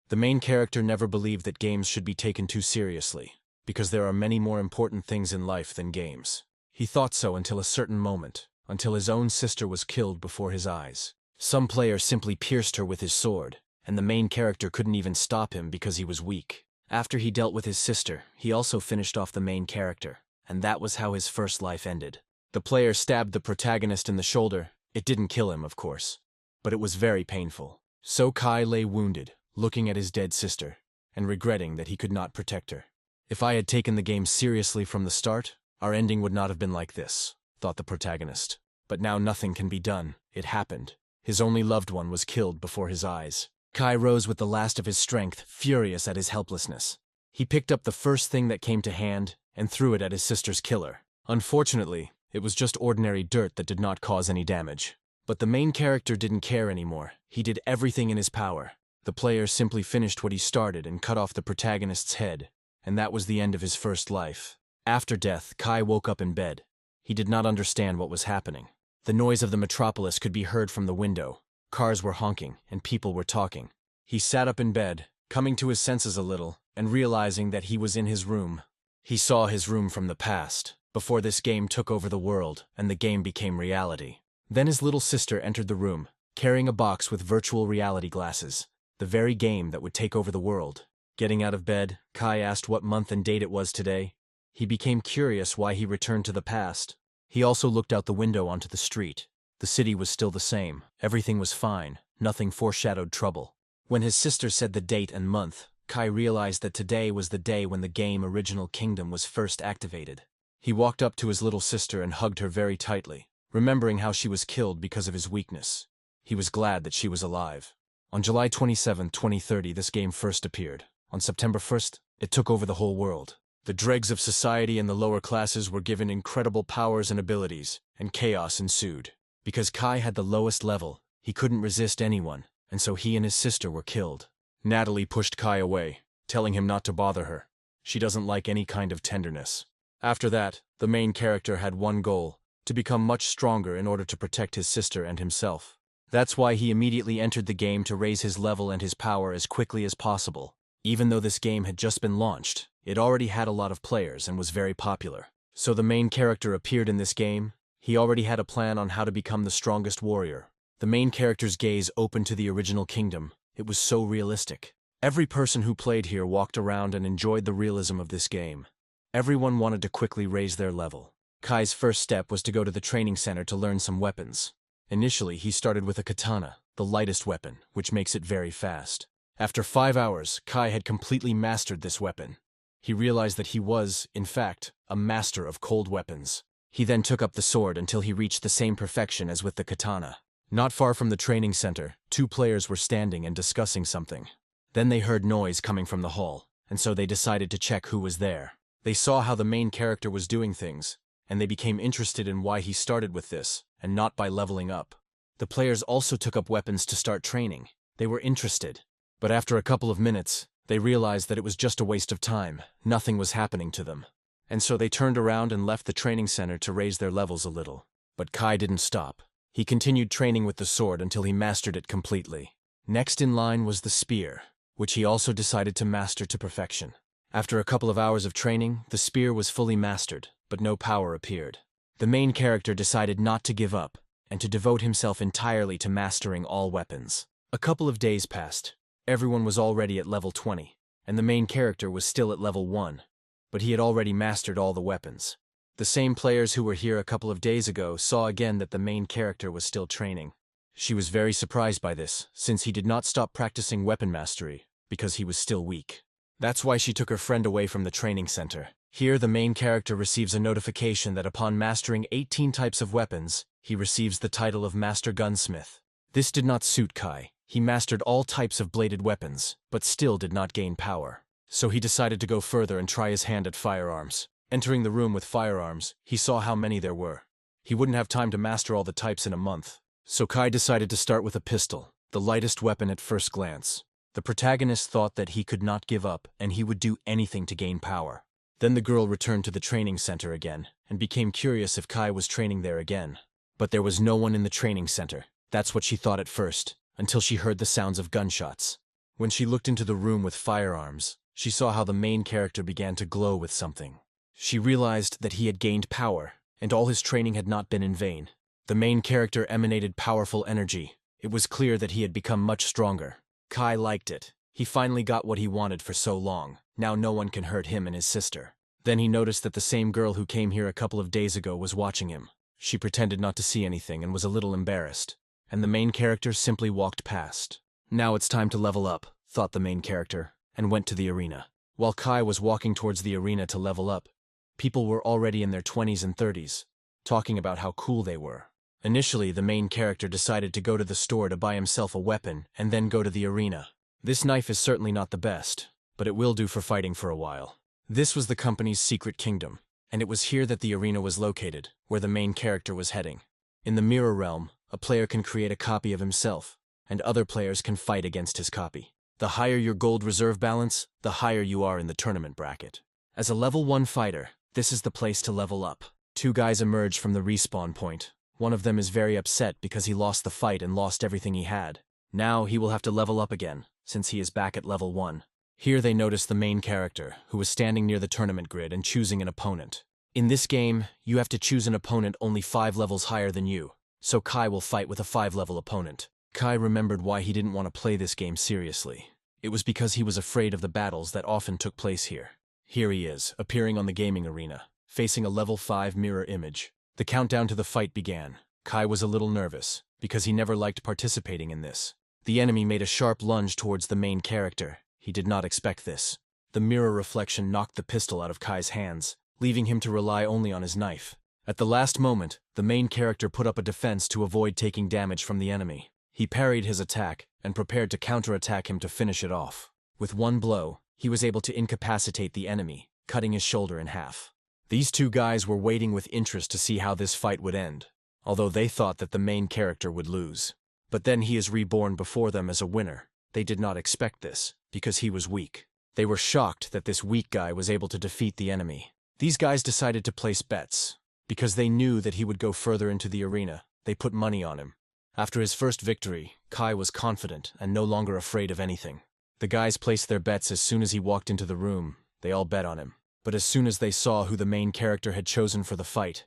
The main character never believed that games should be taken too seriously, because there are many more important things in life than games. He thought so until a certain moment, until his own sister was killed before his eyes. Some player simply pierced her with his sword, and the main character couldn't even stop him because he was weak. After he dealt with his sister, he also finished off the main character, and that was how his first life ended. The player stabbed the protagonist in the shoulder. It didn't kill him, of course, but it was very painful. So Kai lay wounded, looking at his dead sister, and regretting that he could not protect her. If I had taken the game seriously from the start, our ending would not have been like this, thought the protagonist. But now nothing can be done. It happened. His only loved one was killed before his eyes. Kai rose with the last of his strength, furious at his helplessness. He picked up the first thing that came to hand and threw it at his sister's killer. Unfortunately, it was just ordinary dirt that did not cause any damage. But the main character didn't care anymore. He did everything in his power. The player simply finished what he started and cut off the protagonist's head, and that was the end of his first life. After death, Kai woke up in bed. He did not understand what was happening. The noise of the metropolis could be heard from the window. Cars were honking, and people were talking. He sat up in bed, coming to his senses a little, and realizing that he was in his room. He saw his room from the past, before this game took over the world, and the game became reality. Then his little sister entered the room, carrying a box with virtual reality glasses, the very game that would take over the world. Getting out of bed, Kai asked what month and date it was today. He became curious why he returned to the past. He also looked out the window onto the street. The city was still the same. Everything was fine. Nothing foreshadowed trouble. When his sister said the date and month, Kai realized that today was the day when the game Original Kingdom was first activated. He walked up to his little sister and hugged her very tightly, remembering how she was killed because of his weakness. He was glad that she was alive. On July 27, 2030, this game first appeared. On September 1st, it took over the whole world. The dregs of society and the lower classes were given incredible powers and abilities, and chaos ensued. Because Kai had the lowest level, he couldn't resist anyone, and so he and his sister were killed. Natalie pushed Kai away, telling him not to bother her. She doesn't like any kind of tenderness. After that, the main character had one goal: to become much stronger in order to protect his sister and himself. That's why he immediately entered the game to raise his level and his power as quickly as possible. Even though this game had just been launched, it already had a lot of players and was very popular. So the main character appeared in this game. He already had a plan on how to become the strongest warrior. The main character's gaze opened to the Original Kingdom. It was so realistic. Every person who played here walked around and enjoyed the realism of this game. Everyone wanted to quickly raise their level. Kai's first step was to go to the training center to learn some weapons. Initially, he started with a katana, the lightest weapon, which makes it very fast. After 5 hours, Kai had completely mastered this weapon. He realized that he was, in fact, a master of cold weapons. He then took up the sword until he reached the same perfection as with the katana. Not far from the training center, 2 players were standing and discussing something. Then they heard noise coming from the hall, and so they decided to check who was there. They saw how the main character was doing things, and they became interested in why he started with this, and not by leveling up. The players also took up weapons to start training. They were interested. But after a couple of minutes, they realized that it was just a waste of time. Nothing was happening to them. And so they turned around and left the training center to raise their levels a little. But Kai didn't stop. He continued training with the sword until he mastered it completely. Next in line was the spear, which he also decided to master to perfection. After a couple of hours of training, the spear was fully mastered, but no power appeared. The main character decided not to give up, and to devote himself entirely to mastering all weapons. A couple of days passed. Everyone was already at level 20, and the main character was still at level 1, but he had already mastered all the weapons. The same players who were here a couple of days ago saw again that the main character was still training. She was very surprised by this, since he did not stop practicing weapon mastery, because he was still weak. That's why she took her friend away from the training center. Here, the main character receives a notification that upon mastering 18 types of weapons, he receives the title of Master Gunsmith. This did not suit Kai. He mastered all types of bladed weapons, but still did not gain power. So he decided to go further and try his hand at firearms. Entering the room with firearms, he saw how many there were. He wouldn't have time to master all the types in a month. So Kai decided to start with a pistol, the lightest weapon at first glance. The protagonist thought that he could not give up, and he would do anything to gain power. Then the girl returned to the training center again, and became curious if Kai was training there again. But there was no one in the training center. That's what she thought at first, until she heard the sounds of gunshots. When she looked into the room with firearms, she saw how the main character began to glow with something. She realized that he had gained power, and all his training had not been in vain. The main character emanated powerful energy. It was clear that he had become much stronger. Kai liked it. He finally got what he wanted for so long. Now no one can hurt him and his sister. Then he noticed that the same girl who came here a couple of days ago was watching him. She pretended not to see anything and was a little embarrassed, and the main character simply walked past. Now it's time to level up, thought the main character, and went to the arena. While Kai was walking towards the arena to level up, people were already in their 20s and 30s, talking about how cool they were. Initially, the main character decided to go to the store to buy himself a weapon and then go to the arena. This knife is certainly not the best, but it will do for fighting for a while. This was the company's secret kingdom, and it was here that the arena was located, where the main character was heading. In the mirror realm, a player can create a copy of himself, and other players can fight against his copy. The higher your gold reserve balance, the higher you are in the tournament bracket. As a level 1 fighter, this is the place to level up. 2 guys emerge from the respawn point. One of them is very upset because he lost the fight and lost everything he had. Now he will have to level up again, since he is back at level 1. Here they notice the main character, who was standing near the tournament grid and choosing an opponent. In this game, you have to choose an opponent only 5 levels higher than you, so Kai will fight with a 5-level opponent. Kai remembered why he didn't want to play this game seriously. It was because he was afraid of the battles that often took place here. Here he is, appearing on the gaming arena, facing a level 5 mirror image. The countdown to the fight began. Kai was a little nervous, because he never liked participating in this. The enemy made a sharp lunge towards the main character. He did not expect this. The mirror reflection knocked the pistol out of Kai's hands, leaving him to rely only on his knife. At the last moment, the main character put up a defense to avoid taking damage from the enemy. He parried his attack and prepared to counterattack him to finish it off. With one blow, he was able to incapacitate the enemy, cutting his shoulder in half. These 2 guys were waiting with interest to see how this fight would end, although they thought that the main character would lose. But then he is reborn before them as a winner. They did not expect this, because he was weak. They were shocked that this weak guy was able to defeat the enemy. These guys decided to place bets. Because they knew that he would go further into the arena, they put money on him. After his first victory, Kai was confident and no longer afraid of anything. The guys placed their bets as soon as he walked into the room. They all bet on him. But as soon as they saw who the main character had chosen for the fight,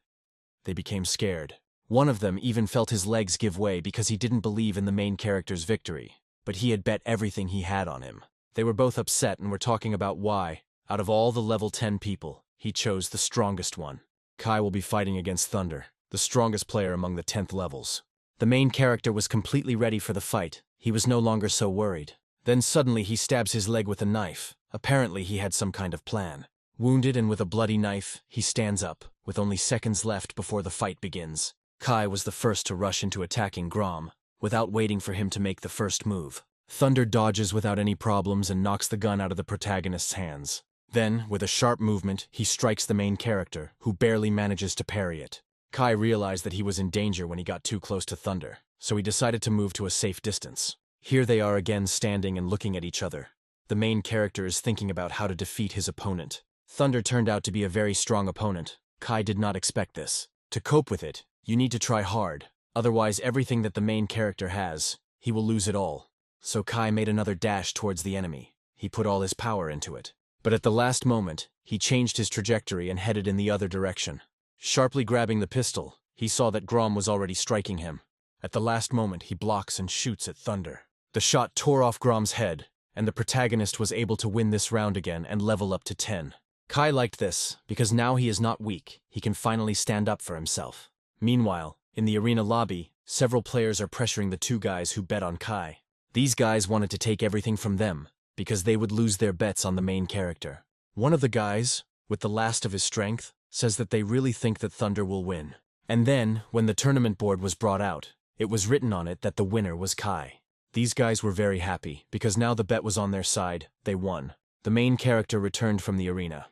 they became scared. One of them even felt his legs give way because he didn't believe in the main character's victory. But he had bet everything he had on him. They were both upset and were talking about why, out of all the level 10 people, he chose the strongest one. Kai will be fighting against Thunder, the strongest player among the 10th levels. The main character was completely ready for the fight. He was no longer so worried. Then suddenly he stabs his leg with a knife. Apparently he had some kind of plan. Wounded and with a bloody knife, he stands up, with only seconds left before the fight begins. Kai was the first to rush into attacking Grom, without waiting for him to make the first move. Thunder dodges without any problems and knocks the gun out of the protagonist's hands. Then, with a sharp movement, he strikes the main character, who barely manages to parry it. Kai realized that he was in danger when he got too close to Thunder, so he decided to move to a safe distance. Here they are again standing and looking at each other. The main character is thinking about how to defeat his opponent. Thunder turned out to be a very strong opponent. Kai did not expect this. To cope with it, you need to try hard. Otherwise, everything that the main character has, he will lose it all. So Kai made another dash towards the enemy. He put all his power into it. But at the last moment, he changed his trajectory and headed in the other direction. Sharply grabbing the pistol, he saw that Grom was already striking him. At the last moment, he blocks and shoots at Thunder. The shot tore off Grom's head, and the protagonist was able to win this round again and level up to 10. Kai liked this, because now he is not weak. He can finally stand up for himself. Meanwhile, in the arena lobby, several players are pressuring the 2 guys who bet on Kai. These guys wanted to take everything from them, because they would lose their bets on the main character. One of the guys, with the last of his strength, says that they really think that Thunder will win. And then, when the tournament board was brought out, it was written on it that the winner was Kai. These guys were very happy, because now the bet was on their side. They won. The main character returned from the arena.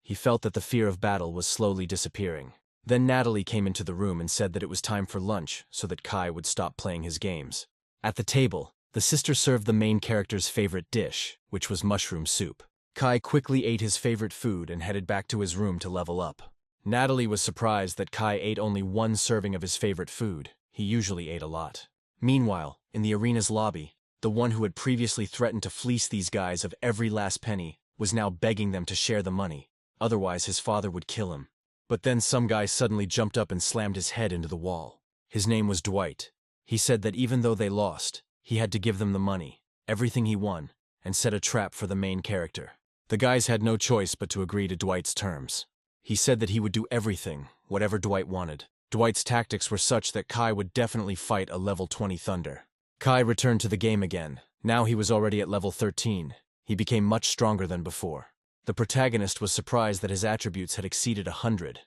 He felt that the fear of battle was slowly disappearing. Then Natalie came into the room and said that it was time for lunch so that Kai would stop playing his games. At the table, the sister served the main character's favorite dish, which was mushroom soup. Kai quickly ate his favorite food and headed back to his room to level up. Natalie was surprised that Kai ate only 1 serving of his favorite food. He usually ate a lot. Meanwhile, in the arena's lobby, The one who had previously threatened to fleece these guys of every last penny was now begging them to share the money, otherwise his father would kill him. But then some guy suddenly jumped up and slammed his head into the wall. His name was Dwight. He said that even though they lost, he had to give them the money, everything he won, and set a trap for the main character. The guys had no choice but to agree to Dwight's terms. He said that he would do everything, whatever Dwight wanted. Dwight's tactics were such that Kai would definitely fight a level 20 Thunder. Kai returned to the game again. Now he was already at level 13. He became much stronger than before. The protagonist was surprised that his attributes had exceeded 100.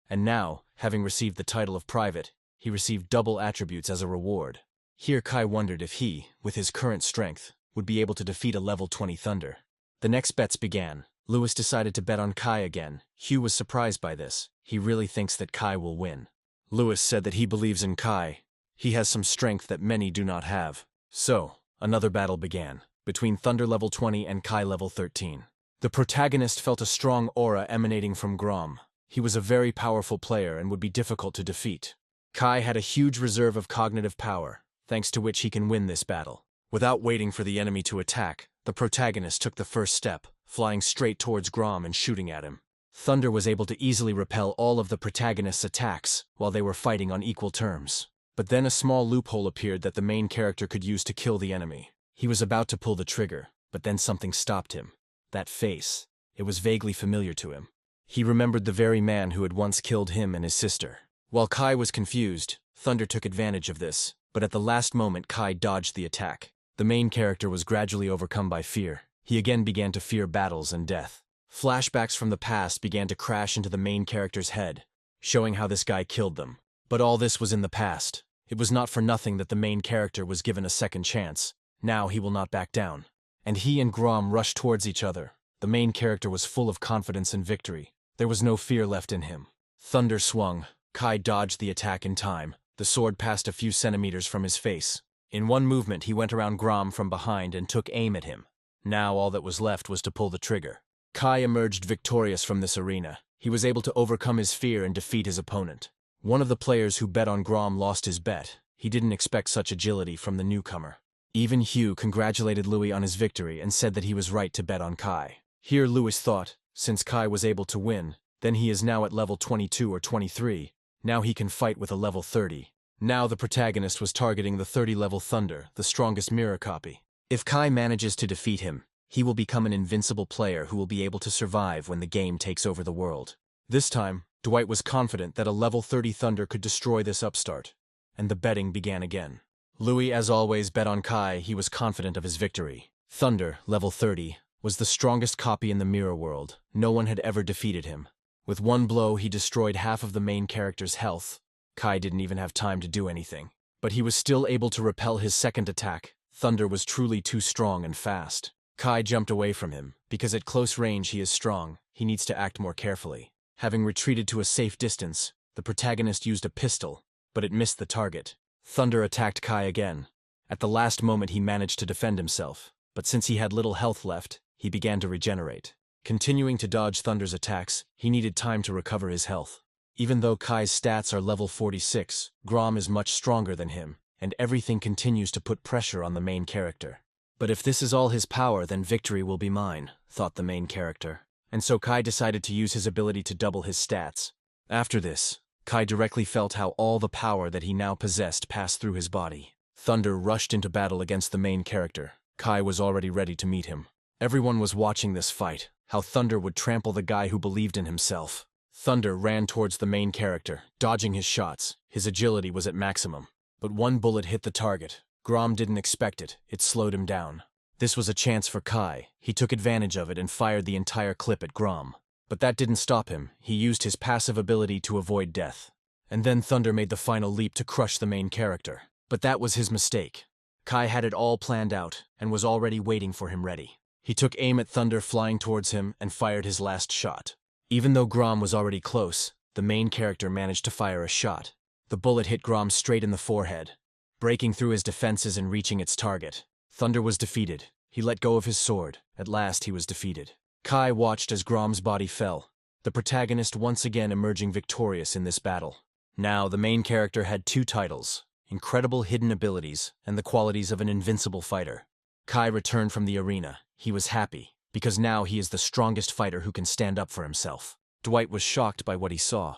And now, having received the title of Private, he received double attributes as a reward. Here Kai wondered if he, with his current strength, would be able to defeat a level 20 Thunder. The next bets began. Lewis decided to bet on Kai again. Hugh was surprised by this. He really thinks that Kai will win. Lewis said that he believes in Kai. He has some strength that many do not have. So, another battle began, between Thunder level 20 and Kai level 13. The protagonist felt a strong aura emanating from Grom. He was a very powerful player and would be difficult to defeat. Kai had a huge reserve of cognitive power, thanks to which he can win this battle. Without waiting for the enemy to attack, the protagonist took the first step, flying straight towards Grom and shooting at him. Thunder was able to easily repel all of the protagonist's attacks while they were fighting on equal terms. But then a small loophole appeared that the main character could use to kill the enemy. He was about to pull the trigger, but then something stopped him. That face. It was vaguely familiar to him. He remembered the very man who had once killed him and his sister. While Kai was confused, Thunder took advantage of this, but at the last moment Kai dodged the attack. The main character was gradually overcome by fear. He again began to fear battles and death. Flashbacks from the past began to crash into the main character's head, showing how this guy killed them. But all this was in the past. It was not for nothing that the main character was given a second chance. Now he will not back down. And he and Grom rushed towards each other. The main character was full of confidence and victory. There was no fear left in him. Thunder swung. Kai dodged the attack in time. The sword passed a few centimeters from his face. In one movement he went around Grom from behind and took aim at him. Now all that was left was to pull the trigger. Kai emerged victorious from this arena. He was able to overcome his fear and defeat his opponent. One of the players who bet on Grom lost his bet. He didn't expect such agility from the newcomer. Even Hugh congratulated Louis on his victory and said that he was right to bet on Kai. Here Louis thought, since Kai was able to win, then he is now at level 22 or 23. Now he can fight with a level 30. Now the protagonist was targeting the 30-level Thunder, the strongest mirror copy. If Kai manages to defeat him, he will become an invincible player who will be able to survive when the game takes over the world. This time, Dwight was confident that a level 30 Thunder could destroy this upstart. And the betting began again. Louis, as always, bet on Kai. He was confident of his victory. Thunder, level 30, was the strongest copy in the mirror world. No one had ever defeated him. With one blow, he destroyed half of the main character's health. Kai didn't even have time to do anything. But he was still able to repel his second attack. Thunder was truly too strong and fast. Kai jumped away from him. Because at close range he is strong, he needs to act more carefully. Having retreated to a safe distance, the protagonist used a pistol, but it missed the target. Thunder attacked Kai again. At the last moment he managed to defend himself, but since he had little health left, he began to regenerate. Continuing to dodge Thunder's attacks, he needed time to recover his health. Even though Kai's stats are level 46, Grom is much stronger than him, and everything continues to put pressure on the main character. But if this is all his power, then victory will be mine, thought the main character. And so Kai decided to use his ability to double his stats. After this, Kai directly felt how all the power that he now possessed passed through his body. Thunder rushed into battle against the main character. Kai was already ready to meet him. Everyone was watching this fight, how Thunder would trample the guy who believed in himself. Thunder ran towards the main character, dodging his shots. His agility was at maximum. But one bullet hit the target. Grom didn't expect it. It slowed him down. This was a chance for Kai. He took advantage of it and fired the entire clip at Grom. But that didn't stop him. He used his passive ability to avoid death. And then Thunder made the final leap to crush the main character. But that was his mistake. Kai had it all planned out and was already waiting for him ready. He took aim at Thunder flying towards him and fired his last shot. Even though Grom was already close, the main character managed to fire a shot. The bullet hit Grom straight in the forehead, breaking through his defenses and reaching its target. Thunder was defeated. He let go of his sword. At last he was defeated. Kai watched as Grom's body fell, the protagonist once again emerging victorious in this battle. Now the main character had two titles, incredible hidden abilities, and the qualities of an invincible fighter. Kai returned from the arena. He was happy, because now he is the strongest fighter who can stand up for himself. Dwight was shocked by what he saw.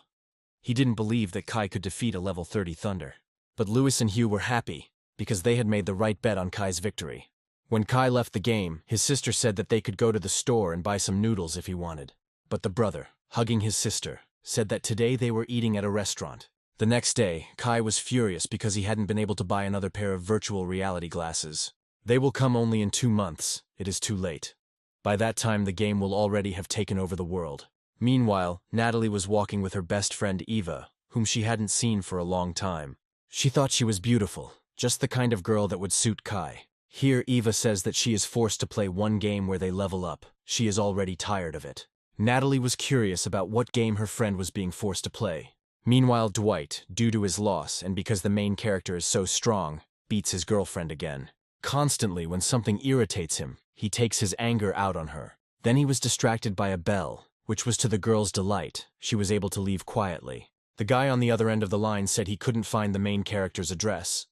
He didn't believe that Kai could defeat a level 30 Thunder. But Lewis and Hugh were happy, because they had made the right bet on Kai's victory. When Kai left the game, his sister said that they could go to the store and buy some noodles if he wanted. But the brother, hugging his sister, said that today they were eating at a restaurant. The next day, Kai was furious because he hadn't been able to buy another pair of virtual reality glasses. They will come only in 2 months. It is too late. By that time, the game will already have taken over the world. Meanwhile, Natalie was walking with her best friend Eva, whom she hadn't seen for a long time. She thought she was beautiful, just the kind of girl that would suit Kai. Here Eva says that she is forced to play one game where they level up. She is already tired of it. Natalie was curious about what game her friend was being forced to play. Meanwhile, Dwight, due to his loss and because the main character is so strong, beats his girlfriend again. Constantly, when something irritates him, he takes his anger out on her. Then he was distracted by a bell, which was to the girl's delight. She was able to leave quietly. The guy on the other end of the line said he couldn't find the main character's address,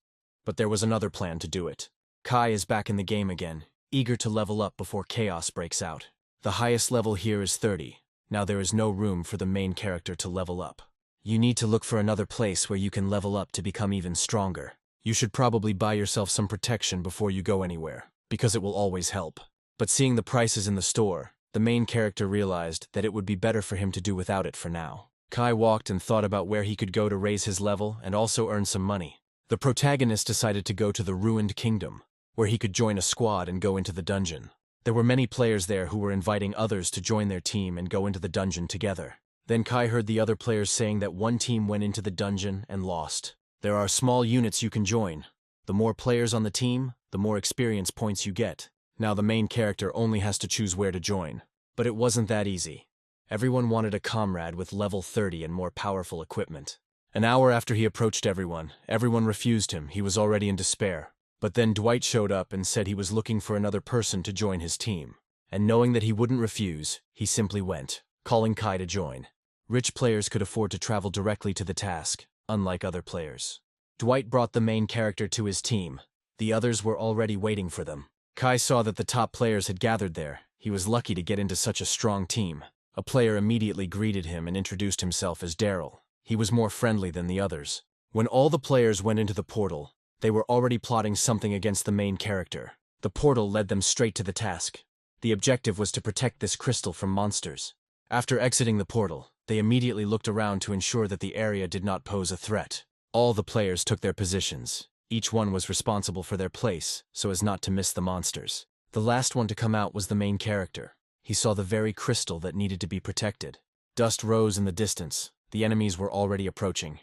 but there was another plan to do it. Kai is back in the game again, eager to level up before chaos breaks out. The highest level here is 30. Now there is no room for the main character to level up. You need to look for another place where you can level up to become even stronger. You should probably buy yourself some protection before you go anywhere, because it will always help. But seeing the prices in the store, the main character realized that it would be better for him to do without it for now. Kai walked and thought about where he could go to raise his level and also earn some money. The protagonist decided to go to the Ruined Kingdom, where he could join a squad and go into the dungeon. There were many players there who were inviting others to join their team and go into the dungeon together. Then Kai heard the other players saying that one team went into the dungeon and lost. There are small units you can join. The more players on the team, the more experience points you get. Now the main character only has to choose where to join. But it wasn't that easy. Everyone wanted a comrade with level 30 and more powerful equipment. An hour after he approached everyone refused him. He was already in despair. But then Dwight showed up and said he was looking for another person to join his team. And knowing that he wouldn't refuse, he simply went, calling Kai to join. Rich players could afford to travel directly to the task, unlike other players. Dwight brought the main character to his team. The others were already waiting for them. Kai saw that the top players had gathered there. He was lucky to get into such a strong team. A player immediately greeted him and introduced himself as Daryl. He was more friendly than the others. When all the players went into the portal, they were already plotting something against the main character. The portal led them straight to the task. The objective was to protect this crystal from monsters. After exiting the portal, they immediately looked around to ensure that the area did not pose a threat. All the players took their positions. Each one was responsible for their place, so as not to miss the monsters. The last one to come out was the main character. He saw the very crystal that needed to be protected. Dust rose in the distance. The enemies were already approaching.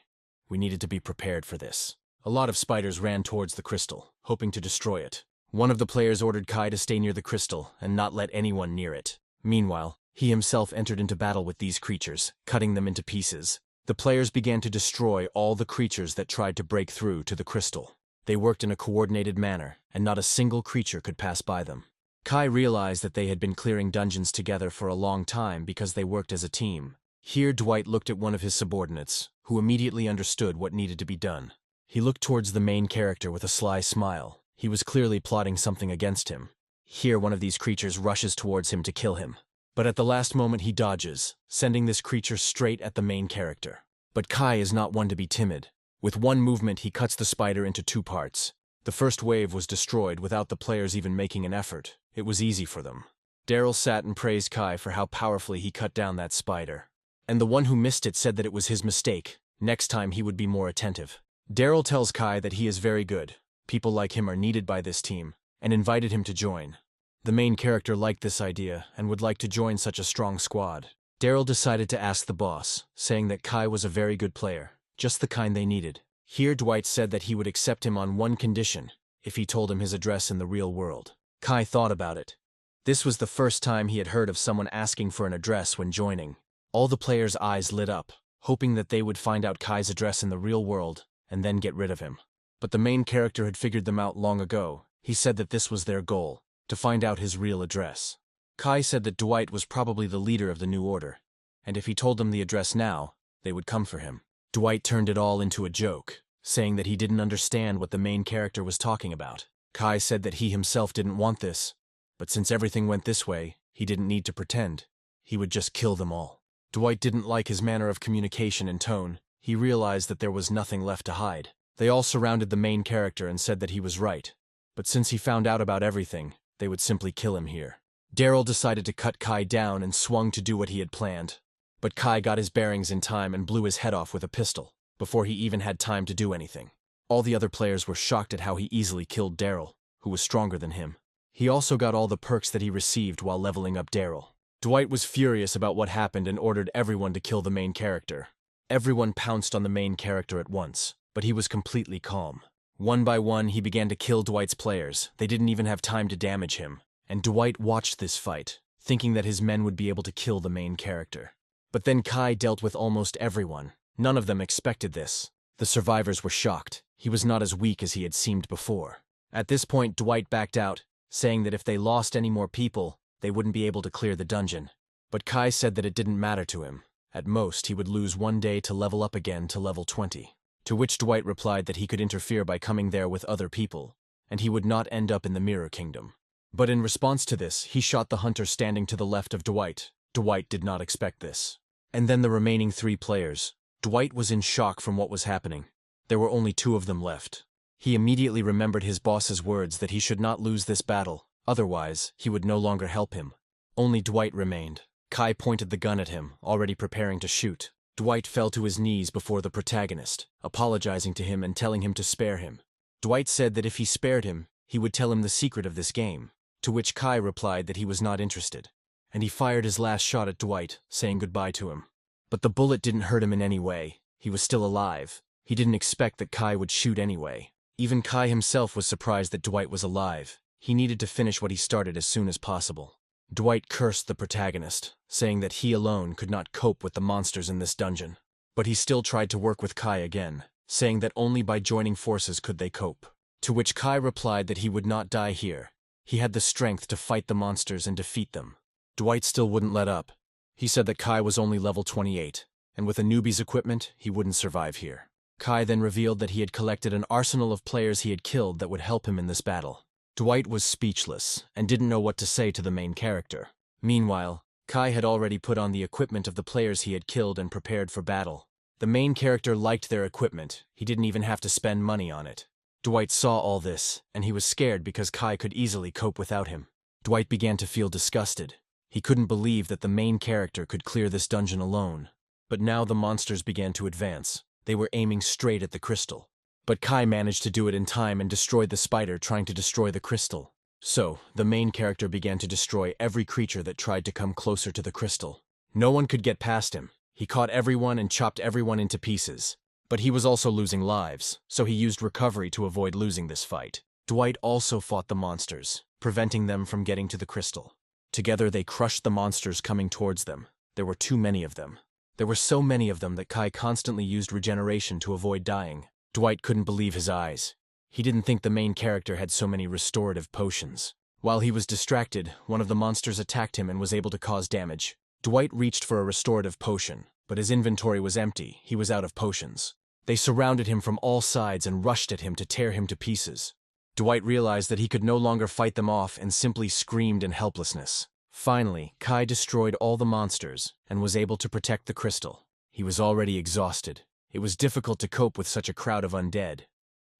We needed to be prepared for this. A lot of spiders ran towards the crystal, hoping to destroy it. One of the players ordered Kai to stay near the crystal and not let anyone near it. Meanwhile, he himself entered into battle with these creatures, cutting them into pieces. The players began to destroy all the creatures that tried to break through to the crystal. They worked in a coordinated manner, and not a single creature could pass by them. Kai realized that they had been clearing dungeons together for a long time because they worked as a team. Here Dwight looked at one of his subordinates, who immediately understood what needed to be done. He looked towards the main character with a sly smile. He was clearly plotting something against him. Here one of these creatures rushes towards him to kill him. But at the last moment he dodges, sending this creature straight at the main character. But Kai is not one to be timid. With one movement he cuts the spider into 2 parts. The first wave was destroyed without the players even making an effort. It was easy for them. Daryl sat and praised Kai for how powerfully he cut down that spider. And the one who missed it said that it was his mistake. Next time he would be more attentive. Daryl tells Kai that he is very good. People like him are needed by this team, and invited him to join. The main character liked this idea and would like to join such a strong squad. Daryl decided to ask the boss, saying that Kai was a very good player, just the kind they needed. Here Dwight said that he would accept him on one condition, if he told him his address in the real world. Kai thought about it. This was the first time he had heard of someone asking for an address when joining. All the players' eyes lit up, hoping that they would find out Kai's address in the real world and then get rid of him. But the main character had figured them out long ago. He said that this was their goal, to find out his real address. Kai said that Dwight was probably the leader of the New Order, and if he told them the address now, they would come for him. Dwight turned it all into a joke, saying that he didn't understand what the main character was talking about. Kai said that he himself didn't want this, but since everything went this way, he didn't need to pretend. He would just kill them all. Dwight didn't like his manner of communication and tone. He realized that there was nothing left to hide. They all surrounded the main character and said that he was right, but since he found out about everything, they would simply kill him here. Daryl decided to cut Kai down and swung to do what he had planned. But Kai got his bearings in time and blew his head off with a pistol, before he even had time to do anything. All the other players were shocked at how he easily killed Daryl, who was stronger than him. He also got all the perks that he received while leveling up Daryl. Dwight was furious about what happened and ordered everyone to kill the main character. Everyone pounced on the main character at once, but he was completely calm. One by one, he began to kill Dwight's players. They didn't even have time to damage him, and Dwight watched this fight, thinking that his men would be able to kill the main character. But then Kai dealt with almost everyone. None of them expected this. The survivors were shocked. He was not as weak as he had seemed before. At this point, Dwight backed out, saying that if they lost any more people, they wouldn't be able to clear the dungeon. But Kai said that it didn't matter to him. At most, he would lose one day to level up again to level 20. To which Dwight replied that he could interfere by coming there with other people, and he would not end up in the Mirror Kingdom. But in response to this, he shot the hunter standing to the left of Dwight. Dwight did not expect this. And then the remaining 3 players. Dwight was in shock from what was happening. There were only 2 of them left. He immediately remembered his boss's words that he should not lose this battle, otherwise he would no longer help him. Only Dwight remained. Kai pointed the gun at him, already preparing to shoot. Dwight fell to his knees before the protagonist, apologizing to him and telling him to spare him. Dwight said that if he spared him, he would tell him the secret of this game, to which Kai replied that he was not interested. And he fired his last shot at Dwight, saying goodbye to him. But the bullet didn't hurt him in any way. He was still alive. He didn't expect that Kai would shoot anyway. Even Kai himself was surprised that Dwight was alive. He needed to finish what he started as soon as possible. Dwight cursed the protagonist, saying that he alone could not cope with the monsters in this dungeon. But he still tried to work with Kai again, saying that only by joining forces could they cope. To which Kai replied that he would not die here. He had the strength to fight the monsters and defeat them. Dwight still wouldn't let up. He said that Kai was only level 28, and with a newbie's equipment, he wouldn't survive here. Kai then revealed that he had collected an arsenal of players he had killed that would help him in this battle. Dwight was speechless and didn't know what to say to the main character. Meanwhile, Kai had already put on the equipment of the players he had killed and prepared for battle. The main character liked their equipment. He didn't even have to spend money on it. Dwight saw all this, and he was scared because Kai could easily cope without him. Dwight began to feel disgusted. He couldn't believe that the main character could clear this dungeon alone. But now the monsters began to advance. They were aiming straight at the crystal. But Kai managed to do it in time and destroyed the spider trying to destroy the crystal. So, the main character began to destroy every creature that tried to come closer to the crystal. No one could get past him. He caught everyone and chopped everyone into pieces. But he was also losing lives, so he used recovery to avoid losing this fight. Dwight also fought the monsters, preventing them from getting to the crystal. Together they crushed the monsters coming towards them. There were too many of them. There were so many of them that Kai constantly used regeneration to avoid dying. Dwight couldn't believe his eyes. He didn't think the main character had so many restorative potions. While he was distracted, one of the monsters attacked him and was able to cause damage. Dwight reached for a restorative potion, but his inventory was empty. He was out of potions. They surrounded him from all sides and rushed at him to tear him to pieces. Dwight realized that he could no longer fight them off and simply screamed in helplessness. Finally, Kai destroyed all the monsters and was able to protect the crystal. He was already exhausted. It was difficult to cope with such a crowd of undead.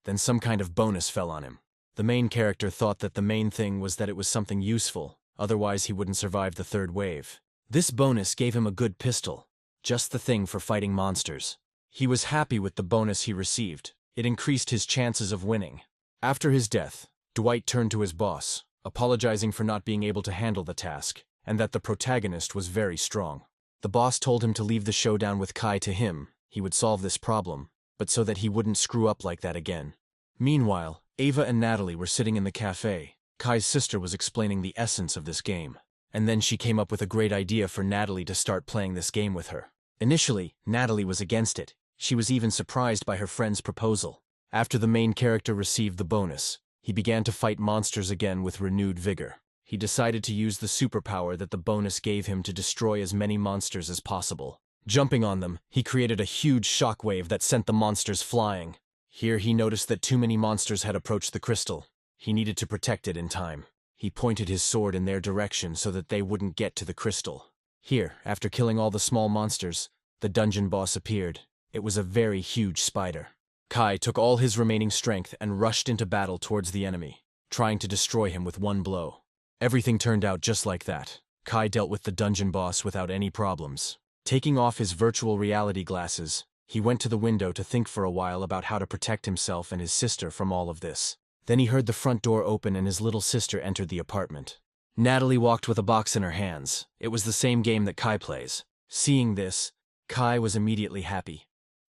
Then some kind of bonus fell on him. The main character thought that the main thing was that it was something useful, otherwise he wouldn't survive the third wave. This bonus gave him a good pistol, just the thing for fighting monsters. He was happy with the bonus he received. It increased his chances of winning. After his death, Dwight turned to his boss, apologizing for not being able to handle the task, and that the protagonist was very strong. The boss told him to leave the showdown with Kai to him. He would solve this problem, but so that he wouldn't screw up like that again. Meanwhile, Ava and Natalie were sitting in the cafe. Kai's sister was explaining the essence of this game, and then she came up with a great idea for Natalie to start playing this game with her. Initially, Natalie was against it. She was even surprised by her friend's proposal. After the main character received the bonus, he began to fight monsters again with renewed vigor. He decided to use the superpower that the bonus gave him to destroy as many monsters as possible. Jumping on them, he created a huge shockwave that sent the monsters flying. Here he noticed that too many monsters had approached the crystal. He needed to protect it in time. He pointed his sword in their direction so that they wouldn't get to the crystal. Here, after killing all the small monsters, the dungeon boss appeared. It was a very huge spider. Kai took all his remaining strength and rushed into battle towards the enemy, trying to destroy him with one blow. Everything turned out just like that. Kai dealt with the dungeon boss without any problems. Taking off his virtual reality glasses, he went to the window to think for a while about how to protect himself and his sister from all of this. Then he heard the front door open and his little sister entered the apartment. Natalie walked with a box in her hands. It was the same game that Kai plays. Seeing this, Kai was immediately happy.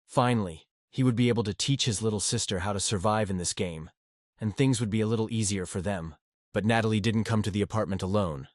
Finally, he would be able to teach his little sister how to survive in this game, and things would be a little easier for them. But Natalie didn't come to the apartment alone.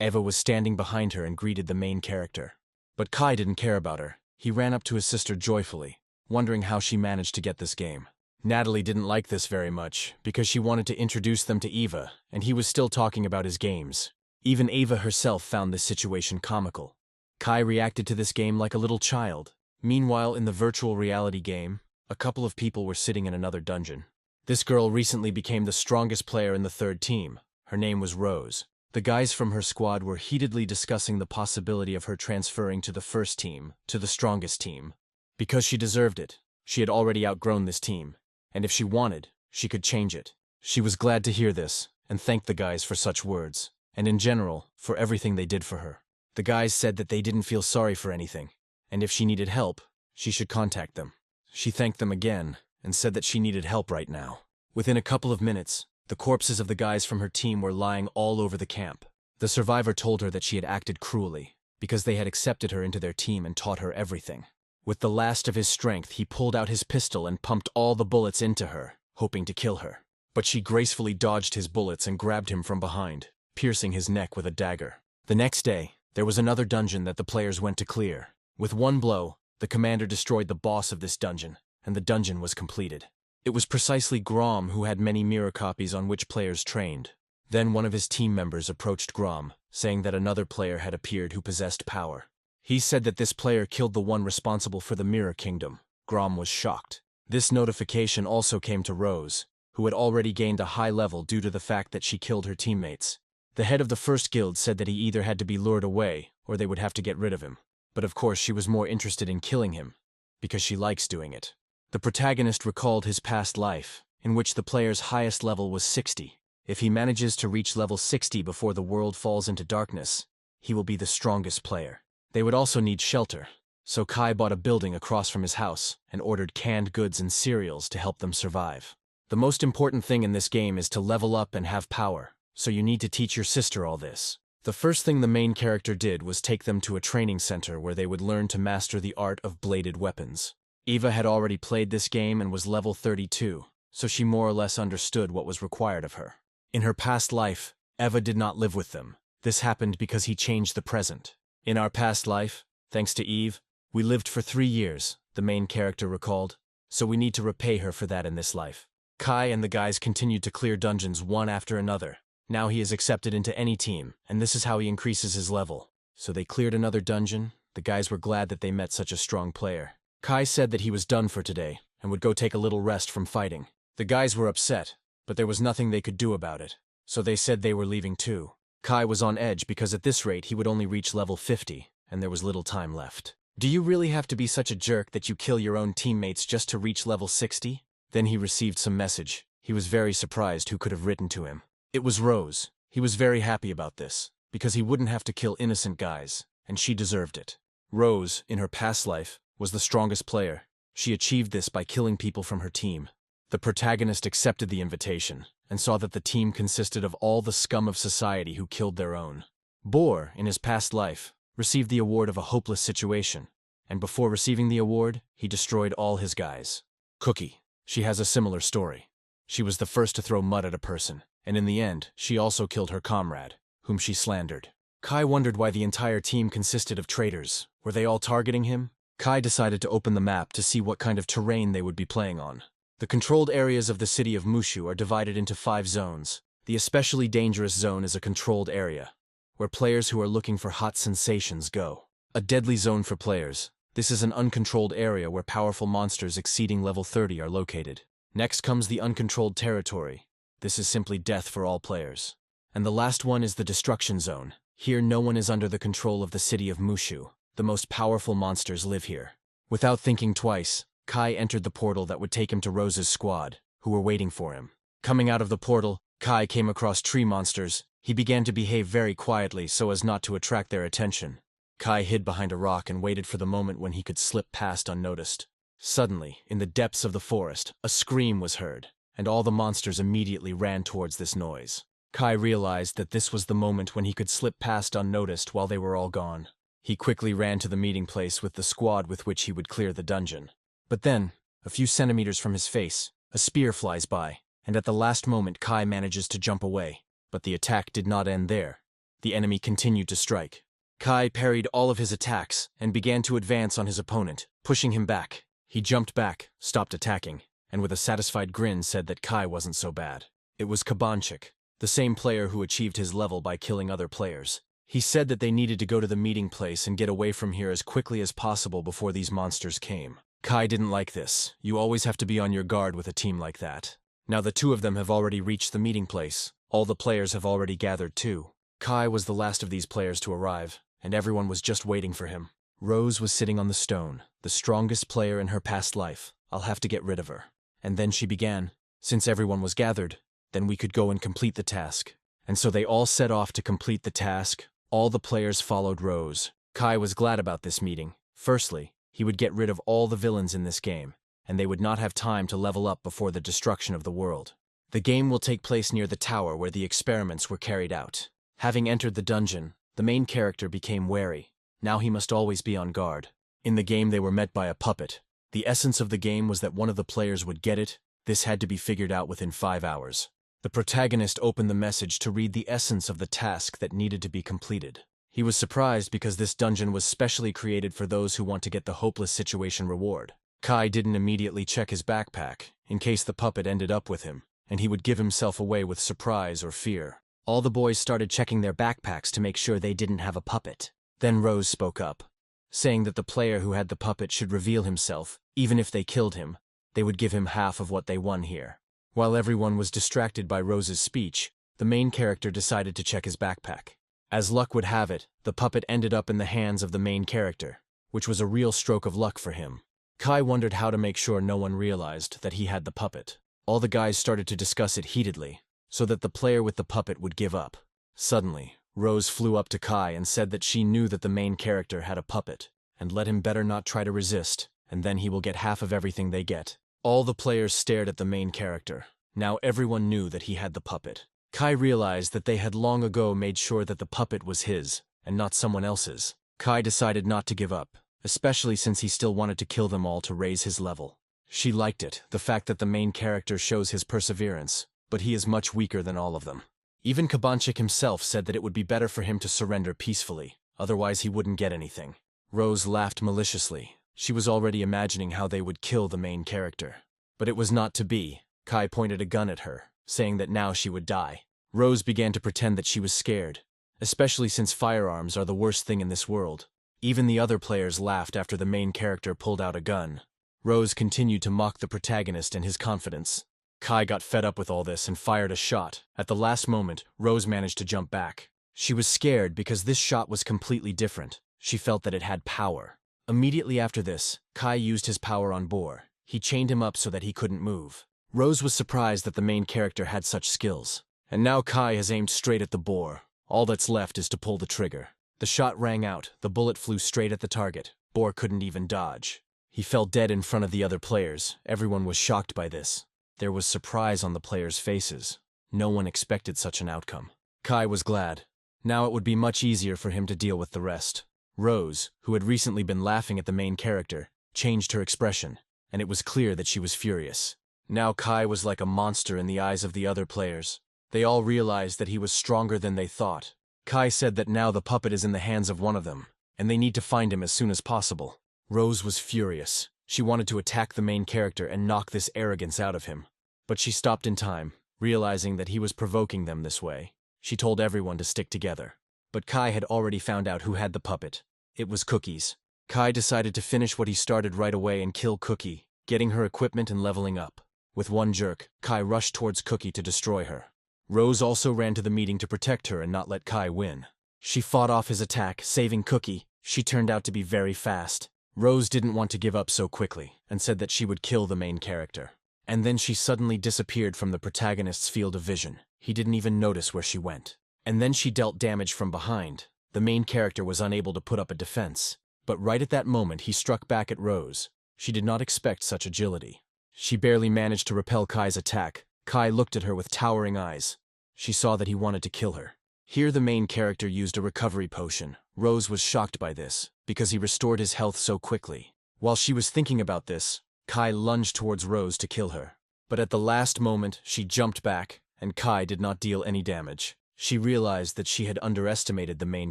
Eva was standing behind her and greeted the main character. But Kai didn't care about her. He ran up to his sister joyfully, wondering how she managed to get this game. Natalie didn't like this very much, because she wanted to introduce them to Eva, and he was still talking about his games. Even Eva herself found this situation comical. Kai reacted to this game like a little child. Meanwhile, in the virtual reality game, a couple of people were sitting in another dungeon. This girl recently became the strongest player in the third team. Her name was Rose. The guys from her squad were heatedly discussing the possibility of her transferring to the first team, to the strongest team. Because she deserved it. She had already outgrown this team. And if she wanted, she could change it. She was glad to hear this, and thanked the guys for such words, and in general, for everything they did for her. The guys said that they didn't feel sorry for anything, and if she needed help, she should contact them. She thanked them again, and said that she needed help right now. Within a couple of minutes, the corpses of the guys from her team were lying all over the camp. The survivor told her that she had acted cruelly, because they had accepted her into their team and taught her everything. With the last of his strength, he pulled out his pistol and pumped all the bullets into her, hoping to kill her. But she gracefully dodged his bullets and grabbed him from behind, piercing his neck with a dagger. The next day, there was another dungeon that the players went to clear. With one blow, the commander destroyed the boss of this dungeon, and the dungeon was completed. It was precisely Grom who had many mirror copies on which players trained. Then one of his team members approached Grom, saying that another player had appeared who possessed power. He said that this player killed the one responsible for the Mirror Kingdom. Grom was shocked. This notification also came to Rose, who had already gained a high level due to the fact that she killed her teammates. The head of the first guild said that he either had to be lured away, or they would have to get rid of him. But of course she was more interested in killing him, because she likes doing it. The protagonist recalled his past life, in which the player's highest level was 60. If he manages to reach level 60 before the world falls into darkness, he will be the strongest player. They would also need shelter, so Kai bought a building across from his house and ordered canned goods and cereals to help them survive. The most important thing in this game is to level up and have power, so you need to teach your sister all this. The first thing the main character did was take them to a training center where they would learn to master the art of bladed weapons. Eva had already played this game and was level 32, so she more or less understood what was required of her. In her past life, Eva did not live with them. This happened because he changed the present. In our past life, thanks to Eve, we lived for 3 years, the main character recalled, so we need to repay her for that in this life. Kai and the guys continued to clear dungeons one after another. Now he is accepted into any team, and this is how he increases his level. So they cleared another dungeon. The guys were glad that they met such a strong player. Kai said that he was done for today, and would go take a little rest from fighting. The guys were upset, but there was nothing they could do about it, so they said they were leaving too. Kai was on edge because at this rate he would only reach level 50, and there was little time left. Do you really have to be such a jerk that you kill your own teammates just to reach level 60? Then he received some message. He was very surprised who could have written to him. It was Rose. He was very happy about this, because he wouldn't have to kill innocent guys, and she deserved it. Rose, in her past life, was the strongest player. She achieved this by killing people from her team. The protagonist accepted the invitation, and saw that the team consisted of all the scum of society who killed their own. Boar, in his past life, received the award of a hopeless situation, and before receiving the award, he destroyed all his guys. Cookie, she has a similar story. She was the first to throw mud at a person, and in the end, she also killed her comrade, whom she slandered. Kai wondered why the entire team consisted of traitors. Were they all targeting him? Kai decided to open the map to see what kind of terrain they would be playing on. The controlled areas of the city of Mushu are divided into 5 zones. The especially dangerous zone is a controlled area, where players who are looking for hot sensations go. A deadly zone for players. This is an uncontrolled area where powerful monsters exceeding level 30 are located. Next comes the uncontrolled territory. This is simply death for all players. And the last one is the destruction zone. Here no one is under the control of the city of Mushu. The most powerful monsters live here. Without thinking twice, Kai entered the portal that would take him to Rose's squad, who were waiting for him. Coming out of the portal, Kai came across tree monsters. He began to behave very quietly so as not to attract their attention. Kai hid behind a rock and waited for the moment when he could slip past unnoticed. Suddenly, in the depths of the forest, a scream was heard, and all the monsters immediately ran towards this noise. Kai realized that this was the moment when he could slip past unnoticed while they were all gone. He quickly ran to the meeting place with the squad with which he would clear the dungeon. But then, a few centimeters from his face, a spear flies by, and at the last moment Kai manages to jump away. But the attack did not end there. The enemy continued to strike. Kai parried all of his attacks and began to advance on his opponent, pushing him back. He jumped back, stopped attacking, and with a satisfied grin said that Kai wasn't so bad. It was Kabanchik, the same player who achieved his level by killing other players. He said that they needed to go to the meeting place and get away from here as quickly as possible before these monsters came. Kai didn't like this. You always have to be on your guard with a team like that. Now the two of them have already reached the meeting place. All the players have already gathered too. Kai was the last of these players to arrive, and everyone was just waiting for him. Rose was sitting on the stone, the strongest player in her past life. I'll have to get rid of her. And then she began. Since everyone was gathered, then we could go and complete the task. And so they all set off to complete the task. All the players followed Rose. Kai was glad about this meeting. Firstly, he would get rid of all the villains in this game, and they would not have time to level up before the destruction of the world. The game will take place near the tower where the experiments were carried out. Having entered the dungeon, the main character became wary. Now he must always be on guard. In the game they were met by a puppet. The essence of the game was that one of the players would get it. This had to be figured out within 5 hours. The protagonist opened the message to read the essence of the task that needed to be completed. He was surprised because this dungeon was specially created for those who want to get the hopeless situation reward. Kai didn't immediately check his backpack, in case the puppet ended up with him, and he would give himself away with surprise or fear. All the boys started checking their backpacks to make sure they didn't have a puppet. Then Rose spoke up, saying that the player who had the puppet should reveal himself. Even if they killed him, they would give him half of what they won here. While everyone was distracted by Rose's speech, the main character decided to check his backpack. As luck would have it, the puppet ended up in the hands of the main character, which was a real stroke of luck for him. Kai wondered how to make sure no one realized that he had the puppet. All the guys started to discuss it heatedly, so that the player with the puppet would give up. Suddenly, Rose flew up to Kai and said that she knew that the main character had a puppet, and let him better not try to resist, and then he will get half of everything they get. All the players stared at the main character. Now everyone knew that he had the puppet. Kai realized that they had long ago made sure that the puppet was his, and not someone else's. Kai decided not to give up, especially since he still wanted to kill them all to raise his level. She liked it, the fact that the main character shows his perseverance, but he is much weaker than all of them. Even Kabanchik himself said that it would be better for him to surrender peacefully, otherwise he wouldn't get anything. Rose laughed maliciously. She was already imagining how they would kill the main character. But it was not to be. Kai pointed a gun at her, saying that now she would die. Rose began to pretend that she was scared, especially since firearms are the worst thing in this world. Even the other players laughed after the main character pulled out a gun. Rose continued to mock the protagonist and his confidence. Kai got fed up with all this and fired a shot. At the last moment, Rose managed to jump back. She was scared because this shot was completely different. She felt that it had power. Immediately after this, Kai used his power on Boar. He chained him up so that he couldn't move. Rose was surprised that the main character had such skills. And now Kai has aimed straight at the Boar. All that's left is to pull the trigger. The shot rang out. The bullet flew straight at the target. Boar couldn't even dodge. He fell dead in front of the other players. Everyone was shocked by this. There was surprise on the players' faces. No one expected such an outcome. Kai was glad. Now it would be much easier for him to deal with the rest. Rose, who had recently been laughing at the main character, changed her expression, and it was clear that she was furious. Now Kai was like a monster in the eyes of the other players. They all realized that he was stronger than they thought. Kai said that now the puppet is in the hands of one of them, and they need to find him as soon as possible. Rose was furious. She wanted to attack the main character and knock this arrogance out of him. But she stopped in time, realizing that he was provoking them this way. She told everyone to stick together. But Kai had already found out who had the puppet. It was Cookie's. Kai decided to finish what he started right away and kill Cookie, getting her equipment and leveling up. With one jerk, Kai rushed towards Cookie to destroy her. Rose also ran to the meeting to protect her and not let Kai win. She fought off his attack, saving Cookie. She turned out to be very fast. Rose didn't want to give up so quickly, and said that she would kill the main character. And then she suddenly disappeared from the protagonist's field of vision. He didn't even notice where she went. And then she dealt damage from behind. The main character was unable to put up a defense. But right at that moment he struck back at Rose. She did not expect such agility. She barely managed to repel Kai's attack. Kai looked at her with towering eyes. She saw that he wanted to kill her. Here the main character used a recovery potion. Rose was shocked by this, because he restored his health so quickly. While she was thinking about this, Kai lunged towards Rose to kill her. But at the last moment, she jumped back, and Kai did not deal any damage. She realized that she had underestimated the main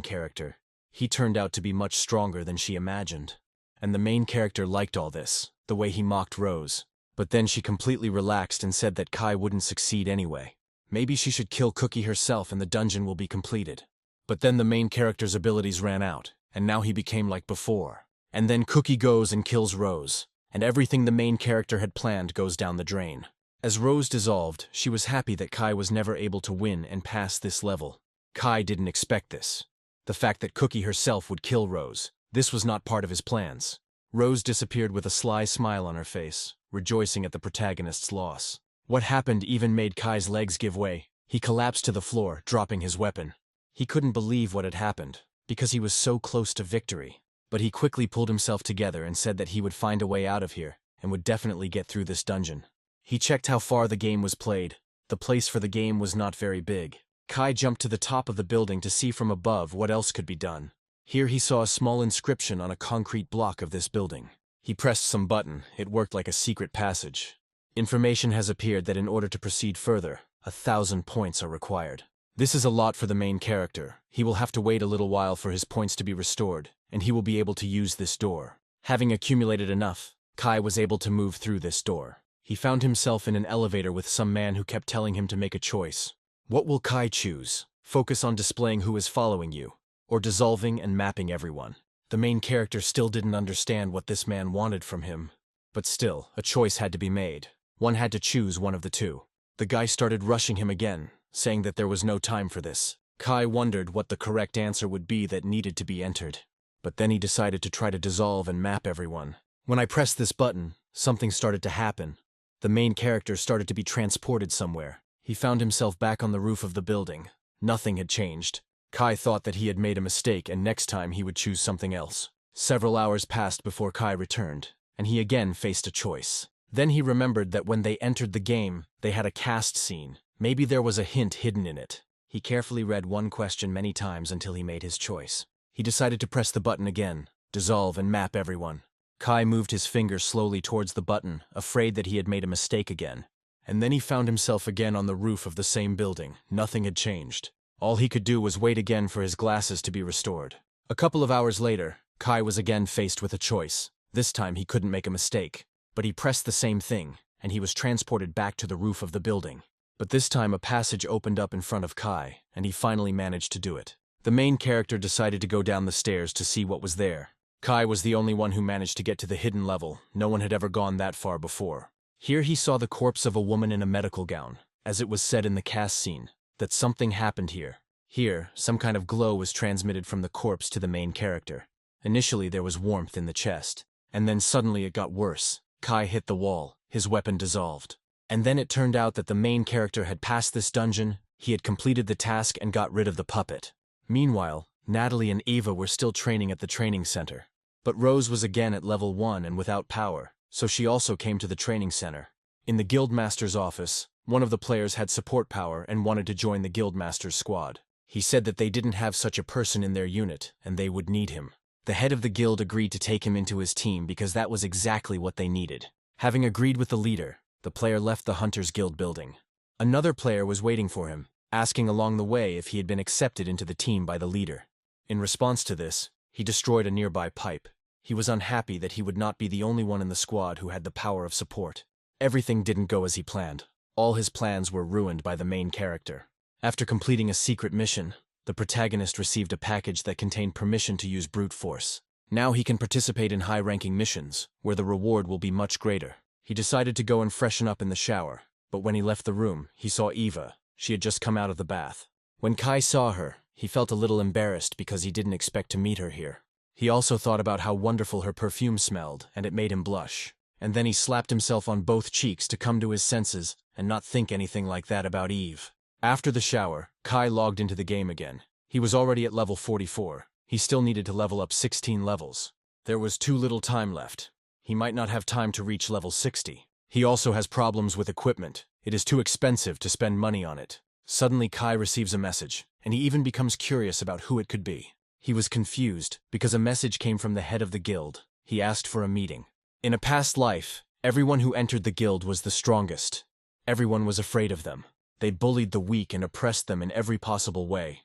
character. He turned out to be much stronger than she imagined. And the main character liked all this, the way he mocked Rose. But then she completely relaxed and said that Kai wouldn't succeed anyway. Maybe she should kill Cookie herself and the dungeon will be completed. But then the main character's abilities ran out, and now he became like before. And then Cookie goes and kills Rose, and everything the main character had planned goes down the drain. As Rose dissolved, she was happy that Kai was never able to win and pass this level. Kai didn't expect this. The fact that Cookie herself would kill Rose, this was not part of his plans. Rose disappeared with a sly smile on her face, rejoicing at the protagonist's loss. What happened even made Kai's legs give way. He collapsed to the floor, dropping his weapon. He couldn't believe what had happened, because he was so close to victory. But he quickly pulled himself together and said that he would find a way out of here, and would definitely get through this dungeon. He checked how far the game was played. The place for the game was not very big. Kai jumped to the top of the building to see from above what else could be done. Here he saw a small inscription on a concrete block of this building. He pressed some button. It worked like a secret passage. Information has appeared that in order to proceed further, 1,000 points are required. This is a lot for the main character. He will have to wait a little while for his points to be restored, and he will be able to use this door. Having accumulated enough, Kai was able to move through this door. He found himself in an elevator with some man who kept telling him to make a choice. What will Kai choose? Focus on displaying who is following you, or dissolving and mapping everyone? The main character still didn't understand what this man wanted from him. But still, a choice had to be made. One had to choose one of the two. The guy started rushing him again, saying that there was no time for this. Kai wondered what the correct answer would be that needed to be entered. But then he decided to try to dissolve and map everyone. When I pressed this button, something started to happen. The main character started to be transported somewhere. He found himself back on the roof of the building. Nothing had changed. Kai thought that he had made a mistake and next time he would choose something else. Several hours passed before Kai returned, and he again faced a choice. Then he remembered that when they entered the game, they had a cast scene. Maybe there was a hint hidden in it. He carefully read one question many times until he made his choice. He decided to press the button again, dissolve and map everyone. Kai moved his finger slowly towards the button, afraid that he had made a mistake again. And then he found himself again on the roof of the same building. Nothing had changed. All he could do was wait again for his glasses to be restored. A couple of hours later, Kai was again faced with a choice. This time he couldn't make a mistake. But he pressed the same thing, and he was transported back to the roof of the building. But this time a passage opened up in front of Kai, and he finally managed to do it. The main character decided to go down the stairs to see what was there. Kai was the only one who managed to get to the hidden level. No one had ever gone that far before. Here he saw the corpse of a woman in a medical gown. As it was said in the cast scene, that something happened here. Here, some kind of glow was transmitted from the corpse to the main character. Initially there was warmth in the chest, and then suddenly it got worse. Kai hit the wall, his weapon dissolved. And then it turned out that the main character had passed this dungeon, he had completed the task and got rid of the puppet. Meanwhile, Natalie and Eva were still training at the training center. But Rose was again at level 1 and without power, so she also came to the training center. In the guildmaster's office, one of the players had support power and wanted to join the guildmaster's squad. He said that they didn't have such a person in their unit, and they would need him. The head of the guild agreed to take him into his team because that was exactly what they needed. Having agreed with the leader, the player left the Hunters Guild building. Another player was waiting for him, asking along the way if he had been accepted into the team by the leader. In response to this, he destroyed a nearby pipe. He was unhappy that he would not be the only one in the squad who had the power of support. Everything didn't go as he planned. All his plans were ruined by the main character. After completing a secret mission, the protagonist received a package that contained permission to use brute force. Now he can participate in high-ranking missions, where the reward will be much greater. He decided to go and freshen up in the shower, but when he left the room, he saw Eva. She had just come out of the bath. When Kai saw her, he felt a little embarrassed because he didn't expect to meet her here. He also thought about how wonderful her perfume smelled, and it made him blush. And then he slapped himself on both cheeks to come to his senses and not think anything like that about Eve. After the shower, Kai logged into the game again. He was already at level 44. He still needed to level up 16 levels. There was too little time left. He might not have time to reach level 60. He also has problems with equipment. It is too expensive to spend money on it. Suddenly Kai receives a message, and he even becomes curious about who it could be. He was confused because a message came from the head of the guild. He asked for a meeting. In a past life, everyone who entered the guild was the strongest. Everyone was afraid of them. They bullied the weak and oppressed them in every possible way.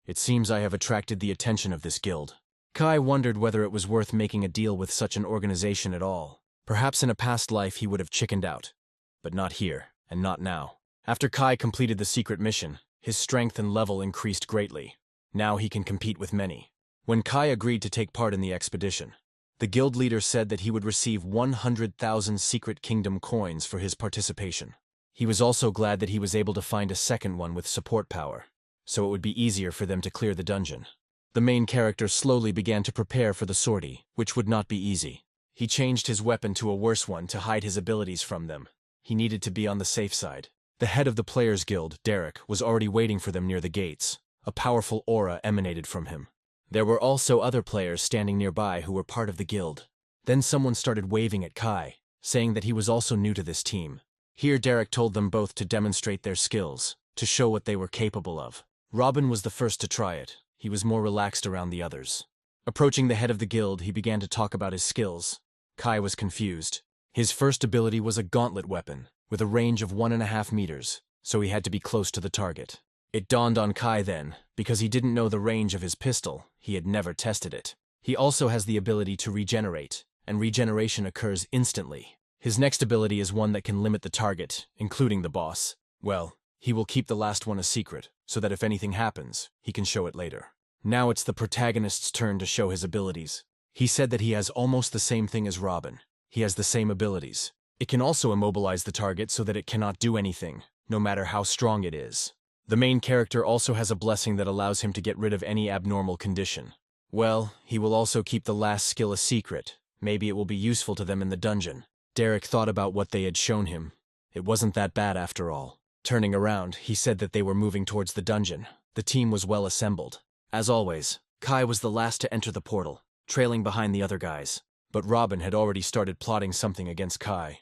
It seems I have attracted the attention of this guild. Kai wondered whether it was worth making a deal with such an organization at all. Perhaps in a past life he would have chickened out. But not here, and not now. After Kai completed the secret mission, his strength and level increased greatly. Now he can compete with many. When Kai agreed to take part in the expedition, the guild leader said that he would receive 100,000 Secret Kingdom coins for his participation. He was also glad that he was able to find a second one with support power, so it would be easier for them to clear the dungeon. The main character slowly began to prepare for the sortie, which would not be easy. He changed his weapon to a worse one to hide his abilities from them. He needed to be on the safe side. The head of the Players Guild, Derek, was already waiting for them near the gates. A powerful aura emanated from him. There were also other players standing nearby who were part of the guild. Then someone started waving at Kai, saying that he was also new to this team. Here Derek told them both to demonstrate their skills, to show what they were capable of. Robin was the first to try it. He was more relaxed around the others. Approaching the head of the guild, he began to talk about his skills. Kai was confused. His first ability was a gauntlet weapon, with a range of 1.5 meters, so he had to be close to the target. It dawned on Kai then, because he didn't know the range of his pistol. He had never tested it. He also has the ability to regenerate, and regeneration occurs instantly. His next ability is one that can limit the target, including the boss. Well, he will keep the last one a secret, so that if anything happens, he can show it later. Now it's the protagonist's turn to show his abilities. He said that he has almost the same thing as Robin. He has the same abilities. It can also immobilize the target so that it cannot do anything, no matter how strong it is. The main character also has a blessing that allows him to get rid of any abnormal condition. Well, he will also keep the last skill a secret. Maybe it will be useful to them in the dungeon. Derek thought about what they had shown him. It wasn't that bad after all. Turning around, he said that they were moving towards the dungeon. The team was well assembled. As always, Kai was the last to enter the portal, trailing behind the other guys. But Robin had already started plotting something against Kai.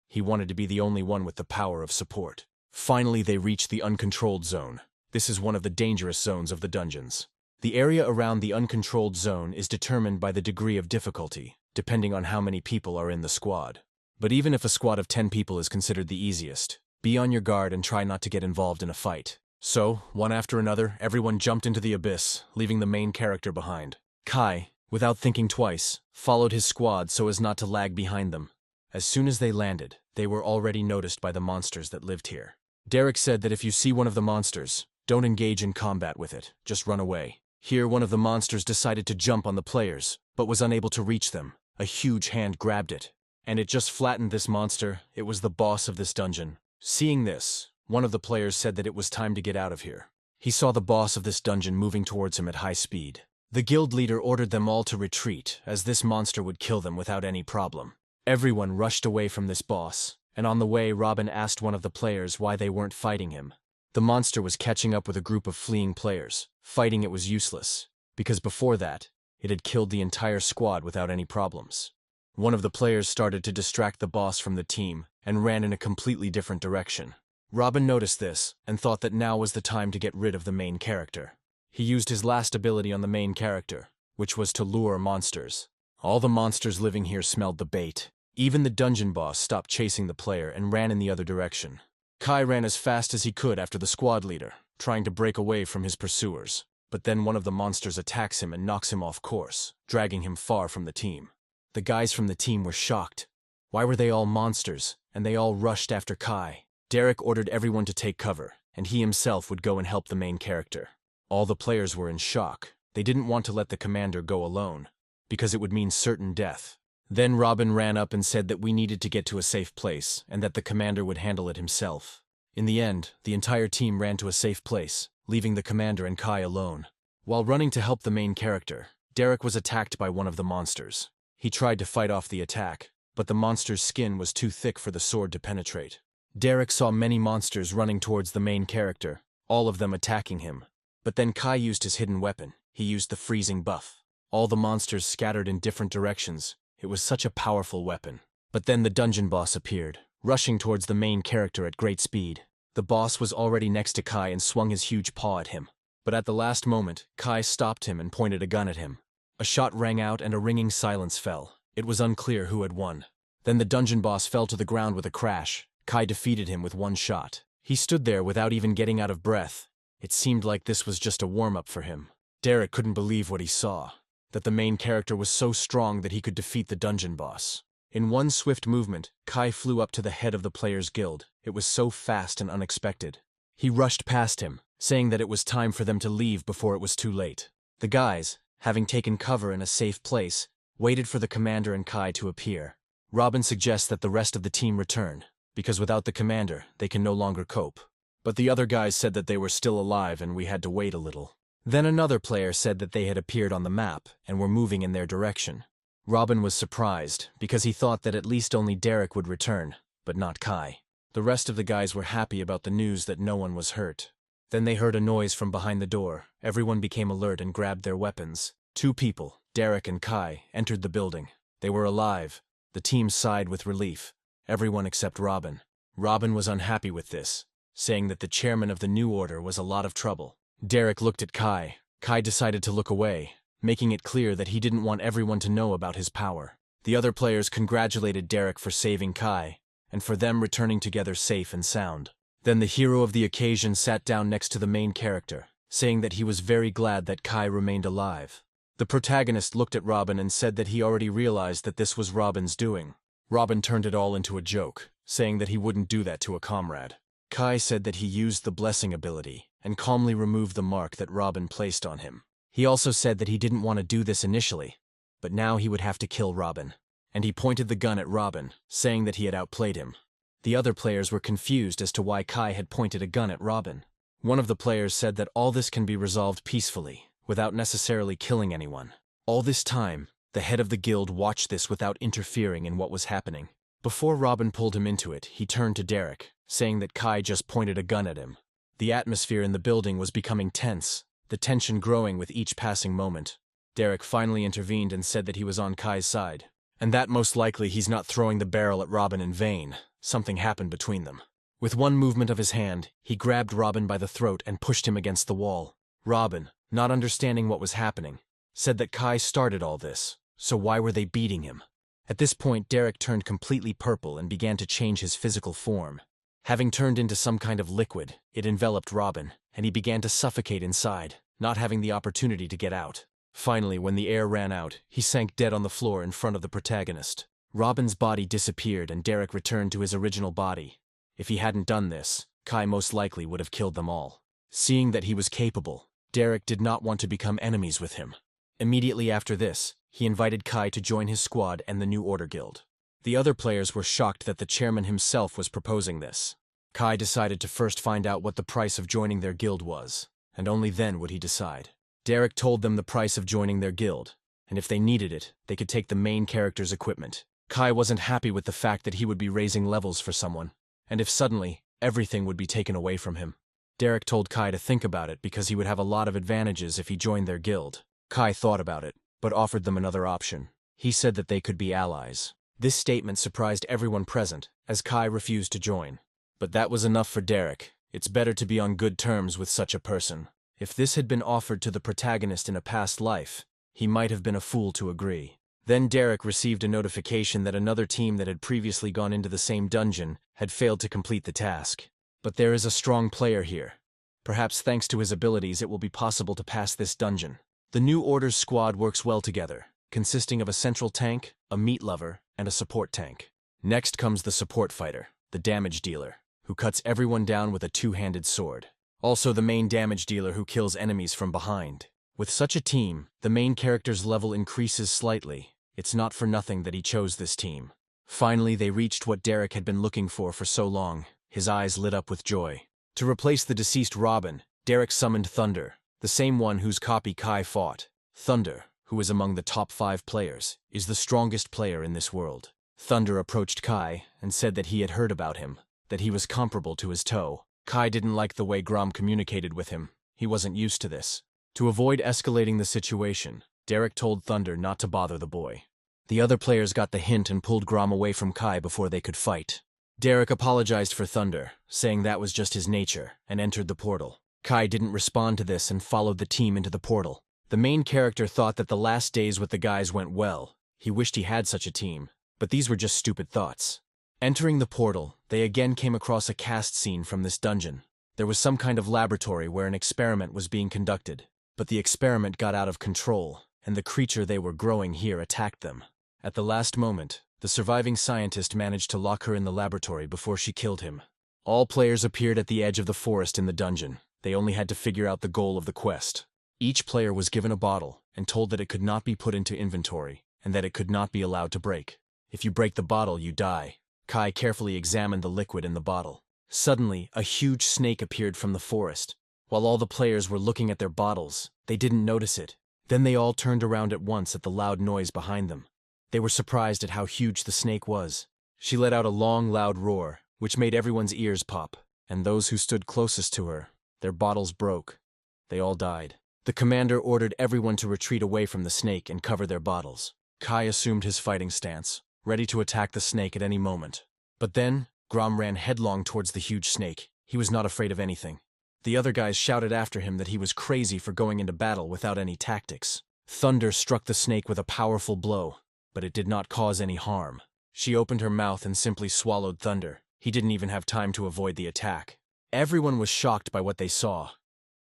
He wanted to be the only one with the power of support. Finally, they reached the uncontrolled zone. This is one of the dangerous zones of the dungeons. The area around the uncontrolled zone is determined by the degree of difficulty, depending on how many people are in the squad. But even if a squad of 10 people is considered the easiest, be on your guard and try not to get involved in a fight. So, one after another, everyone jumped into the abyss, leaving the main character behind. Kai, without thinking twice, followed his squad so as not to lag behind them. As soon as they landed, they were already noticed by the monsters that lived here. Derek said that if you see one of the monsters, don't engage in combat with it, just run away. Here one of the monsters decided to jump on the players, but was unable to reach them. A huge hand grabbed it, and it just flattened this monster. It was the boss of this dungeon. Seeing this, one of the players said that it was time to get out of here. He saw the boss of this dungeon moving towards him at high speed. The guild leader ordered them all to retreat, as this monster would kill them without any problem. Everyone rushed away from this boss, and on the way Robin asked one of the players why they weren't fighting him. The monster was catching up with a group of fleeing players. Fighting it was useless, because before that, it had killed the entire squad without any problems. One of the players started to distract the boss from the team, and ran in a completely different direction. Robin noticed this, and thought that now was the time to get rid of the main character. He used his last ability on the main character, which was to lure monsters. All the monsters living here smelled the bait. Even the dungeon boss stopped chasing the player and ran in the other direction. Kai ran as fast as he could after the squad leader, trying to break away from his pursuers. But then one of the monsters attacks him and knocks him off course, dragging him far from the team. The guys from the team were shocked. Why were they all monsters? And they all rushed after Kai. Derek ordered everyone to take cover, and he himself would go and help the main character. All the players were in shock. They didn't want to let the commander go alone, because it would mean certain death. Then Robin ran up and said that we needed to get to a safe place and that the commander would handle it himself. In the end, the entire team ran to a safe place, leaving the commander and Kai alone. While running to help the main character, Derek was attacked by one of the monsters. He tried to fight off the attack, but the monster's skin was too thick for the sword to penetrate. Derek saw many monsters running towards the main character, all of them attacking him. But then Kai used his hidden weapon. He used the freezing buff. All the monsters scattered in different directions. It was such a powerful weapon. But then the dungeon boss appeared, rushing towards the main character at great speed. The boss was already next to Kai and swung his huge paw at him. But at the last moment, Kai stopped him and pointed a gun at him. A shot rang out and a ringing silence fell. It was unclear who had won. Then the dungeon boss fell to the ground with a crash. Kai defeated him with one shot. He stood there without even getting out of breath. It seemed like this was just a warm-up for him. Derek couldn't believe what he saw, that the main character was so strong that he could defeat the dungeon boss. In one swift movement, Kai flew up to the head of the players' guild. It was so fast and unexpected. He rushed past him, saying that it was time for them to leave before it was too late. The guys, having taken cover in a safe place, waited for the commander and Kai to appear. Robin suggests that the rest of the team return, because without the commander, they can no longer cope. But the other guys said that they were still alive and we had to wait a little. Then another player said that they had appeared on the map and were moving in their direction. Robin was surprised, because he thought that at least only Derek would return, but not Kai. The rest of the guys were happy about the news that no one was hurt. Then they heard a noise from behind the door. Everyone became alert and grabbed their weapons. 2 people, Derek and Kai, entered the building. They were alive. The team sighed with relief. Everyone except Robin. Robin was unhappy with this, saying that the chairman of the new order was a lot of trouble. Derek looked at Kai. Kai decided to look away, making it clear that he didn't want everyone to know about his power. The other players congratulated Derek for saving Kai, and for them returning together safe and sound. Then the hero of the occasion sat down next to the main character, saying that he was very glad that Kai remained alive. The protagonist looked at Robin and said that he already realized that this was Robin's doing. Robin turned it all into a joke, saying that he wouldn't do that to a comrade. Kai said that he used the blessing ability and calmly removed the mark that Robin placed on him. He also said that he didn't want to do this initially, but now he would have to kill Robin. And he pointed the gun at Robin, saying that he had outplayed him. The other players were confused as to why Kai had pointed a gun at Robin. One of the players said that all this can be resolved peacefully, without necessarily killing anyone. All this time, the head of the guild watched this without interfering in what was happening. Before Robin pulled him into it, he turned to Derek, saying that Kai just pointed a gun at him. The atmosphere in the building was becoming tense, the tension growing with each passing moment. Derek finally intervened and said that he was on Kai's side, and that most likely he's not throwing the barrel at Robin in vain. Something happened between them. With one movement of his hand, he grabbed Robin by the throat and pushed him against the wall. Robin, not understanding what was happening, said that Kai started all this, so why were they beating him? At this point, Derek turned completely purple and began to change his physical form. Having turned into some kind of liquid, it enveloped Robin, and he began to suffocate inside, not having the opportunity to get out. Finally, when the air ran out, he sank dead on the floor in front of the protagonist. Robin's body disappeared and Derek returned to his original body. If he hadn't done this, Kai most likely would have killed them all. Seeing that he was capable, Derek did not want to become enemies with him. Immediately after this, he invited Kai to join his squad and the New Order Guild. The other players were shocked that the chairman himself was proposing this. Kai decided to first find out what the price of joining their guild was, and only then would he decide. Derek told them the price of joining their guild, and if they needed it, they could take the main character's equipment. Kai wasn't happy with the fact that he would be raising levels for someone, and if suddenly, everything would be taken away from him. Derek told Kai to think about it because he would have a lot of advantages if he joined their guild. Kai thought about it, but offered them another option. He said that they could be allies. This statement surprised everyone present, as Kai refused to join. But that was enough for Derek. It's better to be on good terms with such a person. If this had been offered to the protagonist in a past life, he might have been a fool to agree. Then Derek received a notification that another team that had previously gone into the same dungeon had failed to complete the task. But there is a strong player here. Perhaps thanks to his abilities it will be possible to pass this dungeon. The New Order's squad works well together, consisting of a central tank, a meat lover, and a support tank. Next comes the support fighter, the damage dealer, who cuts everyone down with a two-handed sword. Also the main damage dealer who kills enemies from behind. With such a team, the main character's level increases slightly. It's not for nothing that he chose this team. Finally, they reached what Derek had been looking for so long. His eyes lit up with joy. To replace the deceased Robin, Derek summoned Thunder, the same one whose copy Kai fought. Thunder, who is among the top 5 players, is the strongest player in this world. Thunder approached Kai and said that he had heard about him, that he was comparable to his toe. Kai didn't like the way Grom communicated with him. He wasn't used to this. To avoid escalating the situation, Derek told Thunder not to bother the boy. The other players got the hint and pulled Grom away from Kai before they could fight. Derek apologized for Thunder, saying that was just his nature, and entered the portal. Kai didn't respond to this and followed the team into the portal. The main character thought that the last days with the guys went well. He wished he had such a team, but these were just stupid thoughts. Entering the portal, they again came across a cast scene from this dungeon. There was some kind of laboratory where an experiment was being conducted, but the experiment got out of control, and the creature they were growing here attacked them. At the last moment, the surviving scientist managed to lock her in the laboratory before she killed him. All players appeared at the edge of the forest in the dungeon. They only had to figure out the goal of the quest. Each player was given a bottle and told that it could not be put into inventory and that it could not be allowed to break. If you break the bottle, you die. Kai carefully examined the liquid in the bottle. Suddenly, a huge snake appeared from the forest. While all the players were looking at their bottles, they didn't notice it. Then they all turned around at once at the loud noise behind them. They were surprised at how huge the snake was. She let out a long, loud roar, which made everyone's ears pop, and those who stood closest to her, their bottles broke. They all died. The commander ordered everyone to retreat away from the snake and cover their bottles. Kai assumed his fighting stance, ready to attack the snake at any moment. But then, Grom ran headlong towards the huge snake. He was not afraid of anything. The other guys shouted after him that he was crazy for going into battle without any tactics. Thunder struck the snake with a powerful blow, but it did not cause any harm. She opened her mouth and simply swallowed Thunder. He didn't even have time to avoid the attack. Everyone was shocked by what they saw.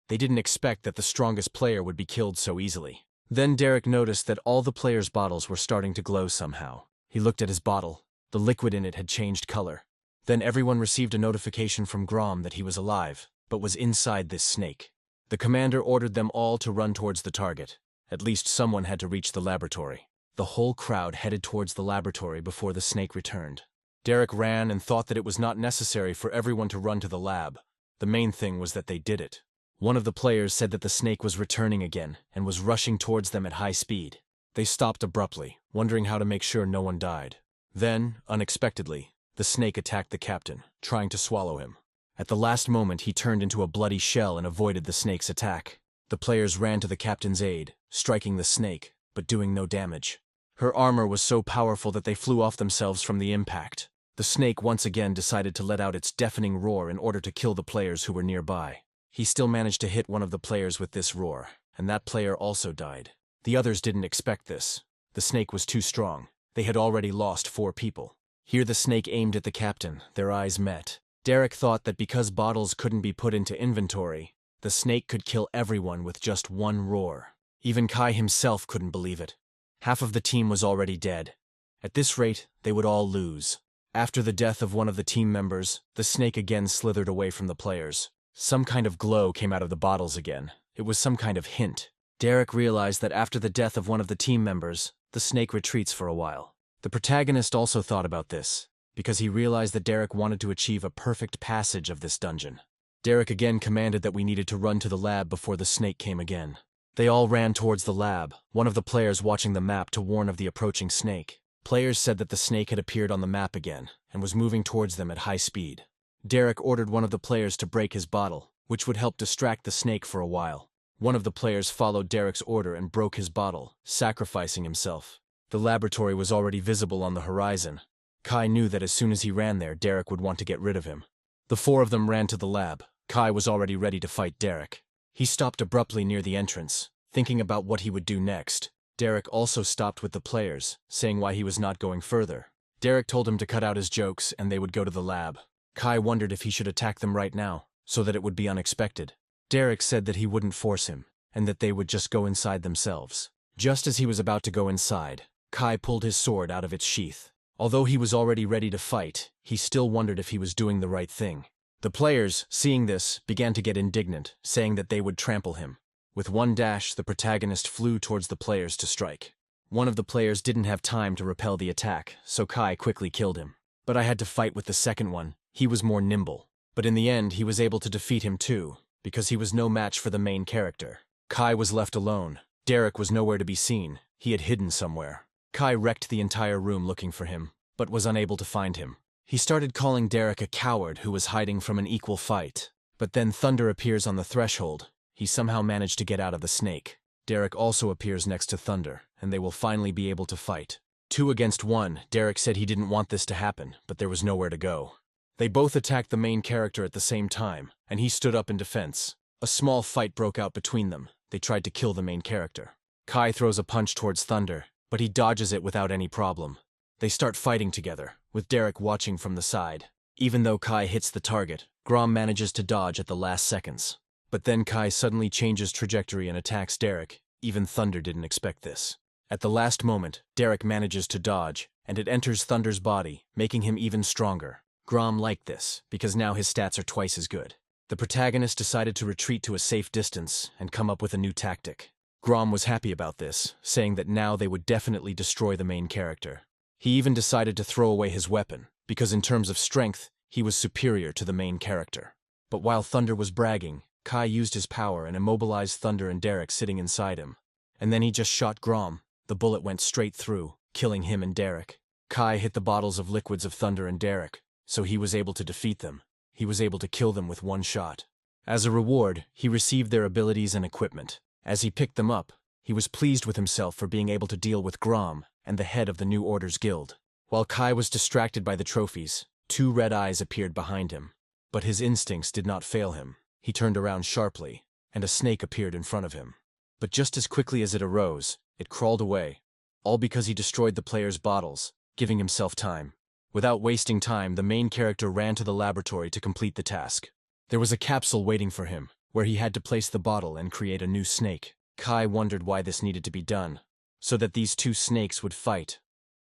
They didn't expect that the strongest player would be killed so easily. Then Derek noticed that all the players' bottles were starting to glow somehow. He looked at his bottle. The liquid in it had changed color. Then everyone received a notification from Grom that he was alive, but was inside this snake. The commander ordered them all to run towards the target. At least someone had to reach the laboratory. The whole crowd headed towards the laboratory before the snake returned. Derek ran and thought that it was not necessary for everyone to run to the lab. The main thing was that they did it. One of the players said that the snake was returning again and was rushing towards them at high speed. They stopped abruptly, wondering how to make sure no one died. Then, unexpectedly, the snake attacked the captain, trying to swallow him. At the last moment, he turned into a bloody shell and avoided the snake's attack. The players ran to the captain's aid, striking the snake, but doing no damage. Her armor was so powerful that they flew off themselves from the impact. The snake once again decided to let out its deafening roar in order to kill the players who were nearby. He still managed to hit one of the players with this roar, and that player also died. The others didn't expect this. The snake was too strong. They had already lost 4 people. Here the snake aimed at the captain. Their eyes met. Derek thought that because bottles couldn't be put into inventory, the snake could kill everyone with just one roar. Even Kai himself couldn't believe it. Half of the team was already dead. At this rate, they would all lose. After the death of one of the team members, the snake again slithered away from the players. Some kind of glow came out of the bottles again. It was some kind of hint. Derek realized that after the death of one of the team members, the snake retreats for a while. The protagonist also thought about this, because he realized that Derek wanted to achieve a perfect passage of this dungeon. Derek again commanded that we needed to run to the lab before the snake came again. They all ran towards the lab, one of the players watching the map to warn of the approaching snake. Players said that the snake had appeared on the map again, and was moving towards them at high speed. Derek ordered one of the players to break his bottle, which would help distract the snake for a while. One of the players followed Derek's order and broke his bottle, sacrificing himself. The laboratory was already visible on the horizon. Kai knew that as soon as he ran there, Derek would want to get rid of him. The 4 of them ran to the lab. Kai was already ready to fight Derek. He stopped abruptly near the entrance, thinking about what he would do next. Derek also stopped with the players, saying why he was not going further. Derek told him to cut out his jokes and they would go to the lab. Kai wondered if he should attack them right now, so that it would be unexpected. Derek said that he wouldn't force him, and that they would just go inside themselves. Just as he was about to go inside, Kai pulled his sword out of its sheath. Although he was already ready to fight, he still wondered if he was doing the right thing. The players, seeing this, began to get indignant, saying that they would trample him. With one dash, the protagonist flew towards the players to strike. One of the players didn't have time to repel the attack, so Kai quickly killed him. But I had to fight with the second one. He was more nimble. But in the end, he was able to defeat him too, because he was no match for the main character. Kai was left alone. Derek was nowhere to be seen. He had hidden somewhere. Kai wrecked the entire room looking for him, but was unable to find him. He started calling Derek a coward who was hiding from an equal fight. But then Thunder appears on the threshold. He somehow managed to get out of the snake. Derek also appears next to Thunder, and they will finally be able to fight. 2 against 1, Derek said he didn't want this to happen, but there was nowhere to go. They both attacked the main character at the same time, and he stood up in defense. A small fight broke out between them. They tried to kill the main character. Kai throws a punch towards Thunder, but he dodges it without any problem. They start fighting together, with Derek watching from the side. Even though Kai hits the target, Grom manages to dodge at the last seconds. But then Kai suddenly changes trajectory and attacks Derek. Even Thunder didn't expect this. At the last moment, Derek manages to dodge, and it enters Thunder's body, making him even stronger. Grom liked this, because now his stats are twice as good. The protagonist decided to retreat to a safe distance and come up with a new tactic. Grom was happy about this, saying that now they would definitely destroy the main character. He even decided to throw away his weapon, because in terms of strength, he was superior to the main character. But while Thunder was bragging, Kai used his power and immobilized Thunder and Derek sitting inside him. And then he just shot Grom. The bullet went straight through, killing him and Derek. Kai hit the bottles of liquids of Thunder and Derek, so he was able to defeat them. He was able to kill them with one shot. As a reward, he received their abilities and equipment. As he picked them up, he was pleased with himself for being able to deal with Grom and the head of the New Order's guild. While Kai was distracted by the trophies, 2 red eyes appeared behind him. But his instincts did not fail him. He turned around sharply, and a snake appeared in front of him. But just as quickly as it arose, it crawled away, all because he destroyed the player's bottles, giving himself time. Without wasting time, the main character ran to the laboratory to complete the task. There was a capsule waiting for him, where he had to place the bottle and create a new snake. Kai wondered why this needed to be done, so that these 2 snakes would fight,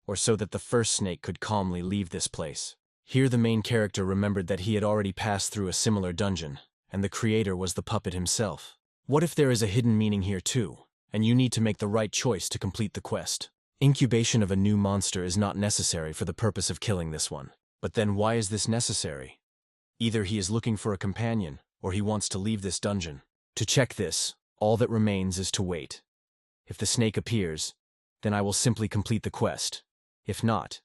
or so that the first snake could calmly leave this place. Here the main character remembered that he had already passed through a similar dungeon, and the creator was the puppet himself. What if there is a hidden meaning here too, and you need to make the right choice to complete the quest? Incubation of a new monster is not necessary for the purpose of killing this one. But then why is this necessary? Either he is looking for a companion, or he wants to leave this dungeon. To check this, all that remains is to wait. If the snake appears, then I will simply complete the quest. If not,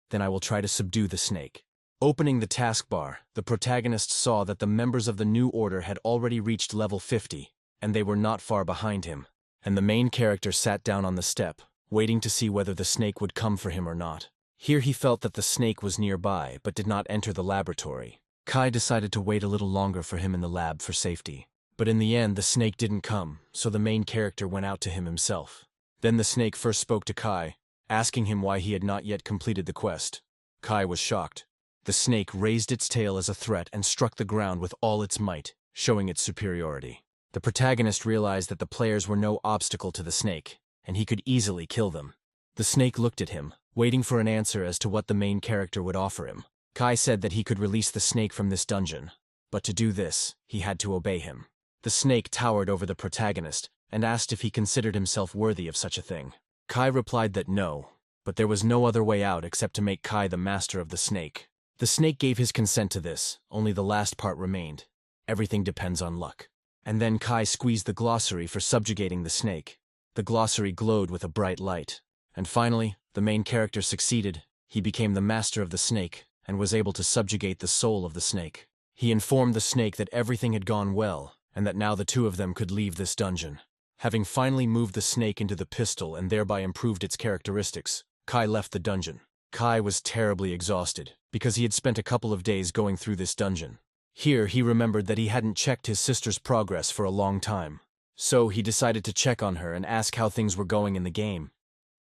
then I will try to subdue the snake. Opening the taskbar, the protagonist saw that the members of the New Order had already reached level 50, and they were not far behind him. And the main character sat down on the step, waiting to see whether the snake would come for him or not. Here he felt that the snake was nearby, but did not enter the laboratory. Kai decided to wait a little longer for him in the lab for safety. But in the end, the snake didn't come, so the main character went out to him himself. Then the snake first spoke to Kai, asking him why he had not yet completed the quest. Kai was shocked. The snake raised its tail as a threat and struck the ground with all its might, showing its superiority. The protagonist realized that the players were no obstacle to the snake, and he could easily kill them. The snake looked at him, waiting for an answer as to what the main character would offer him. Kai said that he could release the snake from this dungeon, but to do this, he had to obey him. The snake towered over the protagonist and asked if he considered himself worthy of such a thing. Kai replied that no, but there was no other way out except to make Kai the master of the snake. The snake gave his consent to this, only the last part remained. Everything depends on luck. And then Kai squeezed the glossary for subjugating the snake. The glossary glowed with a bright light. And finally, the main character succeeded. He became the master of the snake and was able to subjugate the soul of the snake. He informed the snake that everything had gone well and that now the 2 of them could leave this dungeon. Having finally moved the snake into the pistol and thereby improved its characteristics, Kai left the dungeon. Kai was terribly exhausted because he had spent a couple of days going through this dungeon. Here he remembered that he hadn't checked his sister's progress for a long time. So he decided to check on her and ask how things were going in the game.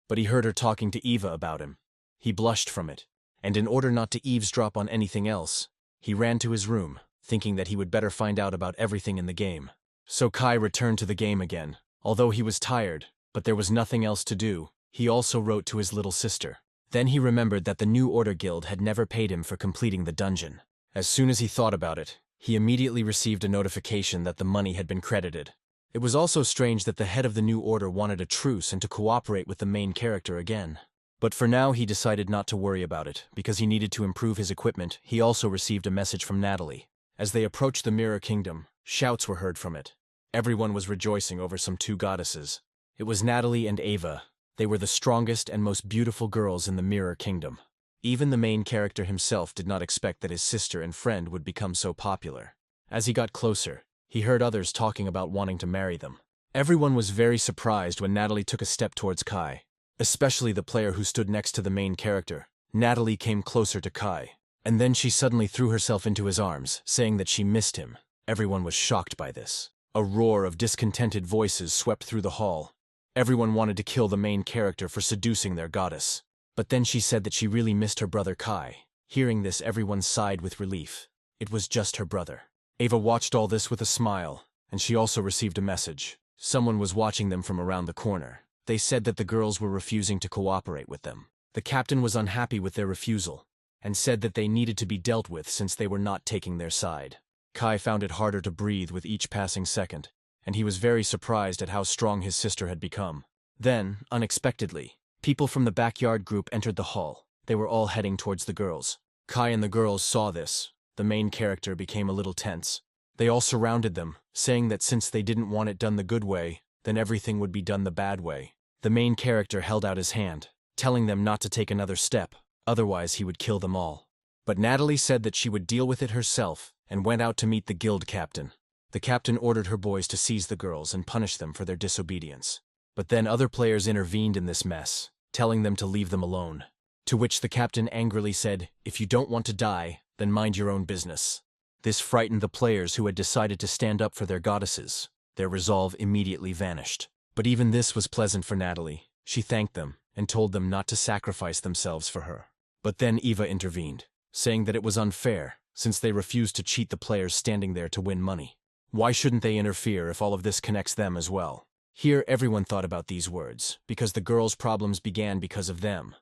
But he heard her talking to Eva about him. He blushed from it, and in order not to eavesdrop on anything else, he ran to his room, thinking that he would better find out about everything in the game. So Kai returned to the game again. Although he was tired, but there was nothing else to do, he also wrote to his little sister. Then he remembered that the New Order Guild had never paid him for completing the dungeon. As soon as he thought about it, he immediately received a notification that the money had been credited. It was also strange that the head of the new order wanted a truce and to cooperate with the main character again. But for now he decided not to worry about it, because he needed to improve his equipment. He also received a message from Natalie. As they approached the Mirror Kingdom, shouts were heard from it. Everyone was rejoicing over some two goddesses. It was Natalie and Ava. They were the strongest and most beautiful girls in the Mirror Kingdom. Even the main character himself did not expect that his sister and friend would become so popular. As he got closer, he heard others talking about wanting to marry them. Everyone was very surprised when Natalie took a step towards Kai, especially the player who stood next to the main character. Natalie came closer to Kai, and then she suddenly threw herself into his arms, saying that she missed him. Everyone was shocked by this. A roar of discontented voices swept through the hall. Everyone wanted to kill the main character for seducing their goddess. But then she said that she really missed her brother Kai. Hearing this, everyone sighed with relief. It was just her brother. Ava watched all this with a smile, and she also received a message. Someone was watching them from around the corner. They said that the girls were refusing to cooperate with them. The captain was unhappy with their refusal, and said that they needed to be dealt with since they were not taking their side. Kai found it harder to breathe with each passing second, and he was very surprised at how strong his sister had become. Then, unexpectedly, people from the backyard group entered the hall. They were all heading towards the girls. Kai and the girls saw this. The main character became a little tense. They all surrounded them, saying that since they didn't want it done the good way, then everything would be done the bad way. The main character held out his hand, telling them not to take another step, otherwise he would kill them all. But Natalie said that she would deal with it herself, and went out to meet the guild captain. The captain ordered her boys to seize the girls and punish them for their disobedience. But then other players intervened in this mess, telling them to leave them alone. To which the captain angrily said, "If you don't want to die, then mind your own business." This frightened the players who had decided to stand up for their goddesses. Their resolve immediately vanished. But even this was pleasant for Natalie. She thanked them and told them not to sacrifice themselves for her. But then Eva intervened, saying that it was unfair, since they refused to cheat the players standing there to win money. Why shouldn't they interfere if all of this connects them as well? Here everyone thought about these words, because the girls' problems began because of them,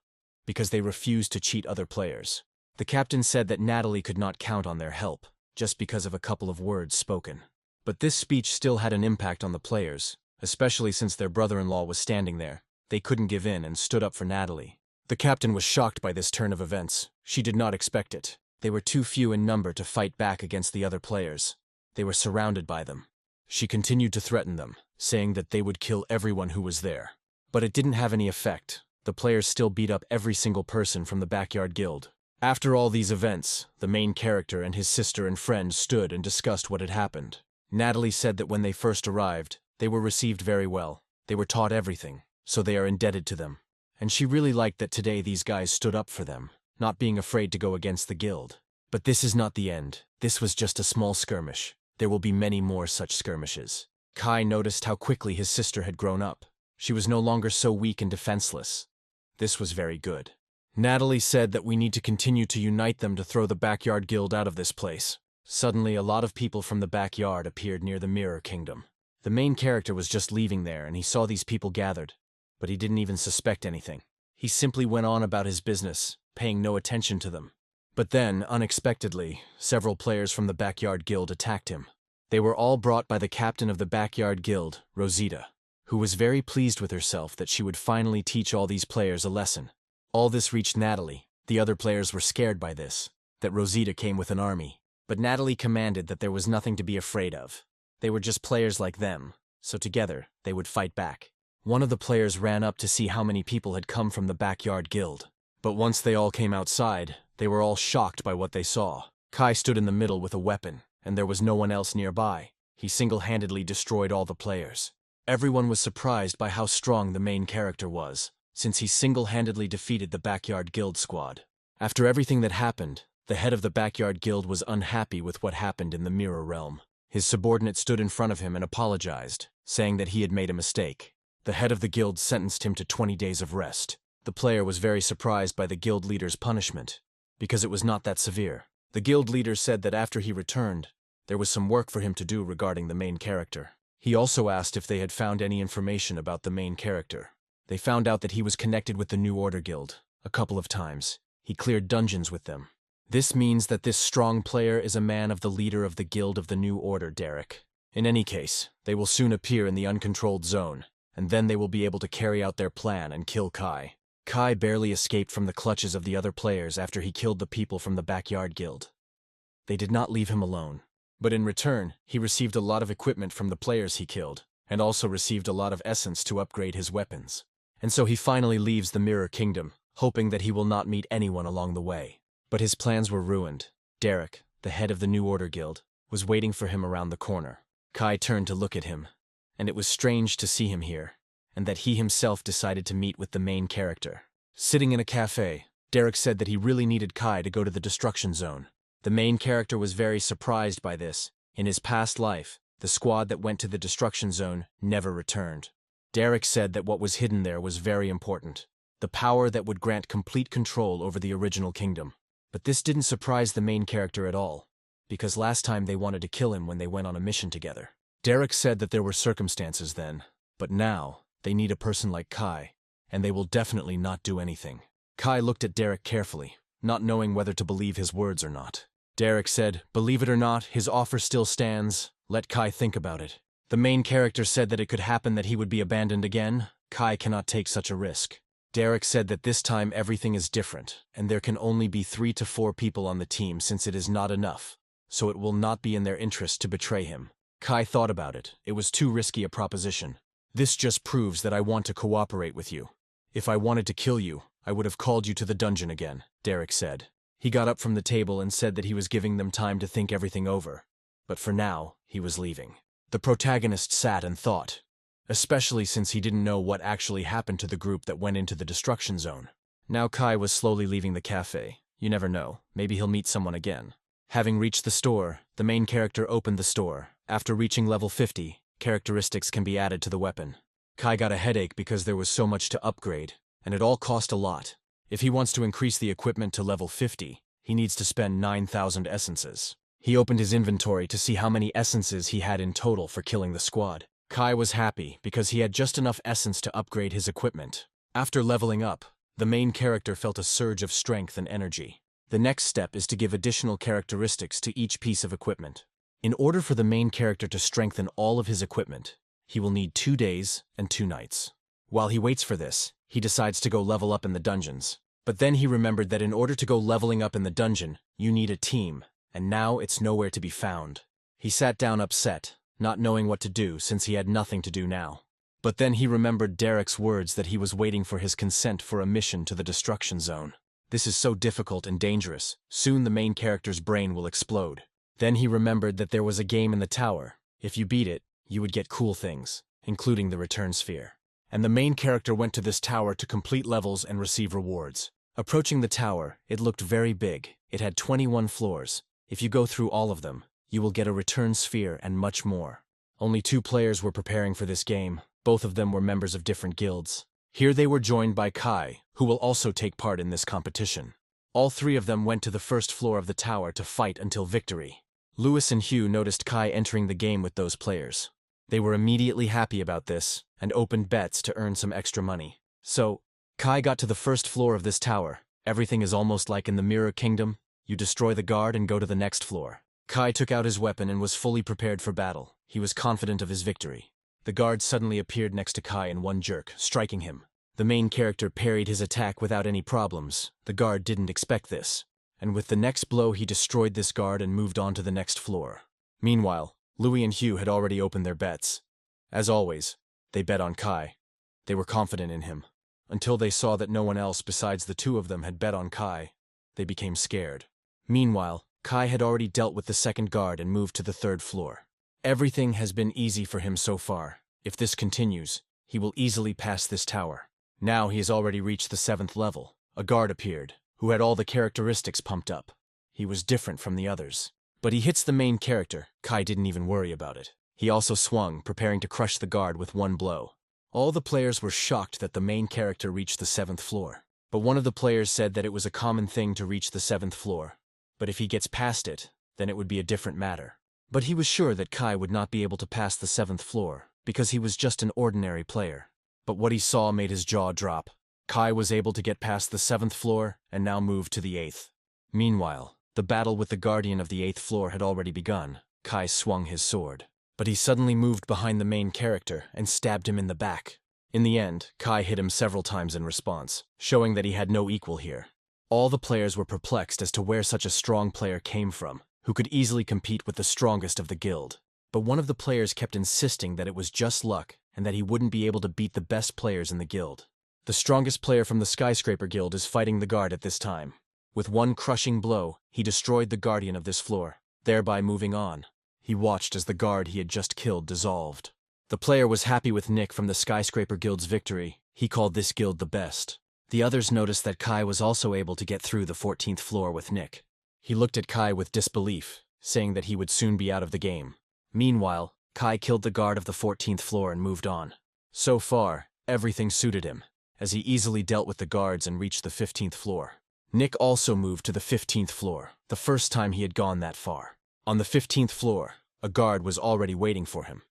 because they refused to cheat other players. The captain said that Natalie could not count on their help, just because of a couple of words spoken. But this speech still had an impact on the players, especially since their brother-in-law was standing there. They couldn't give in and stood up for Natalie. The captain was shocked by this turn of events. She did not expect it. They were too few in number to fight back against the other players. They were surrounded by them. She continued to threaten them, saying that they would kill everyone who was there. But it didn't have any effect. The players still beat up every single person from the backyard guild. After all these events, the main character and his sister and friend stood and discussed what had happened. Natalie said that when they first arrived, they were received very well. They were taught everything, so they are indebted to them. And she really liked that today these guys stood up for them, not being afraid to go against the guild. But this is not the end. This was just a small skirmish. There will be many more such skirmishes. Kai noticed how quickly his sister had grown up. She was no longer so weak and defenseless. This was very good. Natalie said that we need to continue to unite them to throw the backyard guild out of this place. Suddenly, a lot of people from the backyard appeared near the Mirror Kingdom. The main character was just leaving there and he saw these people gathered, but he didn't even suspect anything. He simply went on about his business, paying no attention to them. But then, unexpectedly, several players from the backyard guild attacked him. They were all brought by the captain of the backyard guild, Rosita, who was very pleased with herself that she would finally teach all these players a lesson. All this reached Natalie. The other players were scared by this, that Rosita came with an army. But Natalie commanded that there was nothing to be afraid of. They were just players like them, so together they would fight back. One of the players ran up to see how many people had come from the backyard guild. But once they all came outside, they were all shocked by what they saw. Kai stood in the middle with a weapon, and there was no one else nearby. He single-handedly destroyed all the players. Everyone was surprised by how strong the main character was, since he single-handedly defeated the backyard guild squad. After everything that happened, the head of the backyard guild was unhappy with what happened in the mirror realm. His subordinate stood in front of him and apologized, saying that he had made a mistake. The head of the guild sentenced him to 20 days of rest. The player was very surprised by the guild leader's punishment, because it was not that severe. The guild leader said that after he returned, there was some work for him to do regarding the main character. He also asked if they had found any information about the main character. They found out that he was connected with the New Order Guild a couple of times. He cleared dungeons with them. This means that this strong player is a man of the leader of the Guild of the New Order, Derek. In any case, they will soon appear in the uncontrolled zone, and then they will be able to carry out their plan and kill Kai. Kai barely escaped from the clutches of the other players after he killed the people from the backyard guild. They did not leave him alone, but in return, he received a lot of equipment from the players he killed, and also received a lot of essence to upgrade his weapons. And so he finally leaves the Mirror Kingdom, hoping that he will not meet anyone along the way. But his plans were ruined. Derek, the head of the New Order Guild, was waiting for him around the corner. Kai turned to look at him, and it was strange to see him here, and that he himself decided to meet with the main character. Sitting in a cafe, Derek said that he really needed Kai to go to the destruction zone. The main character was very surprised by this. In his past life, the squad that went to the destruction zone never returned. Derek said that what was hidden there was very important, the power that would grant complete control over the original kingdom. But this didn't surprise the main character at all, because last time they wanted to kill him when they went on a mission together. Derek said that there were circumstances then, but now they need a person like Kai, and they will definitely not do anything. Kai looked at Derek carefully, not knowing whether to believe his words or not. Derek said, "Believe it or not, his offer still stands. Let Kai think about it." The main character said that it could happen that he would be abandoned again. Kai cannot take such a risk. Derek said that this time everything is different, and there can only be 3 to 4 people on the team since it is not enough, so it will not be in their interest to betray him. Kai thought about it. It was too risky a proposition. "This just proves that I want to cooperate with you. If I wanted to kill you, I would have called you to the dungeon again," Derek said. He got up from the table and said that he was giving them time to think everything over, but for now, he was leaving. The protagonist sat and thought, especially since he didn't know what actually happened to the group that went into the destruction zone. Now Kai was slowly leaving the cafe. You never know, maybe he'll meet someone again. Having reached the store, the main character opened the store. After reaching level 50, characteristics can be added to the weapon. Kai got a headache because there was so much to upgrade, and it all cost a lot. If he wants to increase the equipment to level 50, he needs to spend 9,000 essences. He opened his inventory to see how many essences he had in total for killing the squad. Kai was happy because he had just enough essence to upgrade his equipment. After leveling up, the main character felt a surge of strength and energy. The next step is to give additional characteristics to each piece of equipment. In order for the main character to strengthen all of his equipment, he will need 2 days and 2 nights. While he waits for this, he decides to go level up in the dungeons. But then he remembered that in order to go leveling up in the dungeon, you need a team, and now it's nowhere to be found. He sat down upset, not knowing what to do since he had nothing to do now. But then he remembered Derek's words that he was waiting for his consent for a mission to the destruction zone. This is so difficult and dangerous. Soon the main character's brain will explode. Then he remembered that there was a game in the tower. If you beat it, you would get cool things, including the return sphere. And the main character went to this tower to complete levels and receive rewards. Approaching the tower, it looked very big. It had 21 floors. If you go through all of them, you will get a return sphere and much more. Only 2 players were preparing for this game. Both of them were members of different guilds. Here they were joined by Kai, who will also take part in this competition. All 3 of them went to the first floor of the tower to fight until victory. Lewis and Hugh noticed Kai entering the game with those players. They were immediately happy about this and opened bets to earn some extra money. So, Kai got to the first floor of this tower. Everything is almost like in the Mirror Kingdom. You destroy the guard and go to the next floor. Kai took out his weapon and was fully prepared for battle. He was confident of his victory. The guard suddenly appeared next to Kai in one jerk, striking him. The main character parried his attack without any problems. The guard didn't expect this, and with the next blow he destroyed this guard and moved on to the next floor. Meanwhile, Louis and Hugh had already opened their bets. As always, they bet on Kai. They were confident in him. Until they saw that no one else besides the 2 of them had bet on Kai, they became scared. Meanwhile, Kai had already dealt with the second guard and moved to the 3rd floor. Everything has been easy for him so far. If this continues, he will easily pass this tower. Now he has already reached the 7th level. A guard appeared, who had all the characteristics pumped up. He was different from the others. But he hits the main character. Kai didn't even worry about it. He also swung, preparing to crush the guard with one blow. All the players were shocked that the main character reached the 7th floor. But one of the players said that it was a common thing to reach the 7th floor. But if he gets past it, then it would be a different matter. But he was sure that Kai would not be able to pass the 7th floor, because he was just an ordinary player. But what he saw made his jaw drop. Kai was able to get past the 7th floor, and now moved to the 8th. Meanwhile, the battle with the guardian of the 8th floor had already begun. Kai swung his sword. but he suddenly moved behind the main character and stabbed him in the back. In the end, Kai hit him several times in response, showing that he had no equal here. All the players were perplexed as to where such a strong player came from, who could easily compete with the strongest of the guild. But one of the players kept insisting that it was just luck and that he wouldn't be able to beat the best players in the guild. The strongest player from the Skyscraper Guild is fighting the guard at this time. With one crushing blow, he destroyed the guardian of this floor, thereby moving on. He watched as the guard he had just killed dissolved. The player was happy with Nick from the Skyscraper Guild's victory. He called this guild the best. The others noticed that Kai was also able to get through the 14th floor with Nick. He looked at Kai with disbelief, saying that he would soon be out of the game. Meanwhile, Kai killed the guard of the 14th floor and moved on. So far, everything suited him, as he easily dealt with the guards and reached the 15th floor. Nick also moved to the 15th floor, the first time he had gone that far. On the 15th floor, a guard was already waiting for him.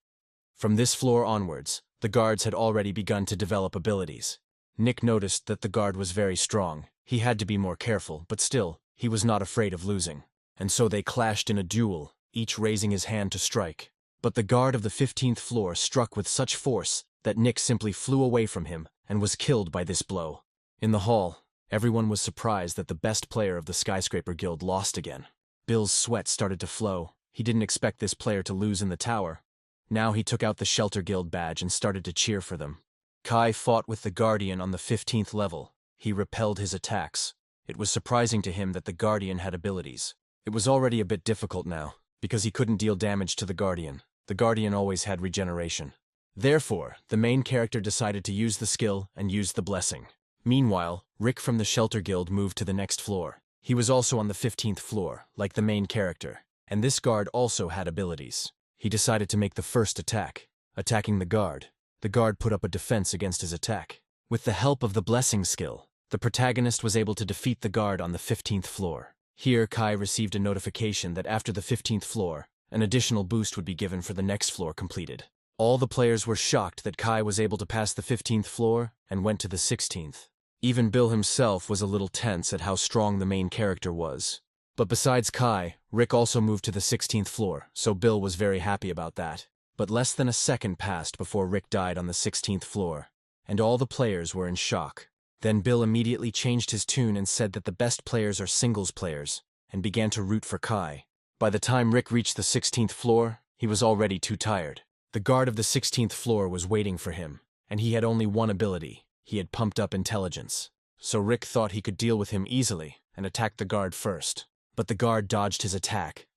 From this floor onwards, the guards had already begun to develop abilities. Nick noticed that the guard was very strong. He had to be more careful, but still, he was not afraid of losing. And so they clashed in a duel, each raising his hand to strike. But the guard of the 15th floor struck with such force that Nick simply flew away from him and was killed by this blow. In the hall, everyone was surprised that the best player of the Skyscraper Guild lost again. Bill's sweat started to flow. He didn't expect this player to lose in the tower. Now he took out the Shelter Guild badge and started to cheer for them. Kai fought with the Guardian on the 15th level. He repelled his attacks. It was surprising to him that the Guardian had abilities. It was already a bit difficult now, because he couldn't deal damage to the Guardian. The Guardian always had regeneration. Therefore, the main character decided to use the skill and use the blessing. Meanwhile, Rick from the Shelter Guild moved to the next floor. He was also on the 15th floor, like the main character, and this guard also had abilities. He decided to make the first attack, attacking the guard. The guard put up a defense against his attack. With the help of the blessing skill, the protagonist was able to defeat the guard on the 15th floor. Here, Kai received a notification that after the 15th floor, an additional boost would be given for the next floor completed. All the players were shocked that Kai was able to pass the 15th floor and went to the 16th. Even Bill himself was a little tense at how strong the main character was. But besides Kai, Rick also moved to the 16th floor, so Bill was very happy about that. But less than a second passed before Rick died on the 16th floor, and all the players were in shock. Then Bill immediately changed his tune and said that the best players are singles players, and began to root for Kai. By the time Rick reached the 16th floor, he was already too tired. The guard of the 16th floor was waiting for him, and he had only one ability. He had pumped up intelligence. So Rick thought he could deal with him easily and attacked the guard first. But the guard dodged his attack.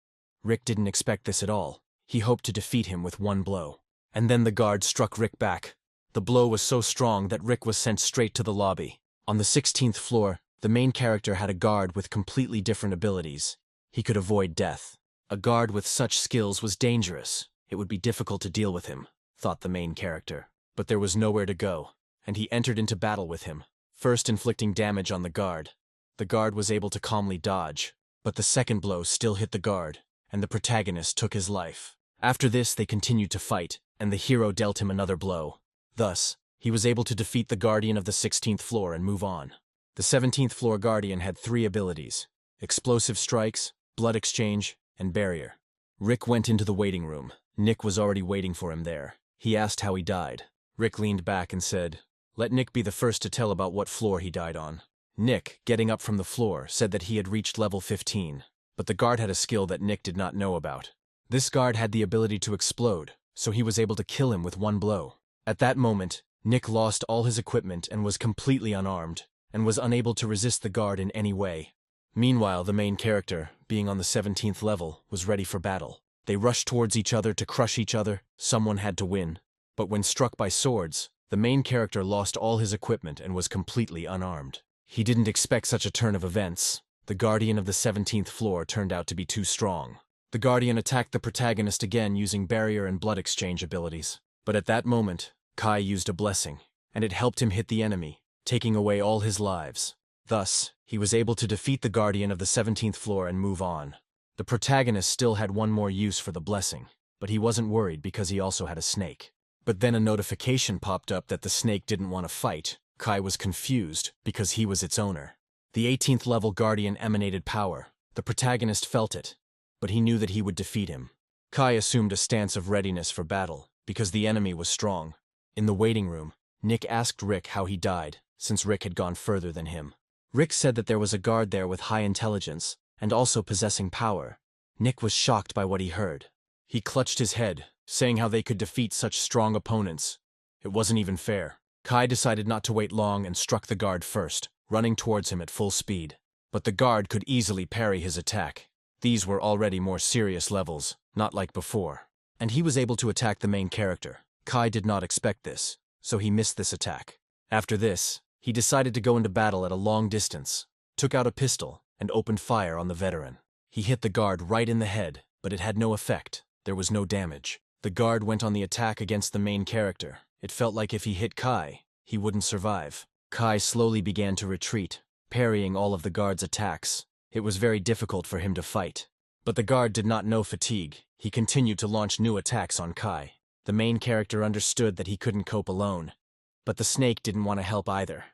Rick didn't expect this at all. He hoped to defeat him with one blow. And then the guard struck Rick back. The blow was so strong that Rick was sent straight to the lobby. On the 16th floor, the main character had a guard with completely different abilities. He could avoid death. A guard with such skills was dangerous. It would be difficult to deal with him, thought the main character. But there was nowhere to go, and he entered into battle with him, first inflicting damage on the guard. The guard was able to calmly dodge, but the second blow still hit the guard, and the protagonist took his life. After this, they continued to fight, and the hero dealt him another blow. Thus, he was able to defeat the Guardian of the 16th floor and move on. The 17th floor Guardian had 3 abilities: Explosive Strikes, Blood Exchange, and Barrier. Rick went into the waiting room. Nick was already waiting for him there. He asked how he died. Rick leaned back and said, "Let Nick be the first to tell about what floor he died on." Nick, getting up from the floor, said that he had reached level 15, but the guard had a skill that Nick did not know about. This guard had the ability to explode, so he was able to kill him with one blow. At that moment, Nick lost all his equipment and was completely unarmed, and was unable to resist the guard in any way. Meanwhile, the main character, being on the 17th level, was ready for battle. They rushed towards each other to crush each other. Someone had to win. But when struck by swords, the main character lost all his equipment and was completely unarmed. He didn't expect such a turn of events. The Guardian of the 17th floor turned out to be too strong. The Guardian attacked the protagonist again using Barrier and Blood Exchange abilities. But at that moment, Kai used a blessing, and it helped him hit the enemy, taking away all his lives. Thus, he was able to defeat the Guardian of the 17th floor and move on. The protagonist still had one more use for the blessing, but he wasn't worried because he also had a snake. But then a notification popped up that the snake didn't want to fight. Kai was confused because he was its owner. The 18th level Guardian emanated power. The protagonist felt it, but he knew that he would defeat him. Kai assumed a stance of readiness for battle, because the enemy was strong. In the waiting room, Nick asked Rick how he died, since Rick had gone further than him. Rick said that there was a guard there with high intelligence, and also possessing power. Nick was shocked by what he heard. He clutched his head, saying how they could defeat such strong opponents. It wasn't even fair. Kai decided not to wait long and struck the guard first, running towards him at full speed. But the guard could easily parry his attack. These were already more serious levels, not like before. And he was able to attack the main character. Kai did not expect this, so he missed this attack. After this, he decided to go into battle at a long distance, took out a pistol, and opened fire on the veteran. He hit the guard right in the head, but it had no effect. There was no damage. The guard went on the attack against the main character. It felt like if he hit Kai, he wouldn't survive. Kai slowly began to retreat, parrying all of the guard's attacks. It was very difficult for him to fight. But the guard did not know fatigue. He continued to launch new attacks on Kai. The main character understood that he couldn't cope alone. But the snake didn't want to help either.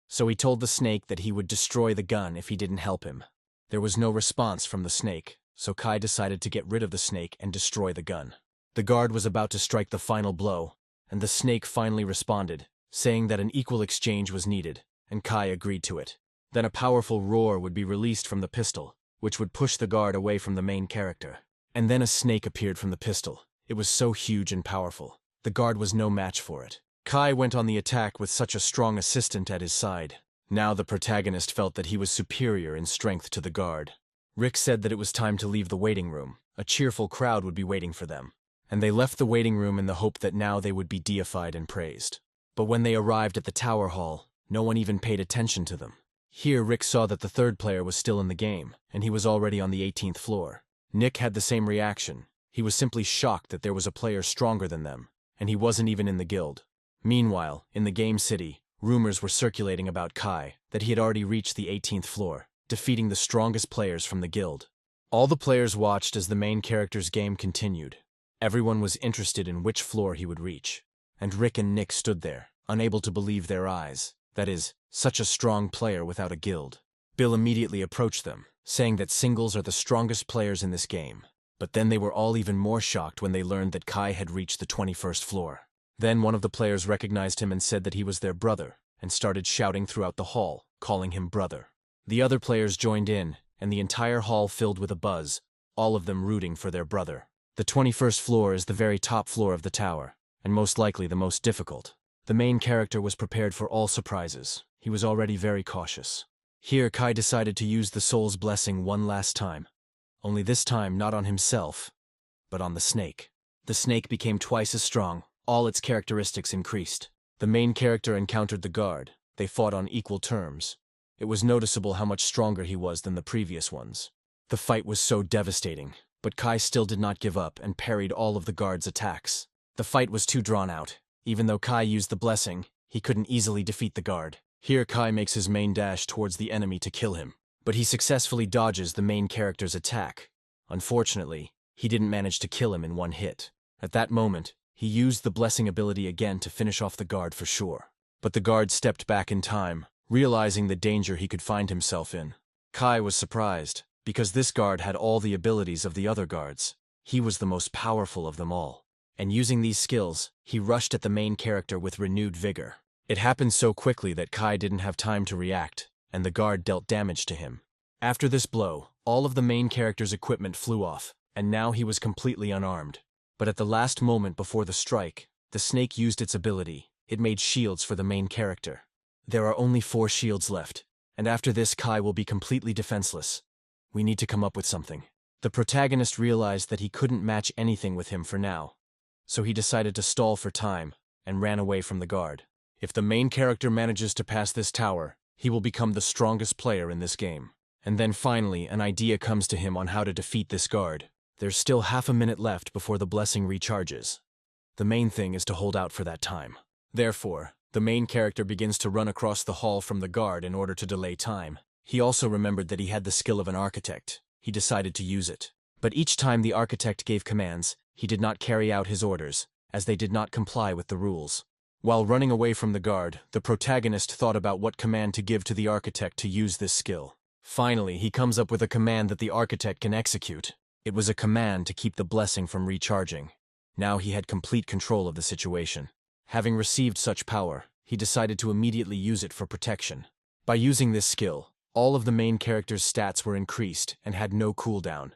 So he told the snake that he would destroy the gun if he didn't help him. There was no response from the snake, so Kai decided to get rid of the snake and destroy the gun. The guard was about to strike the final blow, and the snake finally responded, saying that an equal exchange was needed, and Kai agreed to it. Then a powerful roar would be released from the pistol, which would push the guard away from the main character. And then a snake appeared from the pistol. It was so huge and powerful. The guard was no match for it. Kai went on the attack with such a strong assistant at his side. Now the protagonist felt that he was superior in strength to the guard. Rick said that it was time to leave the waiting room. A cheerful crowd would be waiting for them. And they left the waiting room in the hope that now they would be deified and praised. But when they arrived at the tower hall, no one even paid attention to them. Here Rick saw that the third player was still in the game, and he was already on the 18th floor. Nick had the same reaction. He was simply shocked that there was a player stronger than them, and he wasn't even in the guild. Meanwhile, in the game city, rumors were circulating about Kai, that he had already reached the 18th floor, defeating the strongest players from the guild. All the players watched as the main character's game continued. Everyone was interested in which floor he would reach. And Rick and Nick stood there, unable to believe their eyes. That is, such a strong player without a guild. Bill immediately approached them, saying that singles are the strongest players in this game. But then they were all even more shocked when they learned that Kai had reached the 21st floor. Then one of the players recognized him and said that he was their brother, and started shouting throughout the hall, calling him brother. The other players joined in, and the entire hall filled with a buzz, all of them rooting for their brother. The 21st floor is the very top floor of the tower, and most likely the most difficult. The main character was prepared for all surprises. He was already very cautious. Here Kai decided to use the soul's blessing one last time. Only this time not on himself, but on the snake. The snake became twice as strong. All its characteristics increased. The main character encountered the guard. They fought on equal terms. It was noticeable how much stronger he was than the previous ones. The fight was so devastating, but Kai still did not give up and parried all of the guard's attacks. The fight was too drawn out. Even though Kai used the blessing, he couldn't easily defeat the guard. Here Kai makes his main dash towards the enemy to kill him, but he successfully dodges the main character's attack. Unfortunately, he didn't manage to kill him in one hit. At that moment, he used the blessing ability again to finish off the guard for sure. But the guard stepped back in time, realizing the danger he could find himself in. Kai was surprised, because this guard had all the abilities of the other guards. He was the most powerful of them all. And using these skills, he rushed at the main character with renewed vigor. It happened so quickly that Kai didn't have time to react, and the guard dealt damage to him. After this blow, all of the main character's equipment flew off, and now he was completely unarmed. But at the last moment before the strike, the snake used its ability. It made shields for the main character. There are only 4 shields left, and after this Kai will be completely defenseless. We need to come up with something. The protagonist realized that he couldn't match anything with him for now, so he decided to stall for time and ran away from the guard. If the main character manages to pass this tower, he will become the strongest player in this game. And then finally, an idea comes to him on how to defeat this guard. There's still half a minute left before the blessing recharges. The main thing is to hold out for that time. Therefore, the main character begins to run across the hall from the guard in order to delay time. He also remembered that he had the skill of an architect. He decided to use it. But each time the architect gave commands, he did not carry out his orders, as they did not comply with the rules. While running away from the guard, the protagonist thought about what command to give to the architect to use this skill. Finally, he comes up with a command that the architect can execute. It was a command to keep the blessing from recharging. Now he had complete control of the situation. Having received such power, he decided to immediately use it for protection. By using this skill, all of the main character's stats were increased and had no cooldown,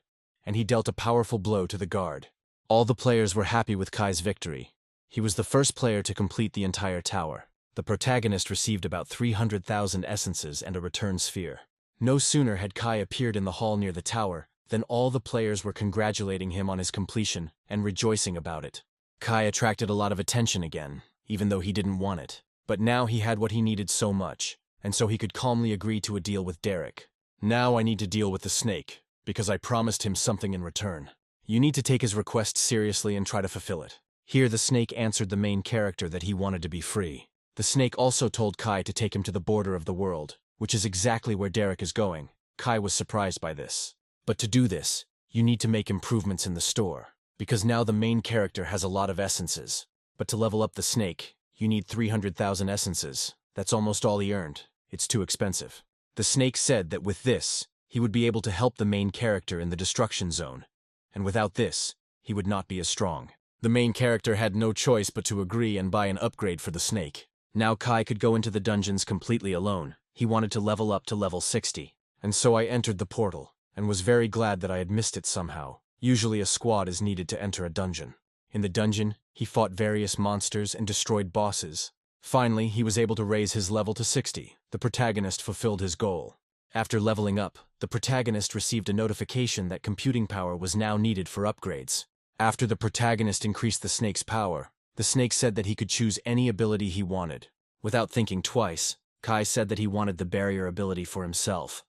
and he dealt a powerful blow to the guard. All the players were happy with Kai's victory. He was the first player to complete the entire tower. The protagonist received about 300,000 essences and a return sphere. No sooner had Kai appeared in the hall near the tower than all the players were congratulating him on his completion and rejoicing about it. Kai attracted a lot of attention again, even though he didn't want it. But now he had what he needed so much, and so he could calmly agree to a deal with Derek. Now I need to deal with the snake, because I promised him something in return. You need to take his request seriously and try to fulfill it. Here the snake answered the main character that he wanted to be free. The snake also told Kai to take him to the border of the world, which is exactly where Derek is going. Kai was surprised by this. But to do this, you need to make improvements in the store, because now the main character has a lot of essences. But to level up the snake, you need 300,000 essences. That's almost all he earned. It's too expensive. The snake said that with this, he would be able to help the main character in the destruction zone. And without this, he would not be as strong. The main character had no choice but to agree and buy an upgrade for the snake. Now Kai could go into the dungeons completely alone. He wanted to level up to level 60. And so I entered the portal, and was very glad that I had missed it somehow. Usually a squad is needed to enter a dungeon. In the dungeon, he fought various monsters and destroyed bosses. Finally, he was able to raise his level to 60. The protagonist fulfilled his goal. After leveling up, the protagonist received a notification that computing power was now needed for upgrades. After the protagonist increased the snake's power, the snake said that he could choose any ability he wanted. Without thinking twice, Kai said that he wanted the barrier ability for himself.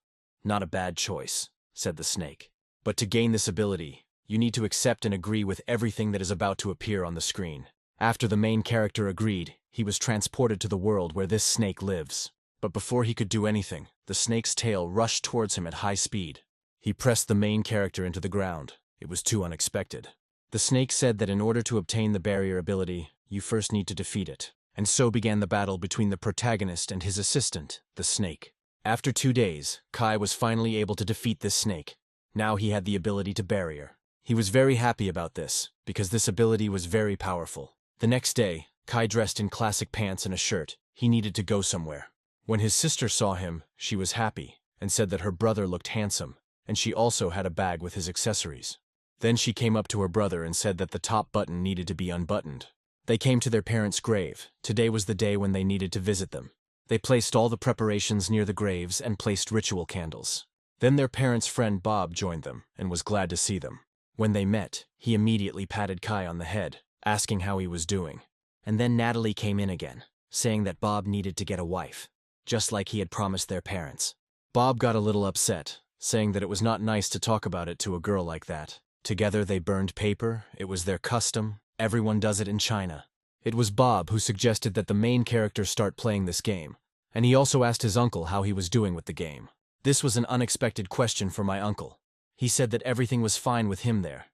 Not a bad choice, said the snake. But to gain this ability, you need to accept and agree with everything that is about to appear on the screen. After the main character agreed, he was transported to the world where this snake lives. But before he could do anything, the snake's tail rushed towards him at high speed. He pressed the main character into the ground. It was too unexpected. The snake said that in order to obtain the barrier ability, you first need to defeat it. And so began the battle between the protagonist and his assistant, the snake. After 2 days, Kai was finally able to defeat this snake. Now he had the ability to barrier. He was very happy about this, because this ability was very powerful. The next day, Kai dressed in classic pants and a shirt. He needed to go somewhere. When his sister saw him, she was happy, and said that her brother looked handsome, and she also had a bag with his accessories. Then she came up to her brother and said that the top button needed to be unbuttoned. They came to their parents' grave. Today was the day when they needed to visit them. They placed all the preparations near the graves and placed ritual candles. Then their parents' friend Bob joined them and was glad to see them. When they met, he immediately patted Kai on the head, asking how he was doing. And then Natalie came in again, saying that Bob needed to get a wife, just like he had promised their parents. Bob got a little upset, saying that it was not nice to talk about it to a girl like that. Together they burned paper. It was their custom. Everyone does it in China. It was Bob who suggested that the main character start playing this game, and he also asked his uncle how he was doing with the game. This was an unexpected question for my uncle. He said that everything was fine with him there.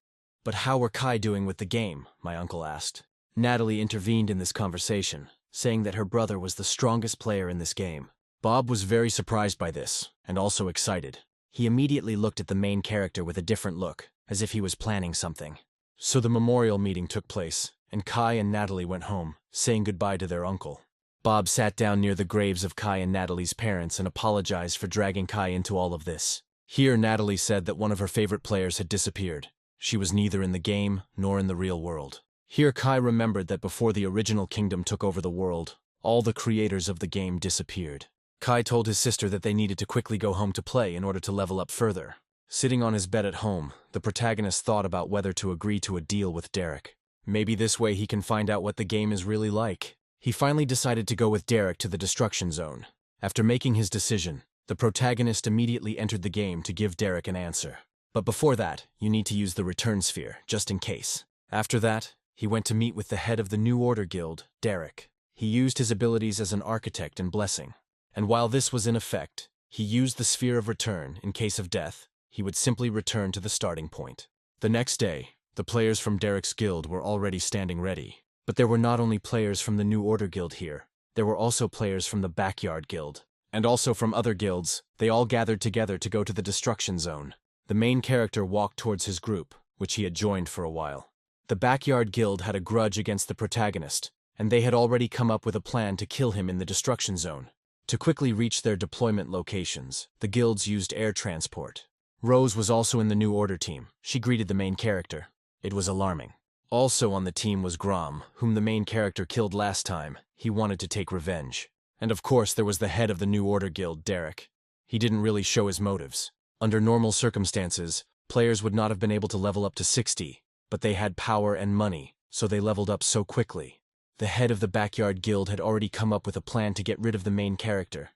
But how were Kai doing with the game? My uncle asked. Natalie intervened in this conversation, saying that her brother was the strongest player in this game. Bob was very surprised by this, and also excited. He immediately looked at the main character with a different look, as if he was planning something. So the memorial meeting took place, and Kai and Natalie went home, saying goodbye to their uncle. Bob sat down near the graves of Kai and Natalie's parents and apologized for dragging Kai into all of this. Here Natalie said that one of her favorite players had disappeared. She was neither in the game nor in the real world. Here Kai remembered that before the original kingdom took over the world, all the creators of the game disappeared. Kai told his sister that they needed to quickly go home to play in order to level up further. Sitting on his bed at home, the protagonist thought about whether to agree to a deal with Derek. Maybe this way he can find out what the game is really like. He finally decided to go with Derek to the destruction zone. After making his decision, the protagonist immediately entered the game to give Derek an answer. But before that, you need to use the return sphere, just in case. After that, he went to meet with the head of the New Order Guild, Derek. He used his abilities as an architect and blessing. And while this was in effect, he used the sphere of return in case of death. He would simply return to the starting point. The next day, the players from Derek's guild were already standing ready. But there were not only players from the New Order Guild here, there were also players from the Backyard Guild. And also from other guilds. They all gathered together to go to the destruction zone. The The main character walked towards his group, which he had joined for a while. The Backyard Guild had a grudge against the protagonist, and they had already come up with a plan to kill him in the destruction zone. To quickly reach their deployment locations, the guilds used air transport. Rose was also in the New Order team. She greeted the main character. It was alarming. Also on the team was Grom, whom the main character killed last time. He wanted to take revenge. And of course there was the head of the New Order Guild, Derek. He didn't really show his motives. Under normal circumstances, players would not have been able to level up to 60, but they had power and money, so they leveled up so quickly. The head of the Backyard Guild had already come up with a plan to get rid of the main character,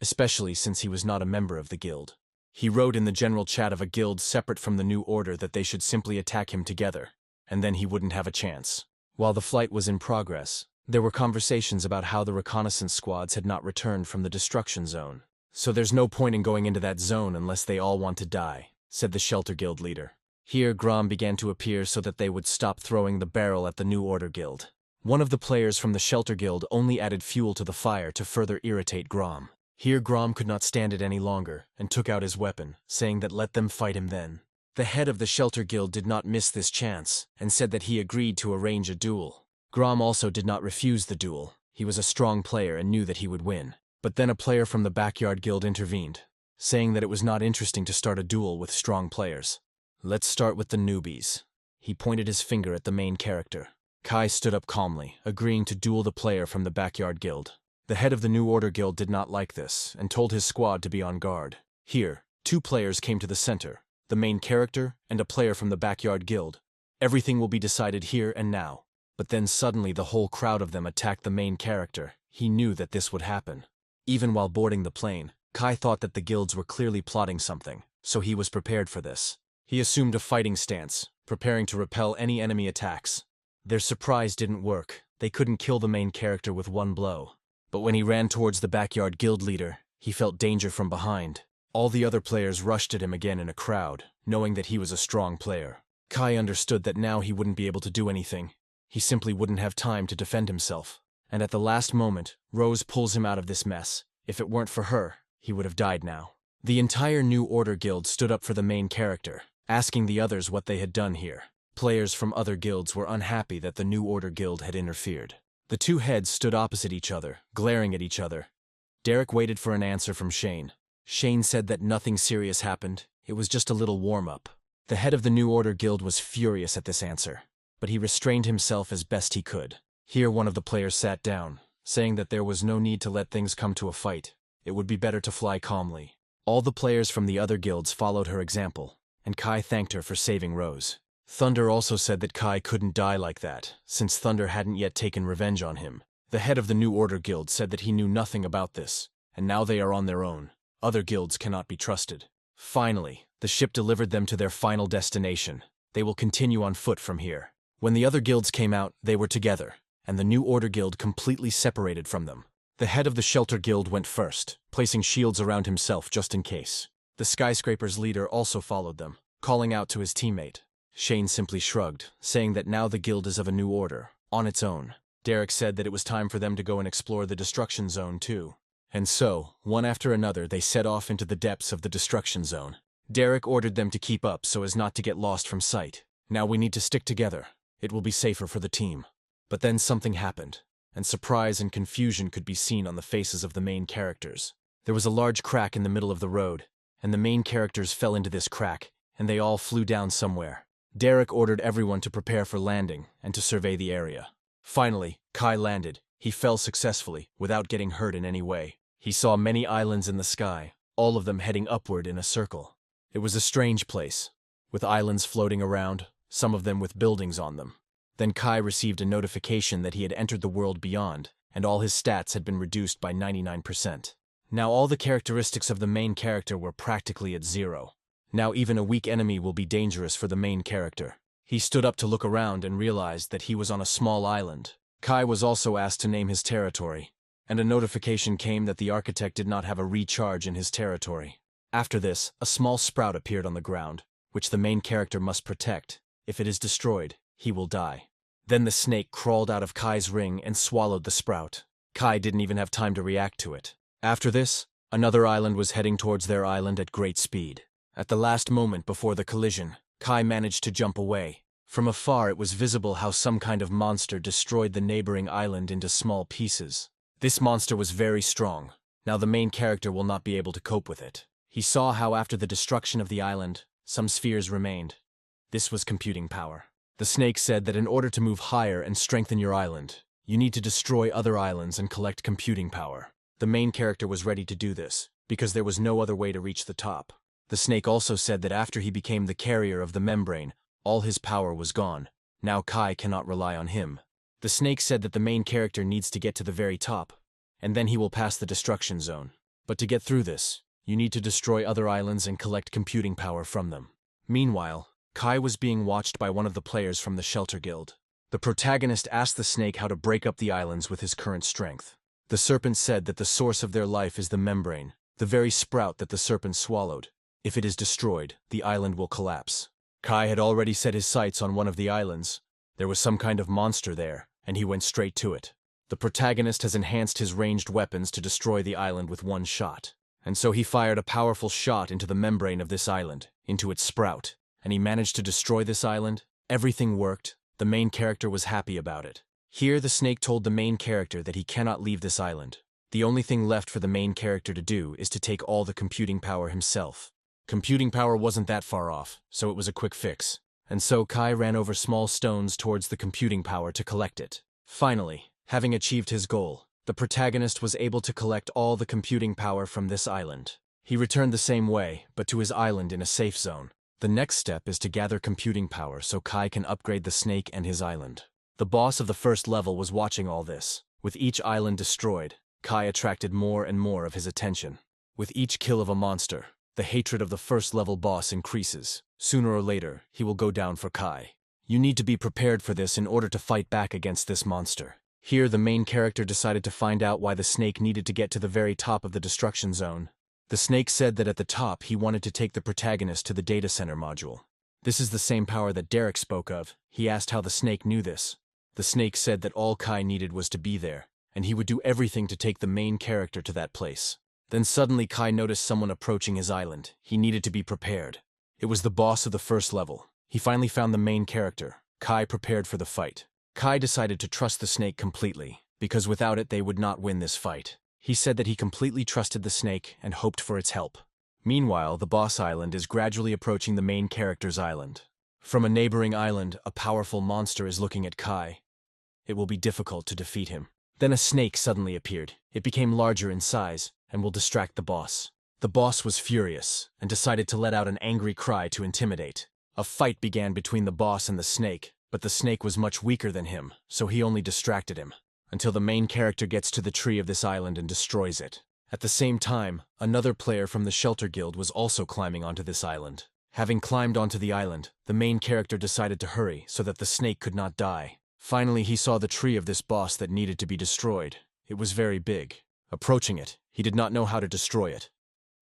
especially since he was not a member of the guild. He wrote in the general chat of a guild separate from the New Order that they should simply attack him together, and then he wouldn't have a chance. While the flight was in progress, there were conversations about how the reconnaissance squads had not returned from the destruction zone. So there's no point in going into that zone unless they all want to die, said the Shelter Guild leader. Here Grom began to appear so that they would stop throwing the barrel at the New Order Guild. One of the players from the Shelter Guild only added fuel to the fire to further irritate Grom. Here Grom could not stand it any longer and took out his weapon, saying that let them fight him then. The head of the Shelter Guild did not miss this chance and said that he agreed to arrange a duel. Grom also did not refuse the duel. He was a strong player and knew that he would win. But then a player from the Backyard Guild intervened, saying that it was not interesting to start a duel with strong players. Let's start with the newbies. He pointed his finger at the main character. Kai stood up calmly, agreeing to duel the player from the Backyard Guild. The head of the New Order Guild did not like this and told his squad to be on guard. Here, 2 players came to the center, the main character and a player from the Backyard Guild. Everything will be decided here and now. But then suddenly the whole crowd of them attacked the main character. He knew that this would happen. Even while boarding the plane, Kai thought that the guilds were clearly plotting something, so he was prepared for this. He assumed a fighting stance, preparing to repel any enemy attacks. Their surprise didn't work. They couldn't kill the main character with one blow. But when he ran towards the Backyard Guild leader, he felt danger from behind. All the other players rushed at him again in a crowd, knowing that he was a strong player. Kai understood that now he wouldn't be able to do anything. He simply wouldn't have time to defend himself. And at the last moment, Rose pulls him out of this mess. If it weren't for her, he would have died now. The entire New Order Guild stood up for the main character, asking the others what they had done here. Players from other guilds were unhappy that the New Order Guild had interfered. The 2 heads stood opposite each other, glaring at each other. Derek waited for an answer from Shane. Shane said that nothing serious happened. It was just a little warm-up. The head of the New Order Guild was furious at this answer, but he restrained himself as best he could. Here one of the players sat down, saying that there was no need to let things come to a fight. It would be better to fly calmly. All the players from the other guilds followed her example, and Kai thanked her for saving Rose. Thunder also said that Kai couldn't die like that, since Thunder hadn't yet taken revenge on him. The head of the New Order Guild said that he knew nothing about this, and now they are on their own. Other guilds cannot be trusted. Finally, the ship delivered them to their final destination. They will continue on foot from here. When the other guilds came out, they were together, and the New Order Guild completely separated from them. The head of the Shelter Guild went first, placing shields around himself just in case. The Skyscraper's leader also followed them, calling out to his teammate. Shane simply shrugged, saying that now the guild is of a new order, on its own. Derek said that it was time for them to go and explore the destruction zone too. And so, one after another, they set off into the depths of the destruction zone. Derek ordered them to keep up so as not to get lost from sight. Now we need to stick together. It will be safer for the team. But then something happened, and surprise and confusion could be seen on the faces of the main characters. There was a large crack in the middle of the road, and the main characters fell into this crack, and they all flew down somewhere. Derek ordered everyone to prepare for landing and to survey the area. Finally, Kai landed. He fell successfully, without getting hurt in any way. He saw many islands in the sky, all of them heading upward in a circle. It was a strange place, with islands floating around, some of them with buildings on them. Then Kai received a notification that he had entered the world beyond, and all his stats had been reduced by 99%. Now all the characteristics of the main character were practically at 0. Now even a weak enemy will be dangerous for the main character. He stood up to look around and realized that he was on a small island. Kai was also asked to name his territory, and a notification came that the architect did not have a recharge in his territory. After this, a small sprout appeared on the ground, which the main character must protect. If it is destroyed, he will die. Then the snake crawled out of Kai's ring and swallowed the sprout. Kai didn't even have time to react to it. After this, another island was heading towards their island at great speed. At the last moment before the collision, Kai managed to jump away. From afar it was visible how some kind of monster destroyed the neighboring island into small pieces. This monster was very strong. Now the main character will not be able to cope with it. He saw how after the destruction of the island, some spheres remained. This was computing power. The snake said that in order to move higher and strengthen your island, you need to destroy other islands and collect computing power. The main character was ready to do this, because there was no other way to reach the top. The snake also said that after he became the carrier of the membrane, all his power was gone. Now Kai cannot rely on him. The snake said that the main character needs to get to the very top, and then he will pass the destruction zone. But to get through this, you need to destroy other islands and collect computing power from them. Meanwhile, Kai was being watched by one of the players from the Shelter Guild. The protagonist asked the snake how to break up the islands with his current strength. The serpent said that the source of their life is the membrane, the very sprout that the serpent swallowed. If it is destroyed, the island will collapse. Kai had already set his sights on one of the islands. There was some kind of monster there, and he went straight to it. The protagonist has enhanced his ranged weapons to destroy the island with one shot. And so he fired a powerful shot into the membrane of this island, into its sprout. And he managed to destroy this island. Everything worked. The main character was happy about it. Here the snake told the main character that he cannot leave this island. The only thing left for the main character to do is to take all the computing power himself. Computing power wasn't that far off, so it was a quick fix. And so Kai ran over small stones towards the computing power to collect it. Finally, having achieved his goal, the protagonist was able to collect all the computing power from this island. He returned the same way, but to his island in a safe zone. The next step is to gather computing power so Kai can upgrade the snake and his island. The boss of the first level was watching all this. With each island destroyed, Kai attracted more and more of his attention. With each kill of a monster, the hatred of the first level boss increases. Sooner or later, he will go down for Kai. You need to be prepared for this in order to fight back against this monster. Here the main character decided to find out why the snake needed to get to the very top of the destruction zone. The snake said that at the top he wanted to take the protagonist to the data center module. This is the same power that Derek spoke of. He asked how the snake knew this. The snake said that all Kai needed was to be there, and he would do everything to take the main character to that place. Then suddenly Kai noticed someone approaching his island. He needed to be prepared. It was the boss of the first level. He finally found the main character. Kai prepared for the fight. Kai decided to trust the snake completely, because without it they would not win this fight. He said that he completely trusted the snake and hoped for its help. Meanwhile, the boss island is gradually approaching the main character's island. From a neighboring island, a powerful monster is looking at Kai. It will be difficult to defeat him. Then a snake suddenly appeared. It became larger in size and will distract the boss. The boss was furious and decided to let out an angry cry to intimidate. A fight began between the boss and the snake, but the snake was much weaker than him, so he only distracted him, until the main character gets to the tree of this island and destroys it. At the same time, another player from the Shelter Guild was also climbing onto this island. Having climbed onto the island, the main character decided to hurry so that the snake could not die. Finally, he saw the tree of this boss that needed to be destroyed. It was very big. Approaching it, he did not know how to destroy it.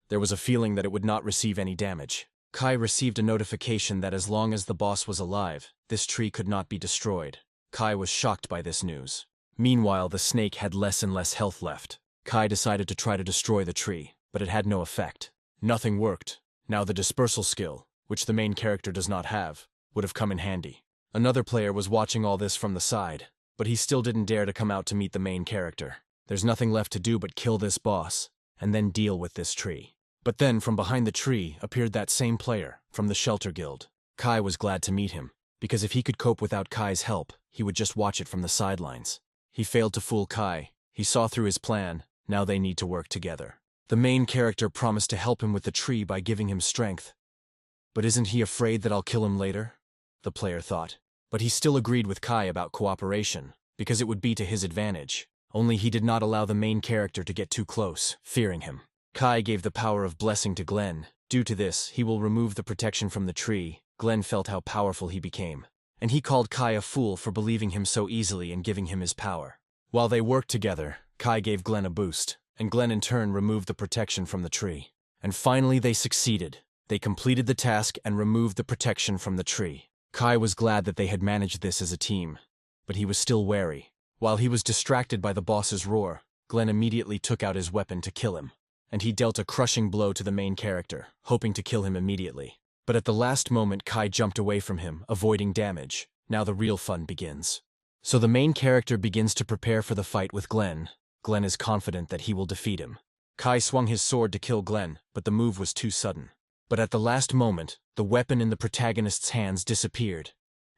There was a feeling that it would not receive any damage. Kai received a notification that as long as the boss was alive, this tree could not be destroyed. Kai was shocked by this news. Meanwhile, the snake had less and less health left. Kai decided to try to destroy the tree, but it had no effect. Nothing worked. Now the dispersal skill, which the main character does not have, would have come in handy. Another player was watching all this from the side, but he still didn't dare to come out to meet the main character. There's nothing left to do but kill this boss, and then deal with this tree. But then, from behind the tree, appeared that same player, from the Shelter Guild. Kai was glad to meet him, because if he could cope without Kai's help, he would just watch it from the sidelines. He failed to fool Kai. He saw through his plan. Now they need to work together. The main character promised to help him with the tree by giving him strength. But isn't he afraid that I'll kill him later? The player thought. But he still agreed with Kai about cooperation, because it would be to his advantage. Only he did not allow the main character to get too close, fearing him. Kai gave the power of blessing to Glenn. Due to this, he will remove the protection from the tree. Glenn felt how powerful he became, and he called Kai a fool for believing him so easily and giving him his power. While they worked together, Kai gave Glenn a boost, and Glenn in turn removed the protection from the tree. And finally they succeeded. They completed the task and removed the protection from the tree. Kai was glad that they had managed this as a team, but he was still wary. While he was distracted by the boss's roar, Glenn immediately took out his weapon to kill him. and he dealt a crushing blow to the main character, hoping to kill him immediately. But at the last moment, Kai jumped away from him, avoiding damage. Now the real fun begins. So the main character begins to prepare for the fight with Glenn. Glenn is confident that he will defeat him. Kai swung his sword to kill Glenn, but the move was too sudden. But at the last moment, the weapon in the protagonist's hands disappeared,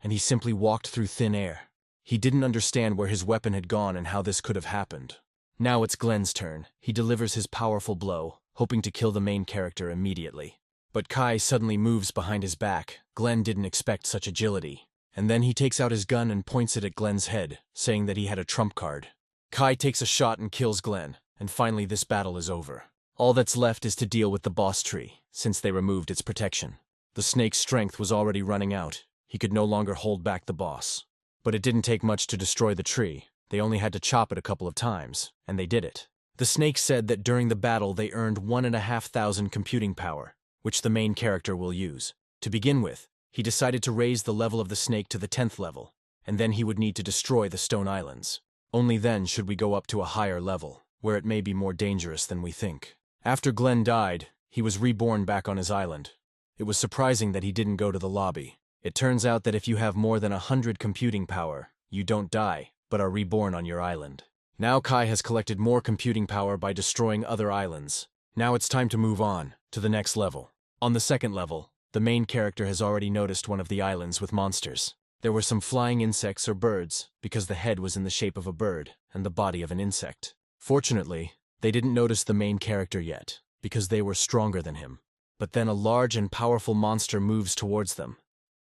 and he simply walked through thin air. He didn't understand where his weapon had gone and how this could have happened. Now it's Glenn's turn. He delivers his powerful blow, hoping to kill the main character immediately. But Kai suddenly moves behind his back. Glenn didn't expect such agility. And then he takes out his gun and points it at Glenn's head, saying that he had a trump card. Kai takes a shot and kills Glenn, and finally this battle is over. All that's left is to deal with the boss tree, since they removed its protection. The snake's strength was already running out. He could no longer hold back the boss. But it didn't take much to destroy the tree. They only had to chop it a couple of times, and they did it. The snake said that during the battle they earned 1,500 computing power, which the main character will use. To begin with, he decided to raise the level of the snake to the 10th level, and then he would need to destroy the stone islands. Only then should we go up to a higher level, where it may be more dangerous than we think. After Glenn died, he was reborn back on his island. It was surprising that he didn't go to the lobby. It turns out that if you have more than 100 computing power, you don't die, but are reborn on your island. Now Kai has collected more computing power by destroying other islands. Now it's time to move on, to the next level. On the 2nd level, the main character has already noticed one of the islands with monsters. There were some flying insects or birds, because the head was in the shape of a bird, and the body of an insect. Fortunately, they didn't notice the main character yet, because they were stronger than him. But then a large and powerful monster moves towards them.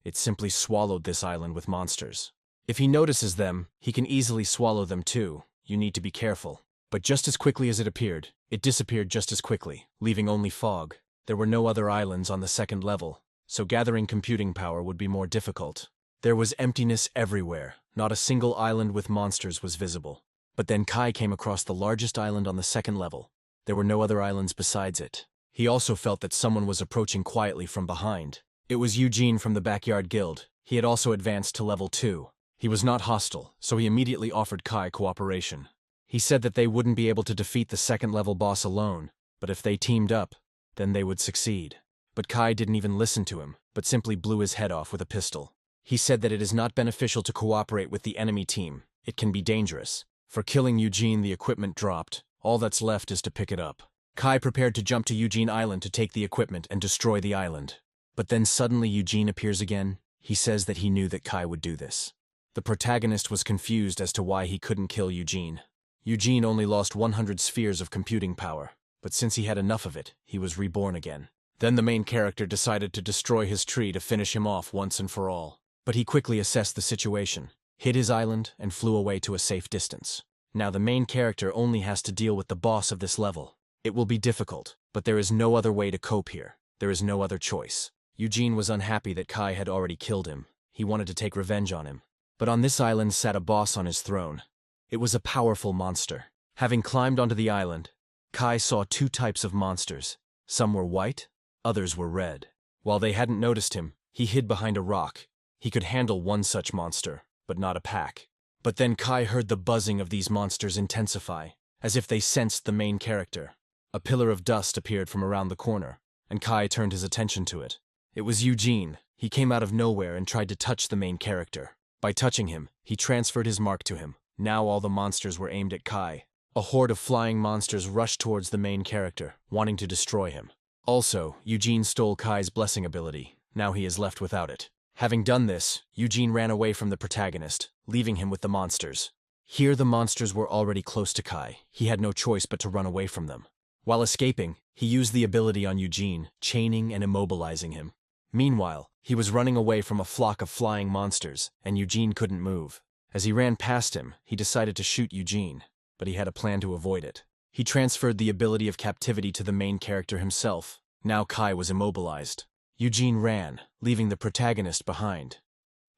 It simply swallowed this island with monsters. If he notices them, he can easily swallow them too. You need to be careful. But just as quickly as it appeared, it disappeared just as quickly, leaving only fog. There were no other islands on the 2nd level, so gathering computing power would be more difficult. There was emptiness everywhere. Not a single island with monsters was visible. But then Kai came across the largest island on the 2nd level. There were no other islands besides it. He also felt that someone was approaching quietly from behind. It was Eugene from the Backyard Guild. He had also advanced to level 2. He was not hostile, so he immediately offered Kai cooperation. He said that they wouldn't be able to defeat the 2nd level boss alone, but if they teamed up, then they would succeed. But Kai didn't even listen to him, but simply blew his head off with a pistol. He said that it is not beneficial to cooperate with the enemy team. It can be dangerous. For killing Eugene, the equipment dropped. All that's left is to pick it up. Kai prepared to jump to Eugene Island to take the equipment and destroy the island. But then suddenly Eugene appears again. He says that he knew that Kai would do this. The protagonist was confused as to why he couldn't kill Eugene. Eugene only lost 100 spheres of computing power, but since he had enough of it, he was reborn again. Then the main character decided to destroy his tree to finish him off once and for all. But he quickly assessed the situation, hid his island, and flew away to a safe distance. Now the main character only has to deal with the boss of this level. It will be difficult, but there is no other way to cope here. There is no other choice. Eugene was unhappy that Kai had already killed him. He wanted to take revenge on him. But on this island sat a boss on his throne. It was a powerful monster. Having climbed onto the island, Kai saw 2 types of monsters. Some were white, others were red. While they hadn't noticed him, he hid behind a rock. He could handle one such monster, but not a pack. But then Kai heard the buzzing of these monsters intensify, as if they sensed the main character. A pillar of dust appeared from around the corner, and Kai turned his attention to it. It was Eugene. He came out of nowhere and tried to touch the main character. By touching him, he transferred his mark to him. Now all the monsters were aimed at Kai. A horde of flying monsters rushed towards the main character, wanting to destroy him. Also, Eugene stole Kai's blessing ability. Now he is left without it. Having done this, Eugene ran away from the protagonist, leaving him with the monsters. Here the monsters were already close to Kai. He had no choice but to run away from them. While escaping, he used the ability on Eugene, chaining and immobilizing him. Meanwhile, he was running away from a flock of flying monsters, and Eugene couldn't move. As he ran past him, he decided to shoot Eugene, but he had a plan to avoid it. He transferred the ability of captivity to the main character himself. Now Kai was immobilized. Eugene ran, leaving the protagonist behind.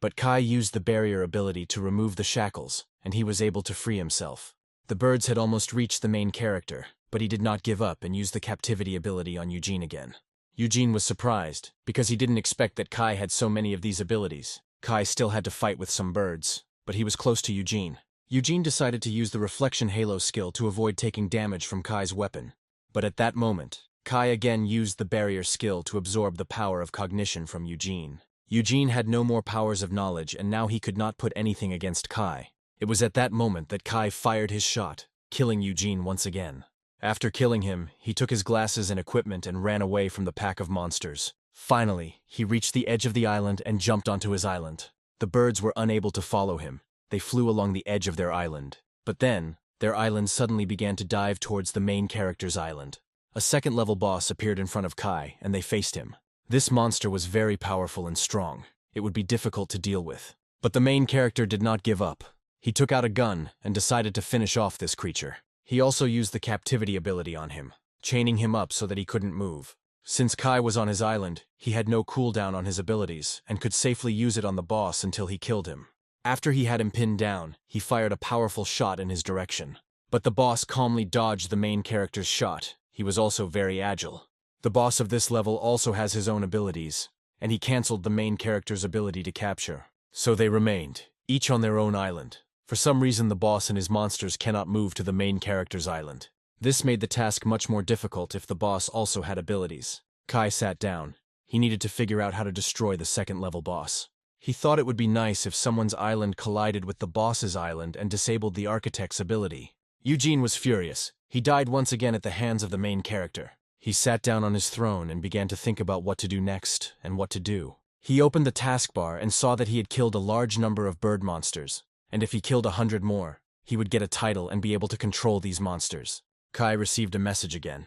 But Kai used the barrier ability to remove the shackles, and he was able to free himself. The birds had almost reached the main character, but he did not give up and used the captivity ability on Eugene again. Eugene was surprised, because he didn't expect that Kai had so many of these abilities. Kai still had to fight with some birds, but he was close to Eugene. Eugene decided to use the reflection halo skill to avoid taking damage from Kai's weapon. But at that moment, Kai again used the barrier skill to absorb the power of cognition from Eugene. Eugene had no more powers of knowledge, and now he could not put anything against Kai. It was at that moment that Kai fired his shot, killing Eugene once again. After killing him, he took his glasses and equipment and ran away from the pack of monsters. Finally, he reached the edge of the island and jumped onto his island. The birds were unable to follow him. They flew along the edge of their island. But then, their island suddenly began to dive towards the main character's island. A second-level boss appeared in front of Kai, and they faced him. This monster was very powerful and strong. It would be difficult to deal with. But the main character did not give up. He took out a gun and decided to finish off this creature. He also used the captivity ability on him, chaining him up so that he couldn't move. Since Kai was on his island, he had no cooldown on his abilities and could safely use it on the boss until he killed him. After he had him pinned down, he fired a powerful shot in his direction. But the boss calmly dodged the main character's shot. He was also very agile. The boss of this level also has his own abilities, and he cancelled the main character's ability to capture. So they remained, each on their own island. For some reason, the boss and his monsters cannot move to the main character's island. This made the task much more difficult if the boss also had abilities. Kai sat down. He needed to figure out how to destroy the second-level boss. He thought it would be nice if someone's island collided with the boss's island and disabled the architect's ability. Eugene was furious. He died once again at the hands of the main character. He sat down on his throne and began to think about what to do next and what to do. He opened the taskbar and saw that he had killed a large number of bird monsters, and if he killed 100 more, he would get a title and be able to control these monsters. Kai received a message again.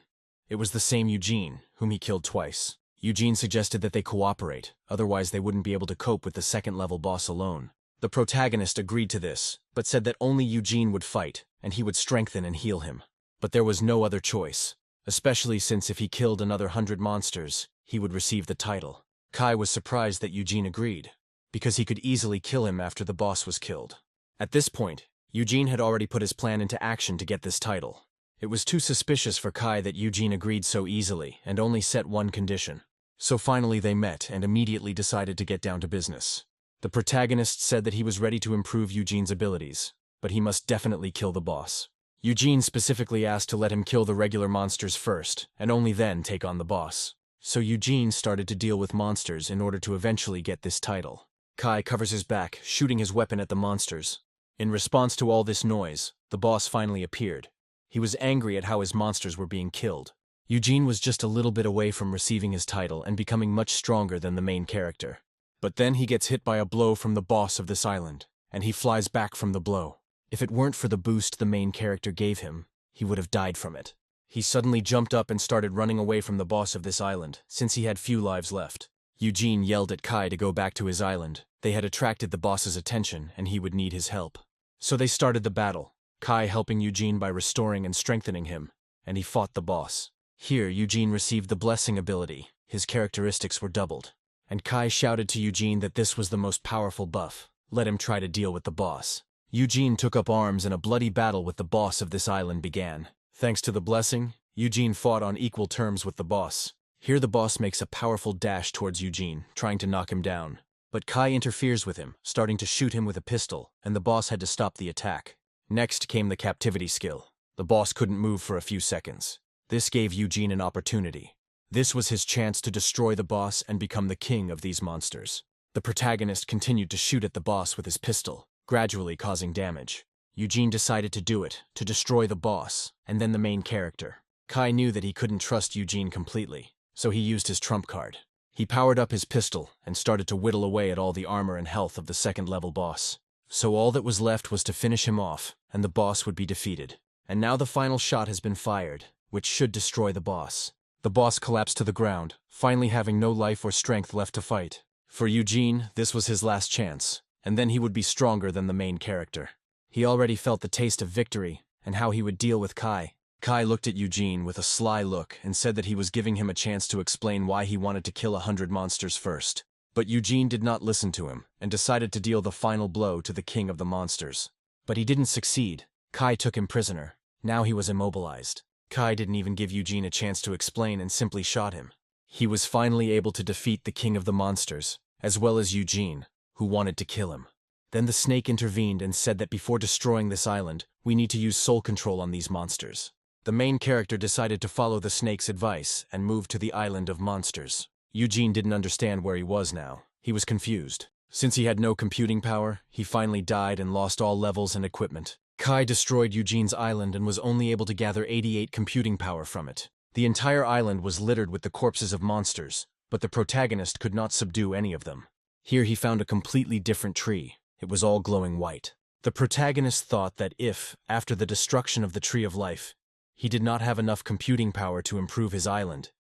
It was the same Eugene, whom he killed twice. Eugene suggested that they cooperate, otherwise they wouldn't be able to cope with the second-level boss alone. The protagonist agreed to this, but said that only Eugene would fight, and he would strengthen and heal him. But there was no other choice, especially since if he killed another 100 monsters, he would receive the title. Kai was surprised that Eugene agreed, because he could easily kill him after the boss was killed. At this point, Eugene had already put his plan into action to get this title. It was too suspicious for Kai that Eugene agreed so easily and only set one condition. So finally they met and immediately decided to get down to business. The protagonist said that he was ready to improve Eugene's abilities, but he must definitely kill the boss. Eugene specifically asked to let him kill the regular monsters first, and only then take on the boss. So Eugene started to deal with monsters in order to eventually get this title. Kai covers his back, shooting his weapon at the monsters. In response to all this noise, the boss finally appeared. He was angry at how his monsters were being killed. Eugene was just a little bit away from receiving his title and becoming much stronger than the main character. But then he gets hit by a blow from the boss of this island, and he flies back from the blow. If it weren't for the boost the main character gave him, he would have died from it. He suddenly jumped up and started running away from the boss of this island, since he had few lives left. Eugene yelled at Kai to go back to his island. They had attracted the boss's attention, and he would need his help. So they started the battle, Kai helping Eugene by restoring and strengthening him, and he fought the boss. Here, Eugene received the blessing ability. His characteristics were doubled. And Kai shouted to Eugene that this was the most powerful buff. Let him try to deal with the boss. Eugene took up arms and a bloody battle with the boss of this island began. Thanks to the blessing, Eugene fought on equal terms with the boss. Here the boss makes a powerful dash towards Eugene, trying to knock him down. But Kai interferes with him, starting to shoot him with a pistol, and the boss had to stop the attack. Next came the captivity skill. The boss couldn't move for a few seconds. This gave Eugene an opportunity. This was his chance to destroy the boss and become the king of these monsters. The protagonist continued to shoot at the boss with his pistol, gradually causing damage. Eugene decided to do it, to destroy the boss, and then the main character. Kai knew that he couldn't trust Eugene completely, so he used his trump card. He powered up his pistol and started to whittle away at all the armor and health of the second-level boss. So all that was left was to finish him off, and the boss would be defeated. And now the final shot has been fired, which should destroy the boss. The boss collapsed to the ground, finally having no life or strength left to fight. For Eugene, this was his last chance, and then he would be stronger than the main character. He already felt the taste of victory, and how he would deal with Kai. Kai looked at Eugene with a sly look and said that he was giving him a chance to explain why he wanted to kill 100 monsters first. But Eugene did not listen to him, and decided to deal the final blow to the king of the monsters. But he didn't succeed. Kai took him prisoner. Now he was immobilized. Kai didn't even give Eugene a chance to explain and simply shot him. He was finally able to defeat the king of the monsters, as well as Eugene, who wanted to kill him. Then the snake intervened and said that before destroying this island, we need to use soul control on these monsters. The main character decided to follow the snake's advice and moved to the island of monsters. Eugene didn't understand where he was now. He was confused. Since he had no computing power, he finally died and lost all levels and equipment. Kai destroyed Eugene's island and was only able to gather 88 computing power from it. The entire island was littered with the corpses of monsters, but the protagonist could not subdue any of them. Here he found a completely different tree. It was all glowing white. The protagonist thought that if, after the destruction of the Tree of Life, he did not have enough computing power to improve his island,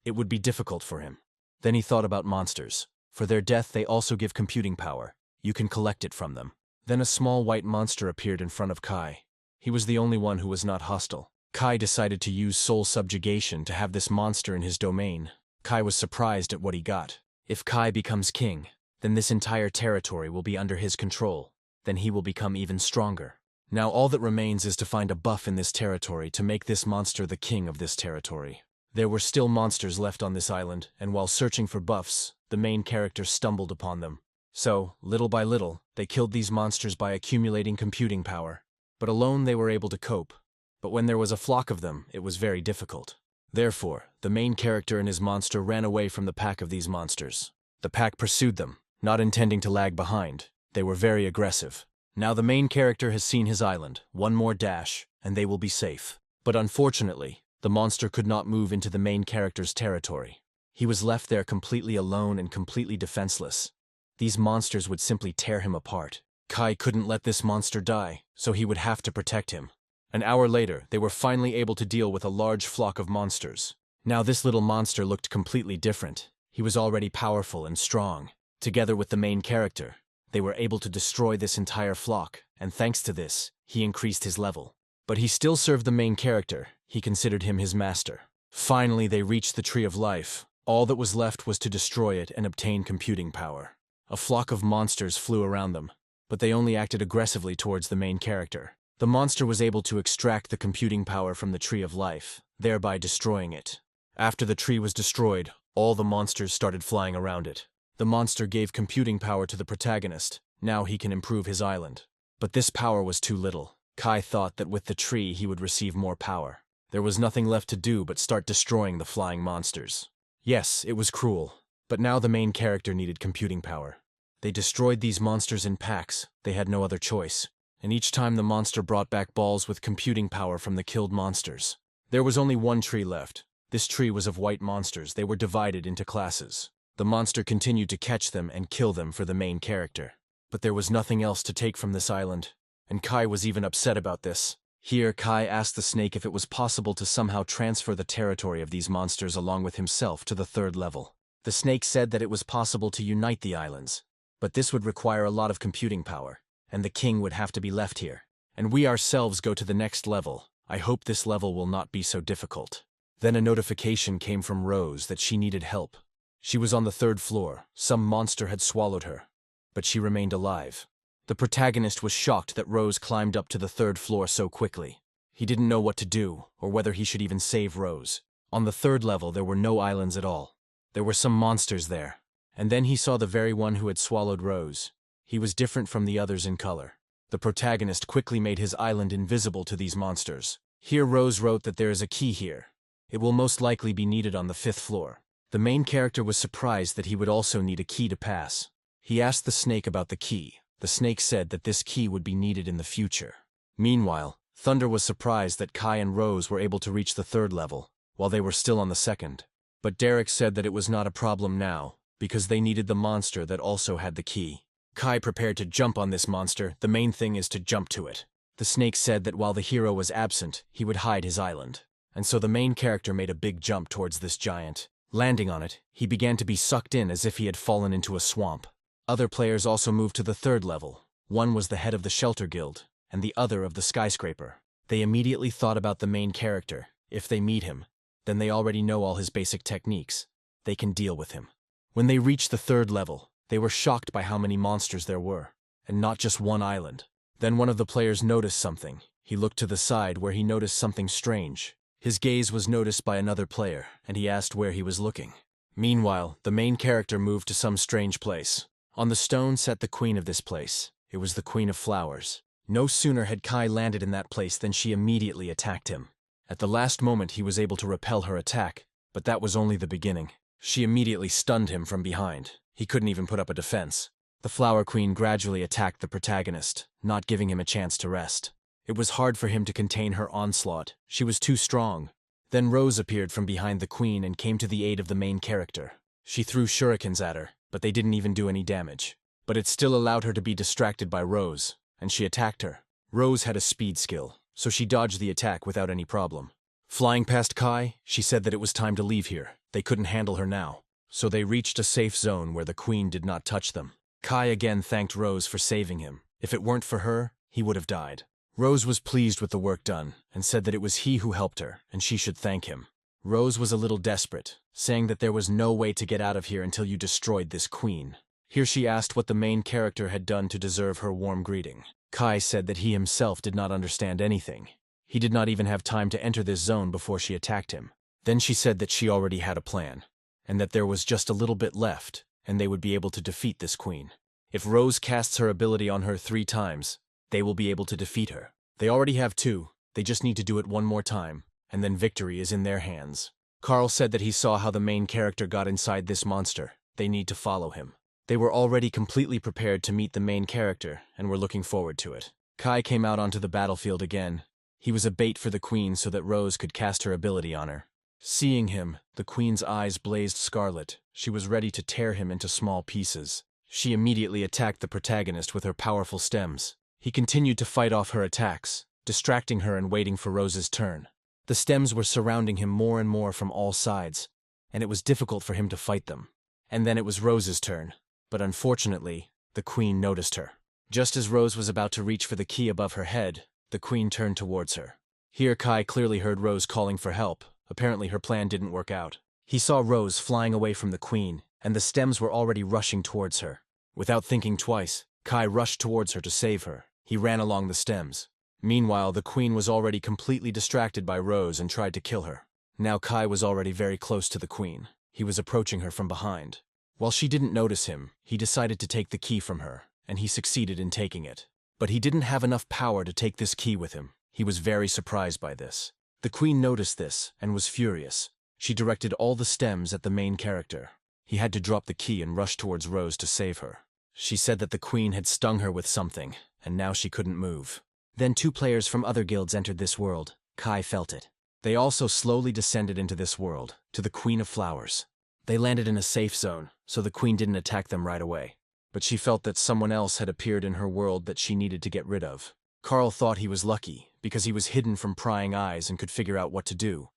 it would be difficult for him. Then he thought about monsters. For their death, they also give computing power. You can collect it from them. Then a small white monster appeared in front of Kai. He was the only one who was not hostile. Kai decided to use soul subjugation to have this monster in his domain. Kai was surprised at what he got. If Kai becomes king, then this entire territory will be under his control. Then he will become even stronger. Now all that remains is to find a buff in this territory to make this monster the king of this territory. There were still monsters left on this island, and while searching for buffs, the main character stumbled upon them. So, little by little, they killed these monsters by accumulating computing power. But alone they were able to cope. But when there was a flock of them, it was very difficult. Therefore, the main character and his monster ran away from the pack of these monsters. The pack pursued them, not intending to lag behind. They were very aggressive. Now the main character has seen his island, one more dash, and they will be safe. But unfortunately, the monster could not move into the main character's territory. He was left there completely alone and completely defenseless. These monsters would simply tear him apart. Kai couldn't let this monster die, so he would have to protect him. An hour later, they were finally able to deal with a large flock of monsters. Now this little monster looked completely different. He was already powerful and strong. Together with the main character, they were able to destroy this entire flock, and thanks to this, he increased his level. But he still served the main character. He considered him his master. Finally, they reached the Tree of Life. All that was left was to destroy it and obtain computing power. A flock of monsters flew around them, but they only acted aggressively towards the main character. The monster was able to extract the computing power from the Tree of Life, thereby destroying it. After the tree was destroyed, all the monsters started flying around it. The monster gave computing power to the protagonist. Now he can improve his island. But this power was too little. Kai thought that with the tree he would receive more power. There was nothing left to do but start destroying the flying monsters. Yes, it was cruel, but now the main character needed computing power. They destroyed these monsters in packs. They had no other choice. And each time the monster brought back balls with computing power from the killed monsters. There was only one tree left. This tree was of white monsters. They were divided into classes. The monster continued to catch them and kill them for the main character. But there was nothing else to take from this island, and Kai was even upset about this. Here, Kai asked the snake if it was possible to somehow transfer the territory of these monsters along with himself to the 3rd level. The snake said that it was possible to unite the islands, but this would require a lot of computing power, and the king would have to be left here. And we ourselves go to the next level. I hope this level will not be so difficult. Then a notification came from Rose that she needed help. She was on the 3rd floor. Some monster had swallowed her, but she remained alive. The protagonist was shocked that Rose climbed up to the 3rd floor so quickly. He didn't know what to do, or whether he should even save Rose. On the 3rd level there were no islands at all. There were some monsters there. And then he saw the very one who had swallowed Rose. He was different from the others in color. The protagonist quickly made his island invisible to these monsters. Here Rose wrote that there is a key here. It will most likely be needed on the 5th floor. The main character was surprised that he would also need a key to pass. He asked the snake about the key. The snake said that this key would be needed in the future. Meanwhile, Thunder was surprised that Kai and Rose were able to reach the 3rd level, while they were still on the 2nd. But Derek said that it was not a problem now, because they needed the monster that also had the key. Kai prepared to jump on this monster. The main thing is to jump to it. The snake said that while the hero was absent, he would hide his island. And so the main character made a big jump towards this giant. Landing on it, he began to be sucked in as if he had fallen into a swamp. Other players also moved to the 3rd level. One was the head of the Shelter Guild, and the other of the Skyscraper. They immediately thought about the main character. If they meet him, then they already know all his basic techniques. They can deal with him. When they reached the 3rd level, they were shocked by how many monsters there were, and not just one island. Then one of the players noticed something. He looked to the side where he noticed something strange. His gaze was noticed by another player, and he asked where he was looking. Meanwhile, the main character moved to some strange place. On the stone sat the queen of this place. It was the Queen of Flowers. No sooner had Kai landed in that place than she immediately attacked him. At the last moment he was able to repel her attack, but that was only the beginning. She immediately stunned him from behind. He couldn't even put up a defense. The Flower Queen gradually attacked the protagonist, not giving him a chance to rest. It was hard for him to contain her onslaught. She was too strong. Then Rose appeared from behind the queen and came to the aid of the main character. She threw shurikens at her, but they didn't even do any damage. But it still allowed her to be distracted by Rose, and she attacked her. Rose had a speed skill, so she dodged the attack without any problem. Flying past Kai, she said that it was time to leave here. They couldn't handle her now. So they reached a safe zone where the queen did not touch them. Kai again thanked Rose for saving him. If it weren't for her, he would have died. Rose was pleased with the work done, and said that it was he who helped her, and she should thank him. Rose was a little desperate, saying that there was no way to get out of here until you destroyed this queen. Here she asked what the main character had done to deserve her warm greeting. Kai said that he himself did not understand anything. He did not even have time to enter this zone before she attacked him. Then she said that she already had a plan, and that there was just a little bit left, and they would be able to defeat this queen. If Rose casts her ability on her 3 times, they will be able to defeat her. They already have 2, they just need to do it one more time, and then victory is in their hands. Carl said that he saw how the main character got inside this monster. They need to follow him. They were already completely prepared to meet the main character, and were looking forward to it. Kai came out onto the battlefield again. He was a bait for the queen so that Rose could cast her ability on her. Seeing him, the queen's eyes blazed scarlet. She was ready to tear him into small pieces. She immediately attacked the protagonist with her powerful stems. He continued to fight off her attacks, distracting her and waiting for Rose's turn. The stems were surrounding him more and more from all sides, and it was difficult for him to fight them. And then it was Rose's turn, but unfortunately, the queen noticed her. Just as Rose was about to reach for the key above her head, the queen turned towards her. Here Kai clearly heard Rose calling for help. Apparently her plan didn't work out. He saw Rose flying away from the queen, and the stems were already rushing towards her. Without thinking twice, Kai rushed towards her to save her. He ran along the stems. Meanwhile, the queen was already completely distracted by Rose and tried to kill her. Now Kai was already very close to the queen. He was approaching her from behind. While she didn't notice him, he decided to take the key from her, and he succeeded in taking it. But he didn't have enough power to take this key with him. He was very surprised by this. The queen noticed this and was furious. She directed all the stems at the main character. He had to drop the key and rush towards Rose to save her. She said that the queen had stung her with something, and now she couldn't move. Then 2 players from other guilds entered this world. Kai felt it. They also slowly descended into this world, to the Queen of Flowers. They landed in a safe zone, so the queen didn't attack them right away. But she felt that someone else had appeared in her world that she needed to get rid of. Carl thought he was lucky, because he was hidden from prying eyes and could figure out what to do.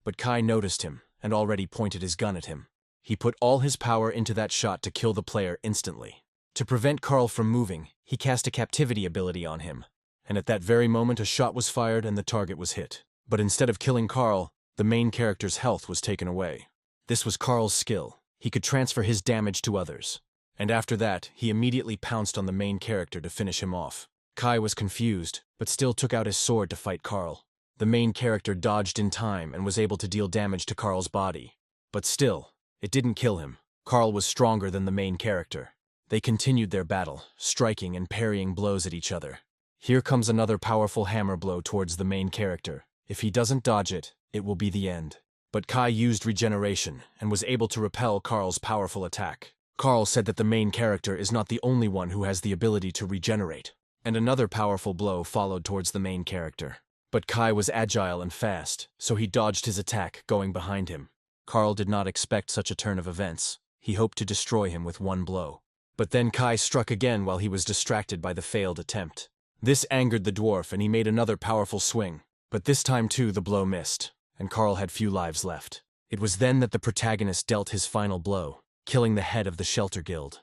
But Kai noticed him, and already pointed his gun at him. He put all his power into that shot to kill the player instantly. To prevent Carl from moving, he cast a captivity ability on him. And at that very moment a shot was fired and the target was hit. But instead of killing Carl, the main character's health was taken away. This was Carl's skill. He could transfer his damage to others. And after that, he immediately pounced on the main character to finish him off. Kai was confused, but still took out his sword to fight Carl. The main character dodged in time and was able to deal damage to Carl's body. But still, it didn't kill him. Carl was stronger than the main character. They continued their battle, striking and parrying blows at each other. Here comes another powerful hammer blow towards the main character. If he doesn't dodge it, it will be the end. But Kai used regeneration and was able to repel Carl's powerful attack. Carl said that the main character is not the only one who has the ability to regenerate. And another powerful blow followed towards the main character. But Kai was agile and fast, so he dodged his attack, going behind him. Carl did not expect such a turn of events. He hoped to destroy him with one blow. But then Kai struck again while he was distracted by the failed attempt. This angered the dwarf and he made another powerful swing. But this time too the blow missed, and Carl had few lives left. It was then that the protagonist dealt his final blow, killing the head of the Shelter Guild.